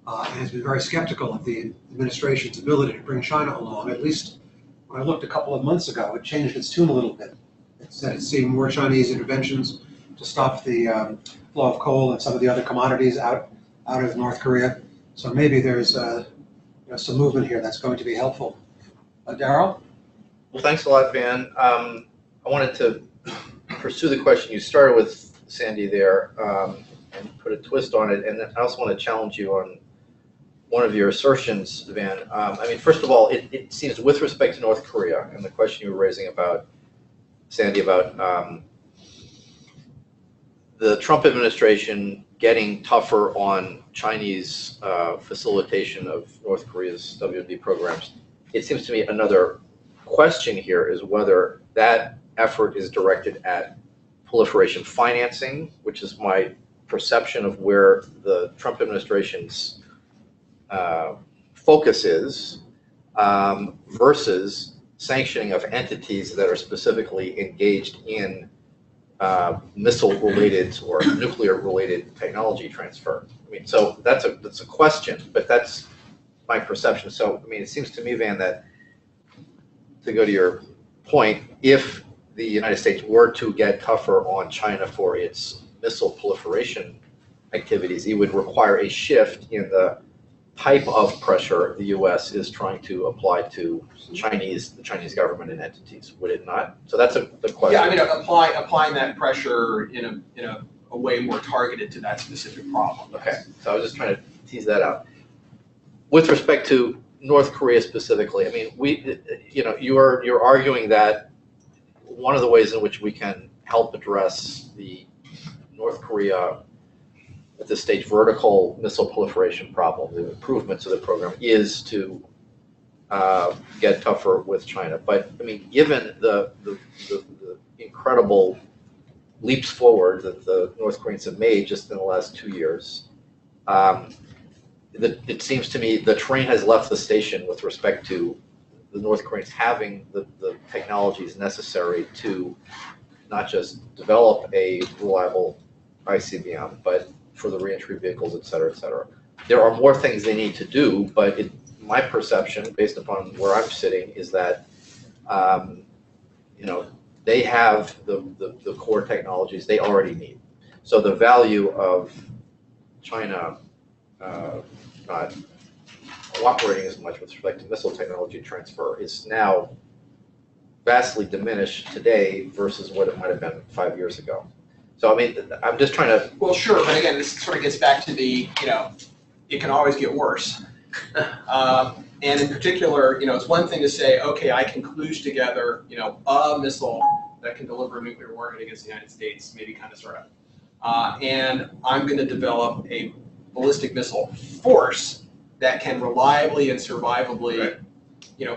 and has been very skeptical of the administration's ability to bring China along. At least when I looked a couple of months ago, it changed its tune a little bit. It said it's seeing more Chinese interventions to stop the flow of coal and some of the other commodities out of North Korea. So maybe there's some movement here that's going to be helpful. Darrell? Well, thanks a lot, Vann. I wanted to pursue the question you started with, Sandy, there, and put a twist on it. And I also want to challenge you on one of your assertions, Vann. First of all, it seems with respect to North Korea and the question you were raising about, Sandy, about the Trump administration getting tougher on Chinese facilitation of North Korea's WMD programs, it seems to me another question here is whether that effort is directed at proliferation financing, which is my perception of where the Trump administration's focus is, versus sanctioning of entities that are specifically engaged in missile-related or nuclear-related technology transfer. I mean, so that's a question, but that's my perception. So, I mean, it seems to me, Vann, that to go to your point, if the United States were to get tougher on China for its missile proliferation activities, it would require a shift in the type of pressure the U.S. is trying to apply to the Chinese government and entities, would it not? So that's the question. Yeah, I mean, applying that pressure in a way more targeted to that specific problem. Okay, so I was just trying to tease that out. With respect to North Korea specifically, I mean, you're arguing that one of the ways in which we can help address the North Korea at this stage vertical missile proliferation problem, the improvements of the program, is to get tougher with China. But I mean, given the incredible leaps forward that the North Koreans have made just in the last 2 years, it seems to me the train has left the station with respect to the North Koreans having the technologies necessary to not just develop a reliable ICBM, but for the reentry vehicles, et cetera, et cetera. There are more things they need to do, but my perception, based upon where I'm sitting, is that they have the core technologies they already need. So the value of China not cooperating as much with respect to missile technology transfer is now vastly diminished today versus what it might have been 5 years ago. So, I mean, I'm just trying to... Well, sure, but again, this sort of gets back to the, it can always get worse. And in particular, it's one thing to say, okay, I can kludge together, a missile that can deliver a nuclear warhead against the United States, maybe kind of, sort of. And I'm going to develop a ballistic missile force that can reliably and survivably,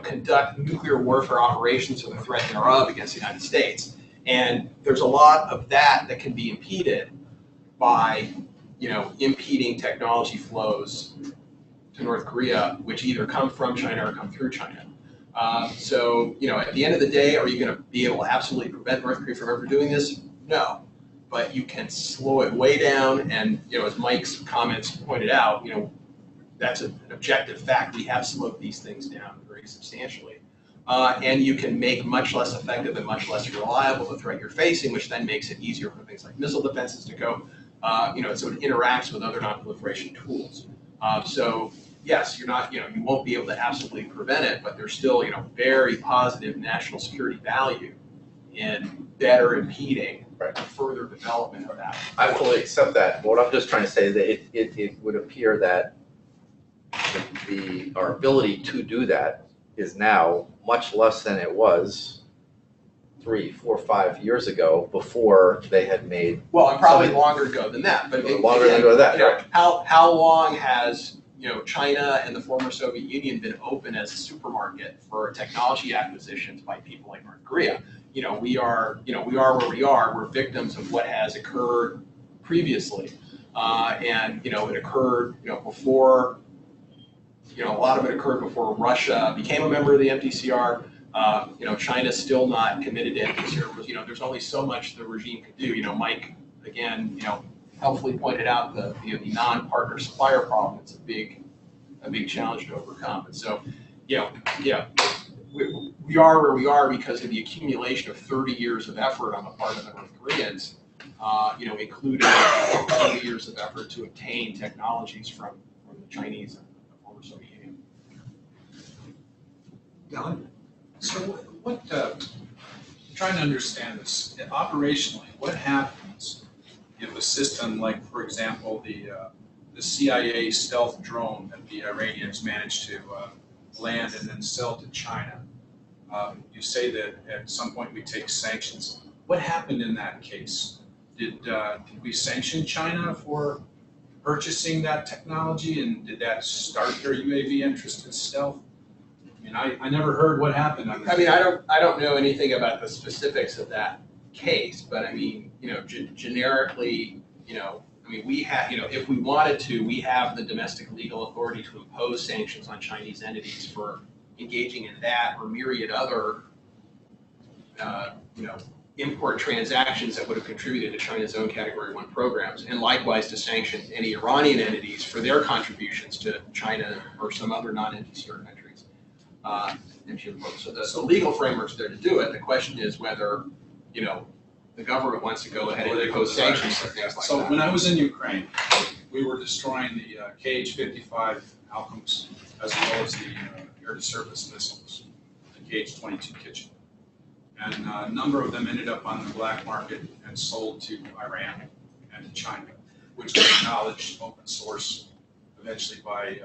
conduct nuclear warfare operations or the threat thereof against the United States. And there's a lot of that can be impeded by, impeding technology flows to North Korea, which either come from China or come through China. So, at the end of the day, are you going to be able to absolutely prevent North Korea from ever doing this? No. But you can slow it way down, and, as Mike's comments pointed out, that's an objective fact. We have slowed these things down very substantially. And you can make much less effective and much less reliable the threat you're facing, which then makes it easier for things like missile defenses to go, so it interacts with other non-proliferation tools. So yes, you're not, you won't be able to absolutely prevent it, but there's still, very positive national security value in better impeding further development of that. I fully accept that. What I'm just trying to say is that it would appear that our ability to do that is now much less than it was 3, 4, 5 years ago before they had made. Well, and probably longer ago than that. But longer ago than that. Right. How long has China and the former Soviet Union been open as a supermarket for technology acquisitions by people like North Korea? We are where we are. We're victims of what has occurred previously, and it occurred before. A lot of it occurred before Russia became a member of the Mtcr. China's still not committed to Mtcr. There's only so much the regime can do. Mike, again, helpfully pointed out the non-partner supplier problem. It's a big challenge to overcome. And so, we are where we are because of the accumulation of 30 years of effort on the part of the North Koreans, including 30 years of effort to obtain technologies from the Chinese and the former Soviet Union. Don? So what I'm trying to understand this, operationally, what happens if a system like, for example, the CIA stealth drone that the Iranians managed to land and then sell to China? You say that at some point we take sanctions. What happened in that case? Did we sanction China for purchasing that technology, and did that start their UAV interest in stealth? I mean, I never heard what happened on this. I mean, I don't know anything about the specifics of that case, but I mean, generically, we have, if we wanted to, we have the domestic legal authority to impose sanctions on Chinese entities for, engaging in that or myriad other, import transactions that would have contributed to China's own Category 1 programs, and likewise to sanction any Iranian entities for their contributions to China or some other non-NTCR countries. So the legal framework's there to do it. The question is whether, the government wants to go ahead and impose sanctions and things like So that. when I was in Ukraine, we were destroying the KH-55 Halcoms as well as the air-to-surface missiles, the KH-22 Kitchen. And a number of them ended up on the black market and sold to Iran and to China, which was acknowledged open source eventually by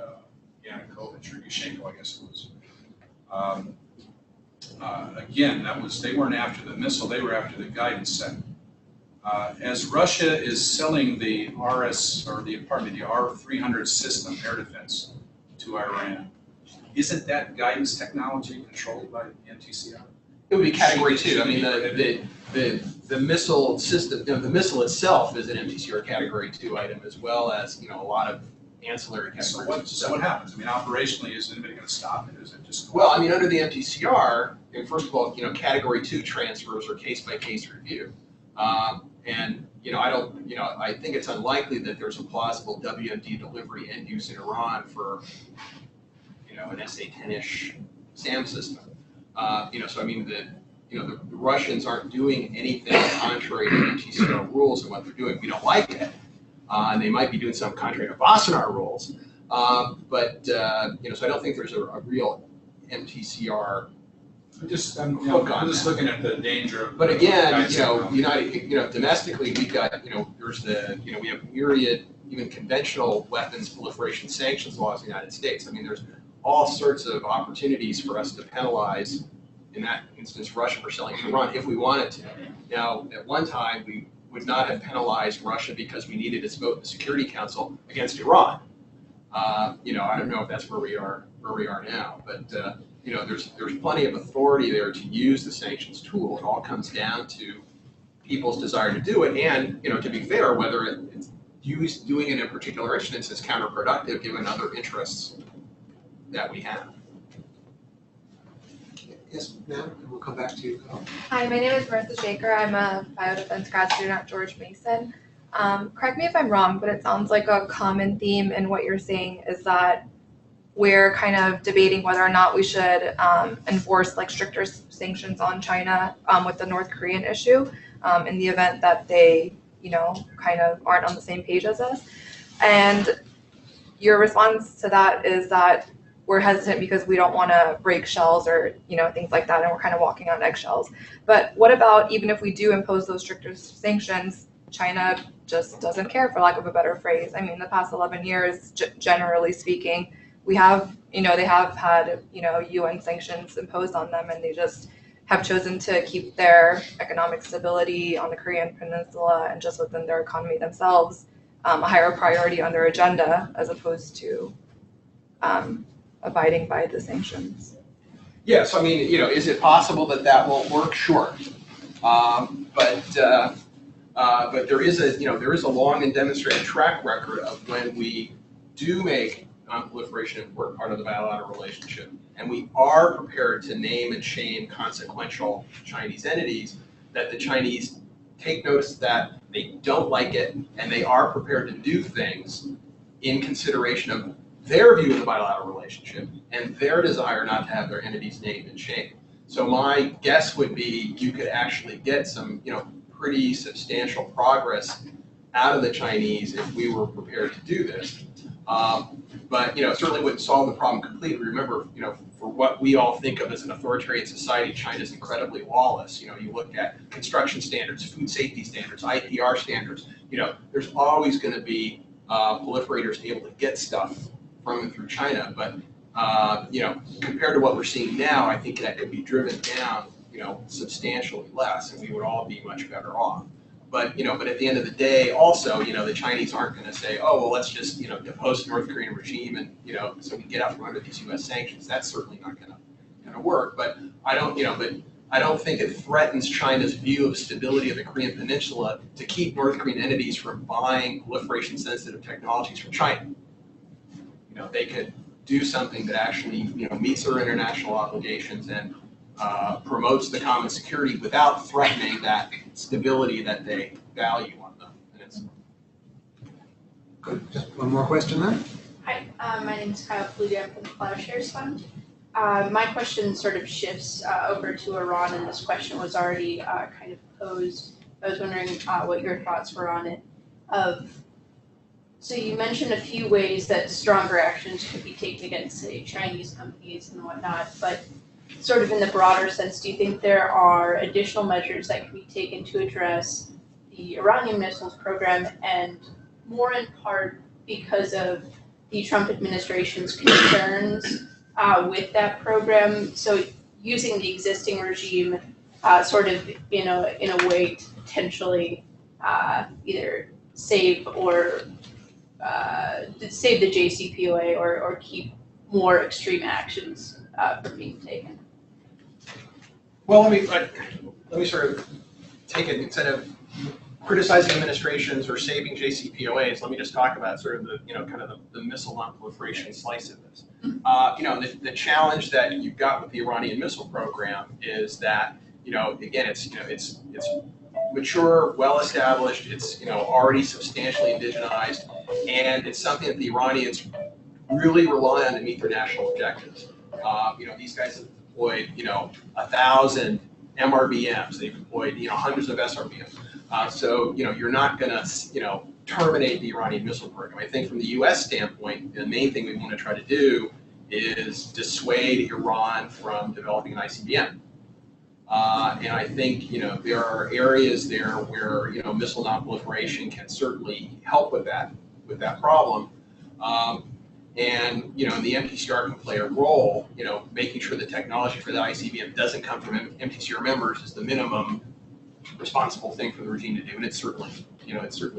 Yanukovych or Yushchenko, I guess it was. Again, they weren't after the missile, they were after the guidance set. As Russia is selling the the R-300 system, air defense, to Iran, isn't that guidance technology controlled by the MTCR? It would be Category 2. I mean, the missile system, the missile itself is an MTCR Category 2 item, as well as, a lot of ancillary categories. So what happens? I mean, operationally, is anybody going to stop it? Is it just? Well, I mean, under the MTCR, first of all, Category 2 transfers are case-by-case review. And, I think it's unlikely that there's a plausible WMD delivery end use in Iran for, an SA-10-ish SAM system. So I mean, the Russians aren't doing anything contrary to MTCR rules and what they're doing. We don't like it. And they might be doing something contrary to Wassenaar rules. So I don't think there's a real MTCR I'm just looking at the danger of. But again, domestically, we've got, we have myriad, even conventional weapons proliferation sanctions laws in the United States. I mean, there's all sorts of opportunities for us to penalize, in that instance, Russia for selling to Iran if we wanted to. Now, at one time, we would not have penalized Russia because we needed its vote in the Security Council against Iran. I don't know if that's where we are now, but there's plenty of authority there to use the sanctions tool. It all comes down to people's desire to do it, and to be fair, whether it's doing it in a particular instance is counterproductive given other interests that we have. Yes, ma'am, and we'll come back to you. Hi, my name is Marissa Shaker. I'm a biodefense grad student at George Mason. Correct me if I'm wrong, but it sounds like a common theme in what you're saying is that we're kind of debating whether or not we should enforce stricter sanctions on China with the North Korean issue in the event that they, kind of aren't on the same page as us. And your response to that is that we're hesitant because we don't want to break shells or, things like that, and we're kind of walking on eggshells. But what about even if we do impose those stricter sanctions, China just doesn't care, for lack of a better phrase. I mean, the past 11 years, generally speaking, we have, they have had, UN sanctions imposed on them, and they just have chosen to keep their economic stability on the Korean Peninsula and just within their economy themselves a higher priority on their agenda, as opposed to abiding by the sanctions. Yes, I mean, is it possible that won't work? Sure. But there is a long and demonstrated track record of when we do make non-proliferation an important part of the bilateral relationship, and we are prepared to name and shame consequential Chinese entities, that the Chinese take notice that they don't like it, and they are prepared to do things in consideration of their view of the bilateral relationship and their desire not to have their entities named and shamed. So my guess would be you could actually get some, pretty substantial progress out of the Chinese if we were prepared to do this. But it certainly wouldn't solve the problem completely. Remember, for what we all think of as an authoritarian society, China's incredibly lawless. You look at construction standards, food safety standards, IPR standards. There's always going to be proliferators able to get stuff from and through China. But compared to what we're seeing now, I think that could be driven down, substantially less, and we would all be much better off. But at the end of the day, also, the Chinese aren't going to say, oh, well, let's just, depose the North Korean regime and, so we get out from under these U.S. sanctions. That's certainly not going to work. But I don't think it threatens China's view of stability of the Korean Peninsula to keep North Korean entities from buying proliferation-sensitive technologies from China. They could do something that actually, meets our international obligations and promotes the common security without threatening that stability that they value on them. And it's Good. Just one more question then. Hi, my name is Kyle Flutie. I'm from the Plowshares Fund. My question sort of shifts over to Iran, and this question was already kind of posed. I was wondering what your thoughts were on it. So you mentioned a few ways that stronger actions could be taken against, say, Chinese companies and whatnot, but sort of in the broader sense, do you think there are additional measures that can be taken to address the Iranian missiles program, and more in part because of the Trump administration's concerns with that program? So using the existing regime sort of in a way to potentially either save or save the JCPOA or keep more extreme actions from being taken. Well, let me sort of take it, instead of criticizing administrations or saving JCPOAs, let me just talk about sort of the, kind of the missile non-proliferation slice of this. The challenge that you've got with the Iranian missile program is that, again, it's mature, well-established, it's, already substantially indigenized, and it's something that the Iranians really rely on to meet their national objectives. These guys have deployed, 1,000 MRBMs, they've deployed, hundreds of SRBMs. So, you're not going to, terminate the Iranian missile program. I think from the U.S. standpoint, the main thing we want to try to do is dissuade Iran from developing an ICBM. And I think, there are areas there where, missile non-proliferation can certainly help with that problem. And, the MTCR can play a role, making sure the technology for the ICBM doesn't come from MTCR members is the minimum responsible thing for the regime to do, and it's certainly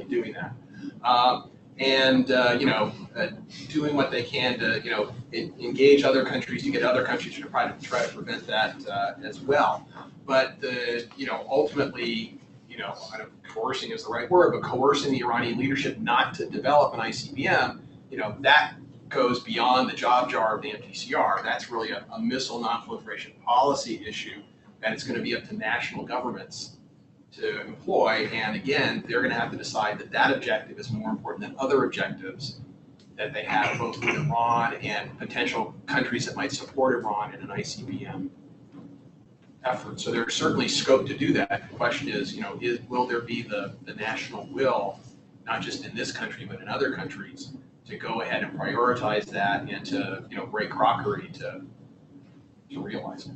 doing that. Doing what they can to, engage other countries to get other countries to try to prevent that as well. But ultimately, I don't know if coercing is the right word, but coercing the Iranian leadership not to develop an ICBM, that goes beyond the job jar of the MTCR. That's really a missile non-proliferation policy issue, and it's going to be up to national governments to employ. And again, they're going to have to decide that objective is more important than other objectives that they have, both with Iran and potential countries that might support Iran in an ICBM effort. So there's certainly scope to do that. The question is, will there be the national will, not just in this country, but in other countries, to go ahead and prioritize that and to, break crockery to realize it.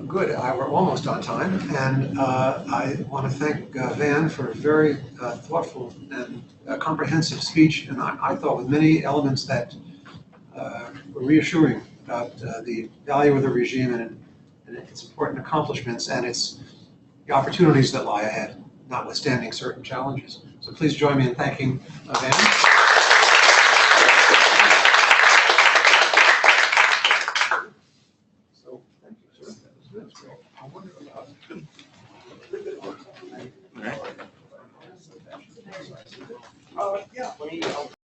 Good. We're almost on time, and I want to thank Vann for a very thoughtful and comprehensive speech, and I thought with many elements that were reassuring about the value of the regime and its important accomplishments and the opportunities that lie ahead, notwithstanding certain challenges. So please join me in thanking Vann. So, thank you, sir. That was good. I wonder